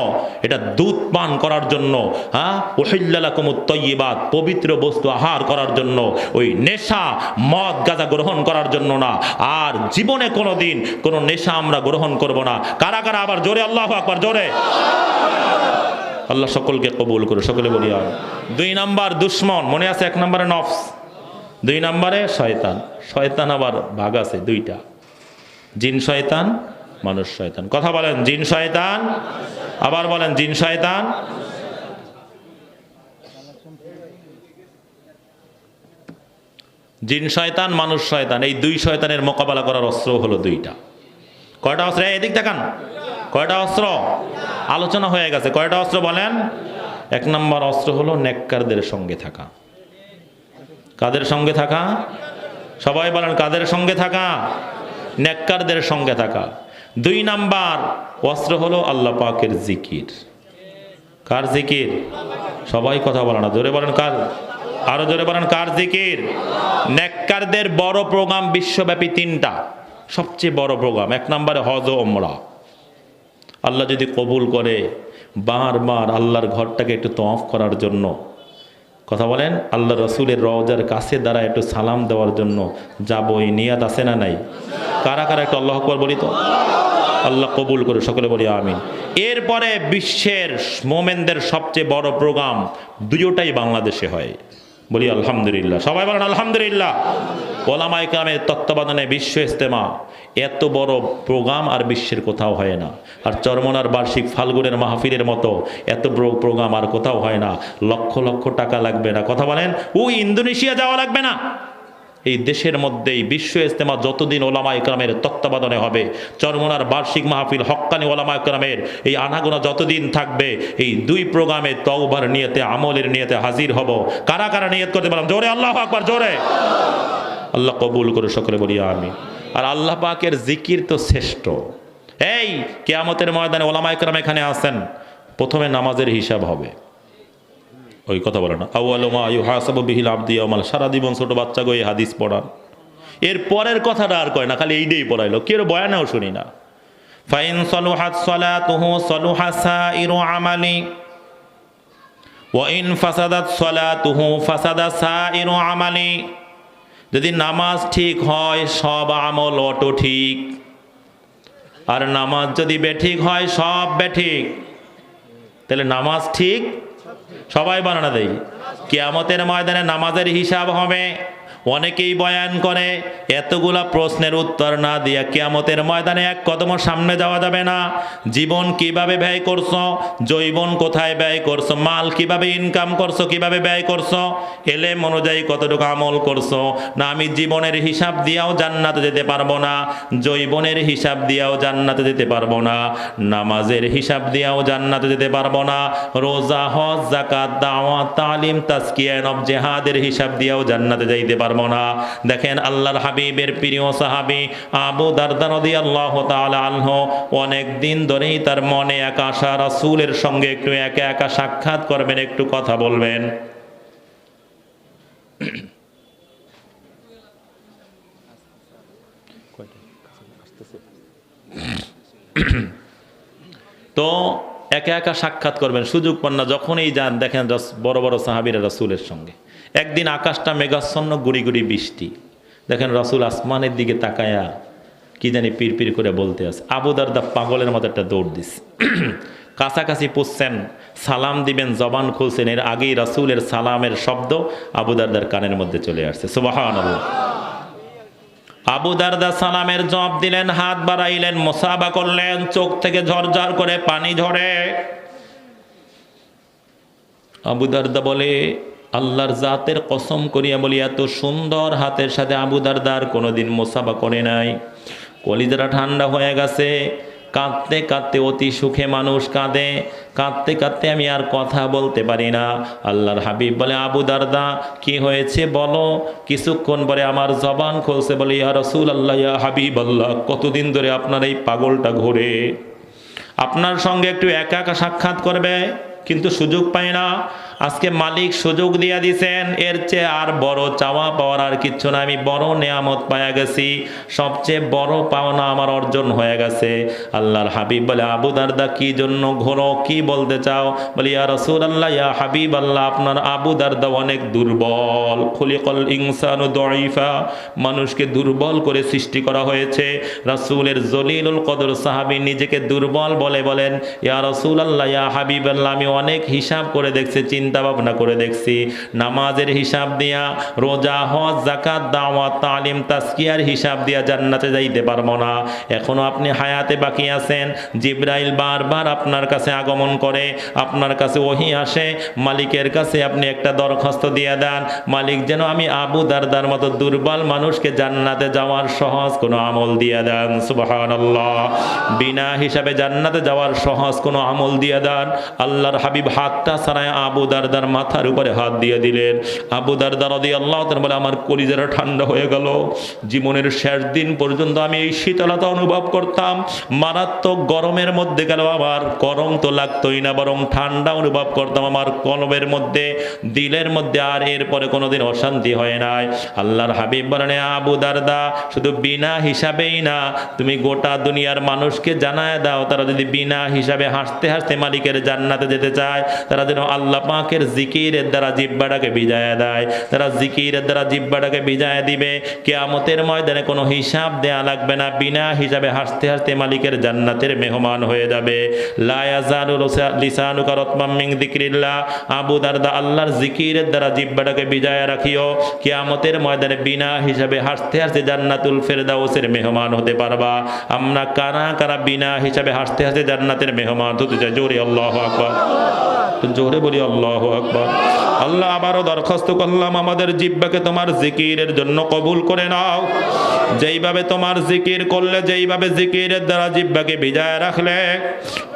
এটা দুধ পান করার জন্য, হ্যাঁ, উহিল্লা লাকুমুত তাইয়্যিবাত, পবিত্র বস্তু আহার করার জন্য। ওই নেশা, মদ, গাঁজা গ্রহণ করার জন্য না। আর জীবনে কোনোদিন কোনো নেশা আমরা গ্রহণ করব না। কারা কারা আবার জোরে আল্লাহু আকবার, জোরে। আল্লাহ সকলকে কবুল করে, সকলে বলি আর। 2 নাম্বার দুশ্মন, মনে আছে? 1 নম্বরে নফস, 2 নম্বরে শয়তান। শয়তান আবার ভাগ আছে 2টা, জিন শয়তান, মানুষ শয়তান। কথা বলেন, জিন শয়তান, আবার বলেন জিন শয়তান। জিন শয়তান, মানুষ শয়তান, এই 2 শয়তানের মোকাবেলা করার অস্ত্র হলো 2টা। কয়টা অস্ত্র? এদিক দেখান, কয়টা অস্ত্র? আলোচনা হয়ে গেছে। কয়টা অস্ত্র বলেন? 1 নম্বর অস্ত্র হলো নেককারদের সঙ্গে থাকা। কাদের সঙ্গে থাকা? সবাই বলেন, কাদের সঙ্গে থাকা? নেককারদের সঙ্গে থাকা। 2 নাম্বার অস্ত্র হলো আল্লাহ পাকের জিকির। কার জিকির? সবাই কথা বলে না, জোরে বলেন কার? আরো জোরে বলেন, কার জিকির? নেককারদের বড় প্রোগ্রাম বিশ্বব্যাপী 3টা, সবচেয়ে বড় প্রোগ্রাম। 1 নম্বরে হজ ও ওমরা। আল্লাহ যদি কবুল করে, বারবার আল্লাহর ঘরটাকে একটু তওয়াফ করার জন্য, কথা বলেন, আল্লাহ রসুলের রওজার কাছে দ্বারা একটু সালাম দেওয়ার জন্য যাবো, এই নিয়াত আছে না নাই? কারা কারা একটু আল্লাহু আকবার বলি তো? আল্লাহ কবুল করে, সকলে বলি আমিন। এরপরে বিশ্বের মোমেনদের সবচেয়ে বড় প্রোগ্রাম 2টাই বাংলাদেশে হয়, বলি আলহামদুলিল্লাহ। সবাই বলেন আলহামদুলিল্লাহ। ওলামায়ে কেরামের তত্ত্বাবধানে বিশ্ব ইজতেমা, এত বড় প্রোগ্রাম আর বিশ্বের কোথাও হয় না। আর চরমনার বার্ষিক ফাল্গুনের মাহফিলের মতো এত বড় প্রোগ্রাম আর কোথাও হয় না। লক্ষ লক্ষ টাকা লাগবে না। কথা বলেন, ওই ইন্দোনেশিয়া যাওয়া লাগবে না, এই দেশের মধ্যেই বিশ্ব ইজতেমা যতদিন ওলামা ইকরামের তত্ত্বাবধানে হবে, চরমোনার বার্ষিক মাহফিল হক্কানি ওলামা ইকরামের এই আনাগোনা যতদিন থাকবে, এই দুই প্রোগ্রামে তওবার নিয়তে আমলের নিয়তে হাজির হব। কারা কারা নিয়ত করতে পারলাম? জোরে আল্লাহু আকবার, জোরে। আল্লাহ কবুল করে সকলে বলি আমিন। আর আল্লাহ পাকের জিকির তো শ্রেষ্ঠ। এই কিয়ামতের ময়দানে ওলামা ইকরাম এখানে আছেন, প্রথমে নামাজের হিসাব হবে। ওই কথা বলে না, আউয়ালু মা ইউহাসাবু বিহিল আবদু ইয়াউমাল, সারা জীবন ছোট বাচ্চা গো এই হাদিস পড়ান, এর পরের কথাটা আর কয় না, খালি এইটাই পড়াইলো, কেউ বয়ানেও শুনি না। ফাইন সালুহাত সালাতুহু সালুহা সাইরু আমালি ওয়া ইন ফাসাদাত সালাতুহু ফাসাদা সাইরু আমালি। যদি নামাজ ঠিক হয় সব আমল অটো ঠিক, আর নামাজ যদি বেঠিক হয় সব বেঠিক। তাহলে নামাজ ঠিক, সবাই বানানা দেই। কিয়ামতের ময়দানে নামাজের হিসাব হবে। অনেকেই বয়ান করে এতগুলা প্রশ্নের উত্তর না দিয়া কিয়ামতের ময়দানে এক কদম সামনে যাওয়া যাবে না। জীবন কিভাবে ব্যয় করছো, যৌবন কোথায় ব্যয় করছো, মাল কিভাবে ইনকাম করছো, কিভাবে ব্যয় করছো, এলেম অনুযায়ী কতটুকু আমল করছো। না আমি জীবনের হিসাব দিয়াও জান্নাতে যেতে পারবো না, যৌবনের হিসাব দিয়াও জান্নাতে যেতে পারবো না, নামাজের হিসাব দিয়াও জান্নাতে যেতে পারবো না, রোজা হজ যাকাত দাওয়াত তালিম তাজকিয়া নফস জিহাদের হিসাব দিয়াও জান্নাতে যাইতে পারবো না। দেখেন আল্লাহর হাবিবের প্রিয় সাহাবী আবু দারদা রাদিয়াল্লাহু তাআলা আনহু অনেক দিন ধরেই তার মনে এক আশা, রাসূলের সঙ্গে একটু একা একা সাক্ষাৎ করবেন, একটু কথা বলবেন। তো একা একা সাক্ষাৎ করবেন, সুযোগ পান না। যখনই যান দেখেন বড় বড় সাহাবীরা রাসূলের সঙ্গে। একদিন আকাশটা মেঘাচ্ছন্ন, গুড়ি গুড়ি বৃষ্টি। দেখেন রাসূল আসমানের দিকে তাকায়া কি জানি পিরপির করে বলতে আছে। আবু দারদা পাগলের মতো একটা দৌড় দিস, কাছাকাছি পুষছেন, সালাম দিবেন, জবান খুলছেন, এর আগেই রাসূলের সালামের শব্দ আবু দারদার কানের মধ্যে চলে আসছে। সুবহানাল্লাহ। আবু দারদা সালামের জবাব দিলেন, হাত বাড়াইলেন, মুসাফা করলেন, চোখ থেকে ঝরঝর করে পানি ঝরে। আবু দারদা বলে, আল্লাহর জাতের কসম করিয়া বলি, এত সুন্দর হাতের সাথে আবু দারদার কোনোদিন মুসাফা করে নাই। কলিজাটা ঠান্ডা হয়ে গেছে। কাঁদতে কাঁদতে, অতি সুখে মানুষ কাঁদে, কাঁদতে কাঁদতে আমি আর কথা বলতে পারি না। আল্লাহর হাবিব বলে, আবু দারদা কি হয়েছে বলো। কিছুক্ষণ পরে আমার জবান খুলছে, বলে, ইয়া রাসূলুল্লাহ, ইয়া হাবিবাল্লাহ, কতদিন ধরে আপনার এই পাগলটা ঘোরে, আপনার সঙ্গে একটু একা একা সাক্ষাৎ করবে, কিন্তু সুযোগ পাই না। আজকে মালিক সুযোগ দিয়া দিছেন, এর চেয়ে আর বড় চাওয়া পাওয়ার আর কিচ্ছু না। আমি বড় নেয়ামত পাইয়া গেছি, সবচেয়ে বড় পাওনা আমার অর্জন হয়ে গেছে। আল্লাহর হাবিব বলে, আবু দারদা কি জন্য ঘোরো, কি বলতে চাও? বলি, ইয়া রাসূলুল্লাহ, ইয়া হাবিবাল্লাহ, আপনার আবু দারদা অনেক দুর্বল। খুলিকাল ইনসানু দাঈফা, মানুষকে দুর্বল করে সৃষ্টি করা হয়েছে। রাসূলের জলিলুল কদর সাহাবী নিজেকে দুর্বল বলে বলেন, ইয়া রাসূলুল্লাহ, ইয়া হাবিবাল্লাহ, আমি অনেক হিসাব করে দেখছি, চিন্তা ভাবনা করে দেখছি, নামাজের হিসাব দিয়া, রোজা হজ যাকাত দাওয়াত তালিম তাজকিয়ার হিসাব দিয়া জান্নাতে যাইতে পারবো না। এখনো আপনি হায়াতে বাকি আছেন। জিবরাইল বারবার আপনার কাছে আগমন করে, আপনার কাছে ওহী আসে, মালিকের কাছে আপনি একটা দরখাস্ত দিয়ে দেন, মালিক যেন আমি আবু দারদার মতো দুর্বল মানুষকে জান্নাতে যাওয়ার সহজ কোনো আমল দিয়ে দেন। সুবহানাল্লাহ। বিনা হিসাবে জান্নাতে যাওয়ার সহজ কোনো আমল দিয়ে দেন। আল্লাহর হাবিব হাতটা ছাড়ায় আবু দারদার মাথার উপরে হাত দিয়ে দিলেন। আবু দারদা রাদিয়াল্লাহু তাআলা বলে, আমার কলিজাটা ঠান্ডা হয়ে গেল। জীবনের শেষ দিন পর্যন্ত আমি এই শীতলতা অনুভব করতাম। মারাত্মক গরমের মধ্যে গেল আমার গরম তো লাগতোই না, বরং ঠান্ডা অনুভব করতাম আমার কলবের মধ্যে, দিলের মধ্যে। আর এরপরে কোনোদিন অশান্তি হয় নাই। আল্লাহর হাবিব বলেন, আবু দারদা, শুধু বিনা হিসাবেই না, তুমি গোটা দুনিয়ার মানুষকে জানায় দাও, তারা যদি বিনা হিসাবে হাসতে হাসতে মালিকের জান্নাতে যেতে চায়, তারা যেন আল্লাহ পাকের জিকিরের দ্বারা জিহ্বাটাকে বিজায় দেয়। তারা জিকিরের দ্বারা জিহ্বাটাকে বিজায় দিবে। কিয়ামতের ময়দানে কোনো হিসাব দেয়া লাগবে না, বিনা হিসাবে হাসতে হাসতে মালিকের জান্নাতের মেহমান হয়ে যাবে। লা ইয়াজালু লিসানুকা রাতবাম মিন যিকরিল্লাহ। আবু দারদা, আল্লাহর জিকিরের দ্বারা জিহ্বাটাকে বিজায় রাখিও। কিয়ামতের ময়দানে বিনা হিসাবে হাসতে হাসতে জান্নাতুল ফেরদাউসের মেহমান হতে পারবা। আমরা কারা কারা বিনা হিসাবে হাসতে হাসতে জান্নাতের মেহমান হতে চাই? জোরে আল্লাহু আকবার। তো জোরে বলি আল্লাহু আকবার। আল্লাহ আবারও দরখাস্ত করলাম আমাদের জিহ্বাকে তোমার জিকিরের জন্য কবুল করে নাও। যেইভাবে তোমার জিকির করলে, যেইভাবে জিকিরের দ্বারা জিহ্বাকে ভিজায় রাখলে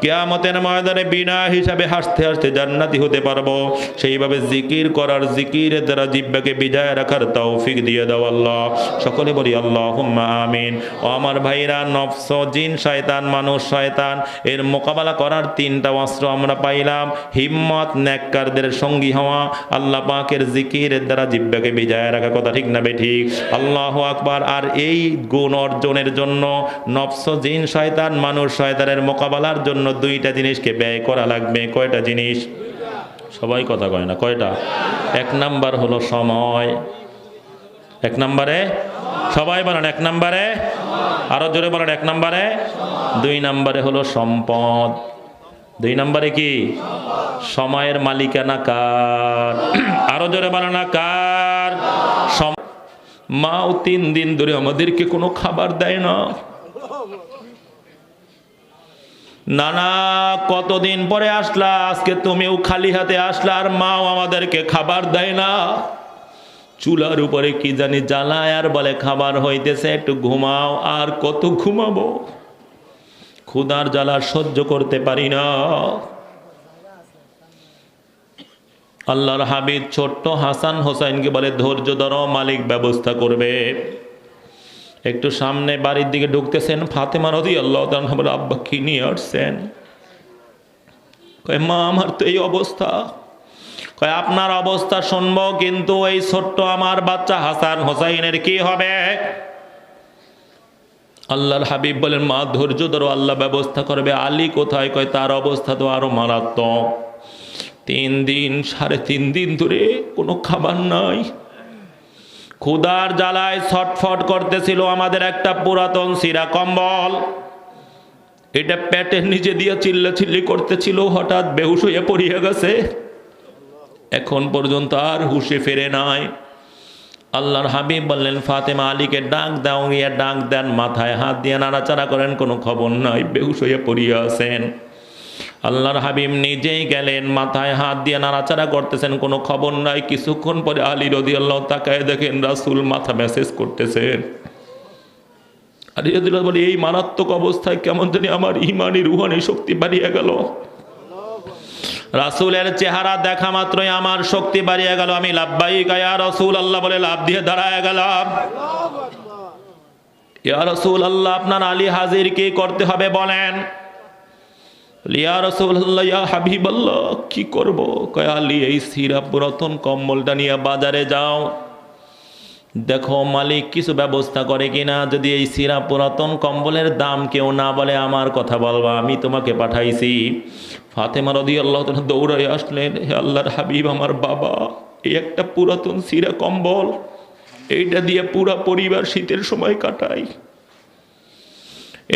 কিয়ামতের ময়দানে বিনা হিসাবে হাসতে হাসতে জান্নাতি হতে পারবো, সেইভাবে জিকির করার, জিকিরের দ্বারা জিহ্বাকে ভিজায় রাখার তৌফিক দিয়ে দাও আল্লাহ। সকলে বলি আল্লাহুম্মা আমিন। ও আমার ভাইরা, নফস, জিন, শয়তান, মানুষ, শয়তান, এর মোকাবেলা করার তিনটা অস্ত্র আমরা পাইলাম। হিম্মত, নেককারদের সঙ্গী হওয়া, আল্লাহ পাকের জিকিরের দ্বারা জিহ্বাকে ভিজায় রাখা, কথা ঠিক না বেঠিক? আল্লাহু আকবার। আর এই গুণ অর্জনের জন্য নফস, জিন, শয়তান, মানুষ, শয়তানের মোকাবেলার জন্য দুইটা জিনিসকে ব্যয় করা লাগবে। কয়টা জিনিস? সবাই কথা কয় না, কয়টা? এক নাম্বার হলো সময়। এক নম্বরে সবাই বলেন, এক নম্বরে, আরো জোরে বলেন, এক নম্বরে। দুই নম্বরে হলো সম্পদ। দুই নম্বরে কি? সময়ের মালিকানা কার? আরো জোরে বলেন না, কার? মাও 3 দিন ধরে আমাদেরকে কোনো খাবার দেয় না। নানা কতদিন পরে আসলা, আজকে তুমিও খালি হাতে আসলা, আর মাও আমাদেরকে খাবার দেয় না। চুলার উপরে কি জানি জ্বালায় আর বলে খাবার হইতেছে, একটু ঘুমাও। আর কত ঘুমাবো? ক্ষুধার জ্বালা সহ্য করতে পারি না। আল্লাহর হাবিব ছোট্ট হাসান হোসাইনকে বলে ধৈর্য ধরো, মালিক ব্যবস্থা করবে। একটু সামনে বাড়ির দিকে ঢুকতেছেন, ফাতেমা রাদিয়াল্লাহু তাআলা বলে আব্বা কি নিয়ে আসছেন? কয় মা আমার তো এই অবস্থা। কয় আপনার অবস্থা শুনবো, কিন্তু এই ছোট্ট আমার বাচ্চা হাসান হোসাইনের কি হবে? আল্লাহর হাবিব বলেন মা ধৈর্য ধরো, আল্লাহ ব্যবস্থা করবে। আলী কোথায়? কয় তার অবস্থা তো আরো মারাত্মক। 3 দিন 3.5 দিন ধরে কোনো খাবার নাই, ক্ষুধার জ্বালায় ছটফট করতেছিল। আমাদের একটা পুরাতন সিরা কম্বল, এটা পেটের নিচে দিয়ে চিল্লাচিল্লি করতেছিল, হঠাৎ বেহুশ হয়ে পড়িয়া গেছে, এখন পর্যন্ত আর হুশে ফেরে নাই। আল্লাহর হাবিব বললেন ফাতেমা আলীকে ডাক দাও। গিয়ে ডাক দেন, মাথায় হাত দিয়ে নাড়াচাড়া করেন, কোনো খবর নাই, বেহুশ হয়ে পড়িয়া আছেন। আল্লাহর হাবিব নিজেই গেলেন, মাথায় হাত দিয়ে নাড়াচাড়া করতেছেন, কোনো খবর নাই। কিছুক্ষণ পরে আলী রাদিয়াল্লাহু তাকায় দেখেন রাসূল মাথা ম্যাসেজ করতেছেন। আলী রাদিয়াল্লাহু বলে এই মারাত্মক অবস্থায় কেমন জানি আমার ইমানি রুহানি শক্তি বাড়িয়ে গেল। রাসূলের চেহারা দেখা মাত্রই আমার শক্তি বাড়িয়ে গেল। আমি লাব্বাইক ইয়া রাসূলুল্লাহ বলে লাফ দিয়ে দাঁড়ায় গেলাম। ইয়া রাসূলুল্লাহ আপনার আলী হাজির, কি করতে হবে বলেন? ইয়া রাসূলুল্লাহ ইয়া হাবিবাল্লাহ কি করব? কয় আলী এই সিরা পুরাতন কম্বলটা নিয়ে বাজারে যাও, দেখো মালিক কিছু ব্যবস্থা করে কিনা। যদি এই সিরা পুরাতন কম্বলের দাম কেউ না বলে আমার কথা বলবা, আমি তোমাকে পাঠাইছি। ফাতেমা রাদিয়াল্লাহু তাআলা দৌড়ায় আসলেন, হে আল্লাহর হাবিব আমার বাবা এই একটা পুরাতন সিরা কম্বল, এইটা দিয়ে পুরা পরিবার শীতের সময় কাটাই।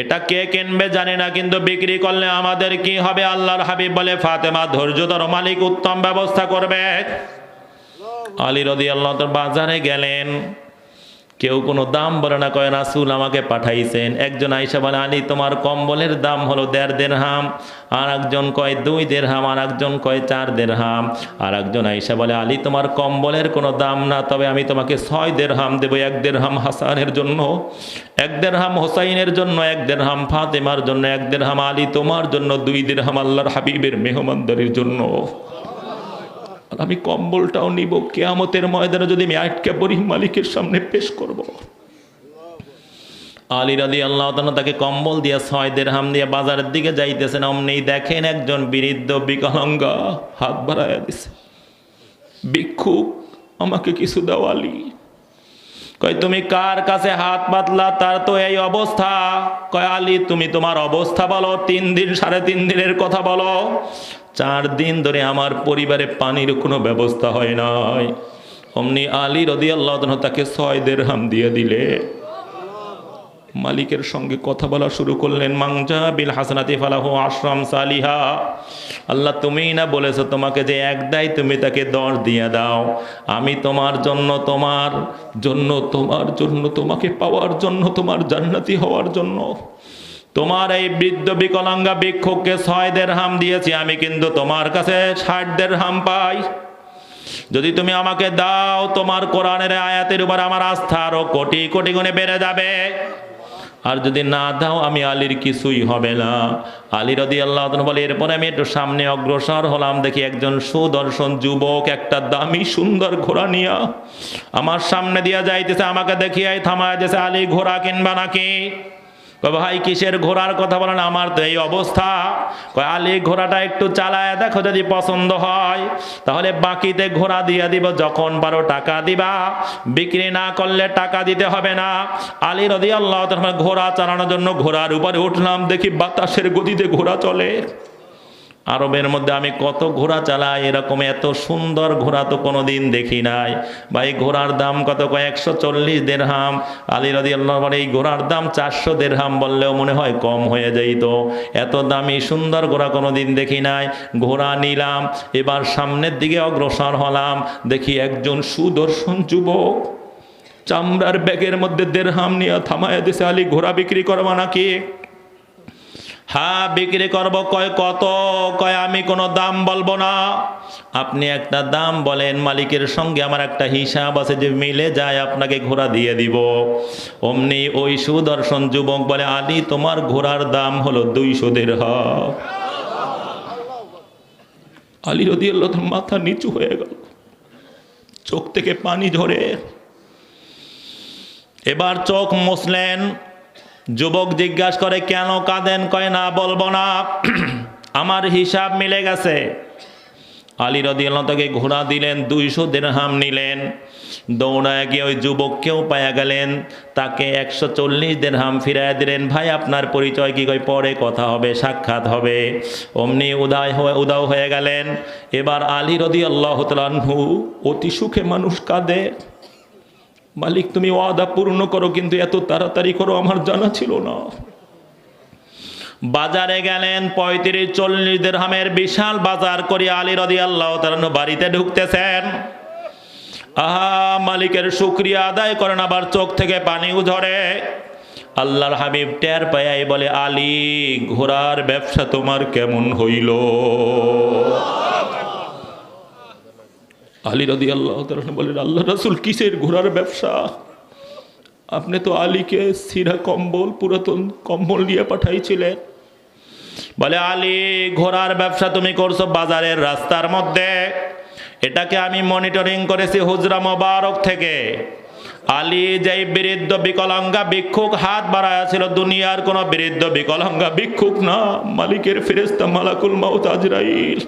এটা কে কিনবে জানি না, কিন্তু বিক্রি করলে আমাদের কি হবে? আল্লাহর হাবিব বলে ফাতেমা ধৈর্য ধরো, মালিক উত্তম ব্যবস্থা করবে। আলী রাদিয়াল্লাহু তাআলা বাজারে গেলেন, কেউ কোনো দাম বলে না, কয় রাসূল আমাকে পাঠাইছেন। একজন আয়েশা বলে আলী তোমার কম্বলের দাম হলো 1.5 দিরহাম, আর একজন কয় 2 দিরহাম, আর একজন কয় 4 দিরহাম। আর একজন আয়েশা বলে আলী তোমার কম্বলের কোনো দাম না, তবে আমি তোমাকে 6 দিরহাম দেব। 1 দিরহাম হাসানের জন্য, 1 দিরহাম হোসাইনের জন্য, 1 দিরহাম ফাতেমার জন্য, 1 দিরহাম আলী তোমার জন্য, 2 দিরহাম আল্লাহর হাবিবের মেহমানদারির জন্য। আমি কম্বলটাও নিব, কিয়ামতের ময়দানে যদি আমি আটকে পড়ি মালিকের সামনে পেশ করব। আলী রাদিয়াল্লাহু তাআলা তাকে কম্বল দিয়ে 6 দিরহাম দিয়ে বাজারের দিকে যাইতেছেন, অমনি দেখেন একজন বৃদ্ধ বিকলাঙ্গা হাত বাড়াইয়া দিছে, ভিক্ষুক আমাকে কিছু দাও। আলী কয় তুমি কার কাছে হাত পাতলা, তার তো এই অবস্থা। কয় আলী তুমি তোমার অবস্থা বলো, 3 দিন 3.5 দিনের কথা বলো। 4 দিন ধরে আমার পরিবারে পানির কোনো ব্যবস্থা হয় নাই। অমনি আলী রাদিয়াল্লাহু তাআলা তাকে 6 দিরহাম দিয়ে দিলে। মালিকের সঙ্গে কথা বলা শুরু করলেন, মাংজা বিল হাসানাতি ফালাহু আশরাম সালিহা। আল্লাহ তুমিই না বলেছো তোমাকে যে 1 দেয় তুমি তাকে 10 দিয়ে দাও। আমি তোমার জন্য, তোমার জন্য, তোমার জন্য, তোমাকে পাওয়ার জন্য, তোমার জান্নাতি হওয়ার জন্য তোমার এই বৃদ্ধ বিকলাঙ্গা ভিক্ষুককে 6 দিরহাম দিয়েছি আমি, কিন্তু তোমার কাছে 60 দিরহাম পাই। যদি তুমি আমাকে দাও, তোমার কোরআনের আয়াতের উপর আমার আস্থা আরো কোটি কোটি গুণে বেড়ে যাবে। আর যদি না দাও, আমি আলীর কিছুই হবে না। আলী রাদিয়াল্লাহু তাআলা বলে, এরপরে আমি একটু সামনে অগ্রসর হলাম, দেখি একজন সুদর্শন যুবক একটা দামি সুন্দর ঘোড়া নিয়া আমার সামনে দিয়া যাইতেছে। আমাকে দেখিয়াই থামায় দিয়েছে, আলী ঘোড়া কিনবা নাকি? ভাই কিসের ঘোড়ার কথা বলেন, আমার তো এই অবস্থা। আলী ঘোড়াটা একটু চালায় দেখো, যদি পছন্দ হয় তাহলে বাকিতে ঘোড়া দিয়ে দিব, যখন পারো টাকা দিবা, বিক্রি না করলে টাকা দিতে হবে না। আলী রাদিয়াল্লাহু তাআলা ঘোড়া চালানোর জন্য ঘোড়ার উপরে উঠলাম, দেখি বাতাসের গতিতে ঘোড়া চলে। আরবের মধ্যে আমি কত ঘোড়া চালাই, এরকম এত সুন্দর ঘোড়া তো কোনোদিন দেখি নাই। ভাই ঘোড়ার দাম কত? 140 দিরহাম। আলী রাদিয়াল্লাহু আনহু এই ঘোড়ার দাম 400 দিরহাম বললেও মনে হয় কম হয়ে যাইত। এত দামি সুন্দর ঘোড়া কোনোদিন দেখি নাই। ঘোড়া নিলাম, এবার সামনের দিকে অগ্রসর হলাম, দেখি একজন সুদর্শন যুবক চামড়ার ব্যাগের মধ্যে দিরহাম নিয়ে থামায় দিছে। আলী ঘোড়া বিক্রি করবা নাকি? হ্যাঁ বিক্রি করব। কয় কত? কয় আমি কোনো দাম বলবো না, আপনি একটা দাম বলেন, মালিকের সঙ্গে আমার একটা হিসাব আছে, যে মিলে যায় আপনাকে ঘোড়া দিয়ে দিব। অমনি ওই সুদর্শন যুবক বলে, আলী তোমার ঘোড়ার দাম হলো 200 দিরহাম। আলী রাদিয়াল্লাহু তাআলা মাথা নিচু হয়ে গেল, চোখ থেকে পানি ঝরে। এবার চোখ মুছলেন। যুবক জিজ্ঞাসা করে, কেন কাঁদেন? কয় না বলবো না, আমার হিসাব মিলে গেছে। আলী রাদিয়াল্লাহু তাকে ঘোড়া দিলেন, 200 দিরহাম নিলেন। দৌড়ায় গিয়ে ওই যুবককেও পায়া গেলেন, তাকে 140 দিরহাম ফিরায় দিলেন। ভাই আপনার পরিচয় কি? কয় পরে কথা হবে, সাক্ষাৎ হবে। অমনি উদাও হয়ে গেলেন। এবার আলী রাদিয়াল্লাহু তাআলা আনহু, অতি সুখে মানুষ কাঁদে। মালিক তুমি ওয়াদা পূর্ণ করো, কিন্তু এত তাড়াতাড়ি করো আমার জানা ছিল না। বাজারে গেলেন, 35-40 দিরহামের বিশাল বাজার করে আলী রাদিয়াল্লাহু তাআলা বাড়িতে ঢুকতেছেন। আহা, মালিকের শুকরিয়া আদায় করেন, আবার চোখ থেকে পানিও ঝরে। আল্লাহর হাবিব টের পায় বলে, আলী ঘোড়ার ব্যবসা তোমার কেমন হইল? আলী রাদিয়াল্লাহু তাআলা বলেন, আল্লাহ রাসূল কিসের ঘোড়ার ব্যবসা? আপনি তো আলীকে সিরা কম্বল, পুরাতন কম্বল নিয়ে পাঠাইছিলেন। বলে, আলী ঘোড়ার ব্যবসা তুমি করছো বাজারের রাস্তার মধ্যে, এটাকে আমি মনিটরিং করেছি হুজরা মোবারক থেকে। আলী যেই বৃদ্ধ বিকলাঙ্গা ভিক্ষুক হাত বাড়ায়া ছিল, দুনিয়ার কোন বৃদ্ধ বিকলাঙ্গা ভিক্ষুক না, মালিকের ফেরেশতা মালাকুল মাউত আজরাইল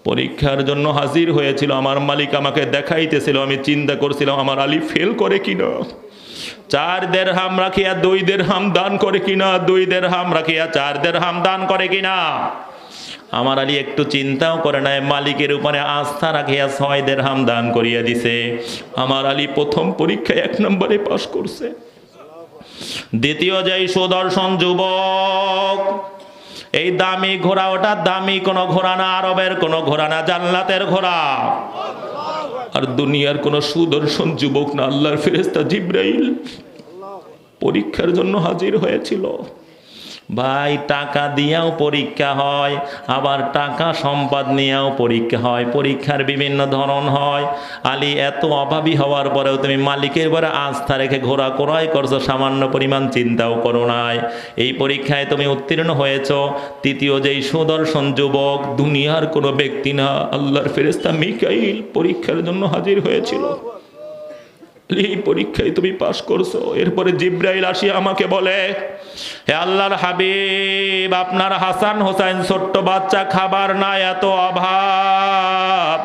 পরীক্ষার জন্য হাজির হয়েছিল। আমার মালিক আমাকে দেখাইতেছিল, আমি চিন্তা করছিলাম আমার আলী ফেল করে কিনা। 4 দিরহাম রাখিয়া 2 দিরহাম দান করে কিনা, 2 দিরহাম রাখিয়া 4 দিরহাম দান করে কিনা। আমার আলী একটু চিন্তাও করে নাই, মালিকের উপরে আস্থা রাখিয়া 6 দিরহাম দান করিয়া দিছে। আমার আলী প্রথম পরীক্ষায় 1 নম্বরে পাশ করছে। দ্বিতীয় যেই সুদর্শন যুবক, এই দামি ঘোড়া, ওটা দামি কোনো ঘোড়া না, আরবের কোনো ঘোড়া না, জান্নাতের ঘোড়া। আর দুনিয়ার কোনো সুদর্শন যুবক না, আল্লাহর ফেরেশতা জিবরাইল পরীক্ষার জন্য হাজির হয়েছিল। ভাই টাকা দিয়েও পরীক্ষা হয়, আবার টাকা সম্পদ নিয়েও পরীক্ষা হয়, পরীক্ষার বিভিন্ন ধরন হয়। আলী এত অভাবী হওয়ার পরেও তুমি মালিকের পরে আস্থা রেখে ঘোড়া ক্রয় করছো, সামান্য পরিমাণ চিন্তাও করো নাই। এই পরীক্ষায় তুমি উত্তীর্ণ হয়েছ। তৃতীয় যেই সুদর্শন যুবক, দুনিয়ার কোনো ব্যক্তি না, আল্লাহর ফেরেশতা মিকাইল পরীক্ষার জন্য হাজির হয়েছিল। এই পরীক্ষায় তুমি পাশ করছো। এরপরে জিবরাইল আসিয়া আমাকে বলে, হে আল্লাহর হাবিব, আপনার হাসান হোসেন ছোট্ট বাচ্চা, খাবার না, এত অভাব,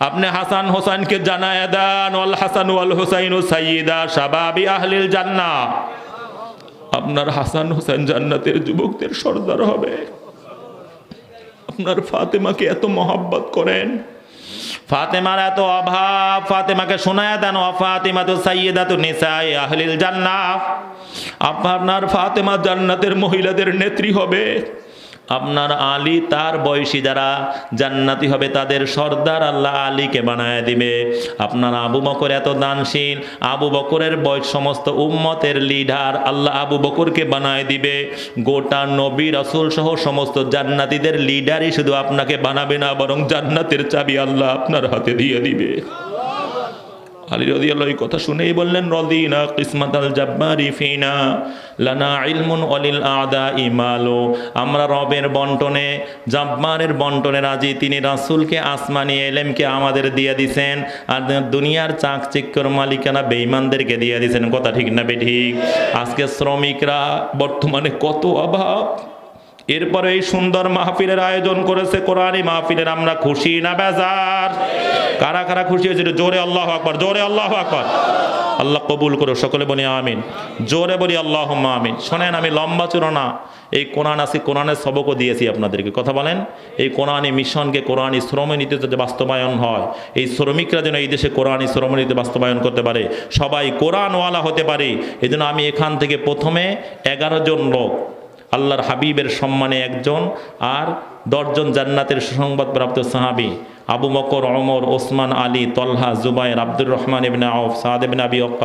আপনি হাসান হোসেনকে জানায় দেন, ওয়াল হাসান ওয়াল হুসাইনু সাইয়্যিদা শাবাবি আহলিল জান্নাহ, আপনার হাসান হোসেন জান্নাতের যুবকদের সর্দার হবে। আপনার ফাতেমাকে এত মহব্বত করেন, ফাতেমার এত অভাব, ফাতেমাকে শোনায়া দেন, ওয়া ফাতিমাতু সাইয়্যিদাতু নিসাই আহলিল জান্নাহ, আপনার ফাতেমা জান্নাতের মহিলাদের নেত্রী হবে। আপনার আলী তার বয়সী যারা জান্নাতি হবে তাদের সর্দার আল্লাহ আলীকে বানায় দিবে। আপনার আবু বকর এত দানশীল, আবু বকরের বয়স সমস্ত উম্মতের লিডার আল্লাহ আবু বকরকে বানায় দিবে। গোটা নবী রাসূল সহ সমস্ত জান্নাতীদের লিডারই শুধু আপনাকে বানাবে না, বরং জান্নাতের চাবি আল্লাহ আপনার হাতে দিয়ে দিবে। আলী রাদিয়াল্লাহু এই কথা শুনেই বললেন, রদিনা কিসমাতাল জাব্বারি ফিনা লানা ইলমুন ওয়ালিল আদাই মালু। আমরা রবের বন্টনে, জাব্বারের বন্টনে রাজি। তিনি রাসূলকে আসমানি ইলমকে আমাদের দিয়ে দিয়েছেন, আর দুনিয়ার চাকচিক্যর মালিকানা বেঈমানদেরকে দিয়ে দিয়েছেন। কথা ঠিক না বেঠিক? আজকে শ্রমিকরা বর্তমানে কত অভাব, এরপরে এই সুন্দর মাহফিলের আয়োজন করেছে। কোরআনী মাহফিলের আমরা খুশি না বেজার? কারা কারা খুশি হয়েছিল? জোরে আল্লাহু আকবার, জোরে আল্লাহু আকবার। আল্লাহ কবুল করো, সকলে বলি আমিন। জোরে বলি আল্লাহুম্মা আমিন। শোনেন, আমি লম্বা চূড়া না, এই কোরআন আছে, কোরআনের সবকও দিয়েছি আপনাদেরকে। কথা বলেন, এই কোরআনী মিশনকে, কোরআনী শ্রমনীতিতে যে বাস্তবায়ন হয়, এই শ্রমিকরা যেন এই দেশে কোরআনী শ্রমনীতি বাস্তবায়ন করতে পারে, সবাই কোরআনওয়ালা হতে পারে। এই জন্য আমি এখান থেকে প্রথমে 11 জন লোক, আল্লাহর হাবিবের সম্মানে একজন, আর 10 জন জান্নাতের সুসংবাদপ্রাপ্ত সাহাবী আবু বকর, ওমর, ওসমান, আলী, তলহা, জুবাইর, আব্দুর রহমান ইবনে আউফ, সাদ ইবনে আবি ওয়াক্কাস,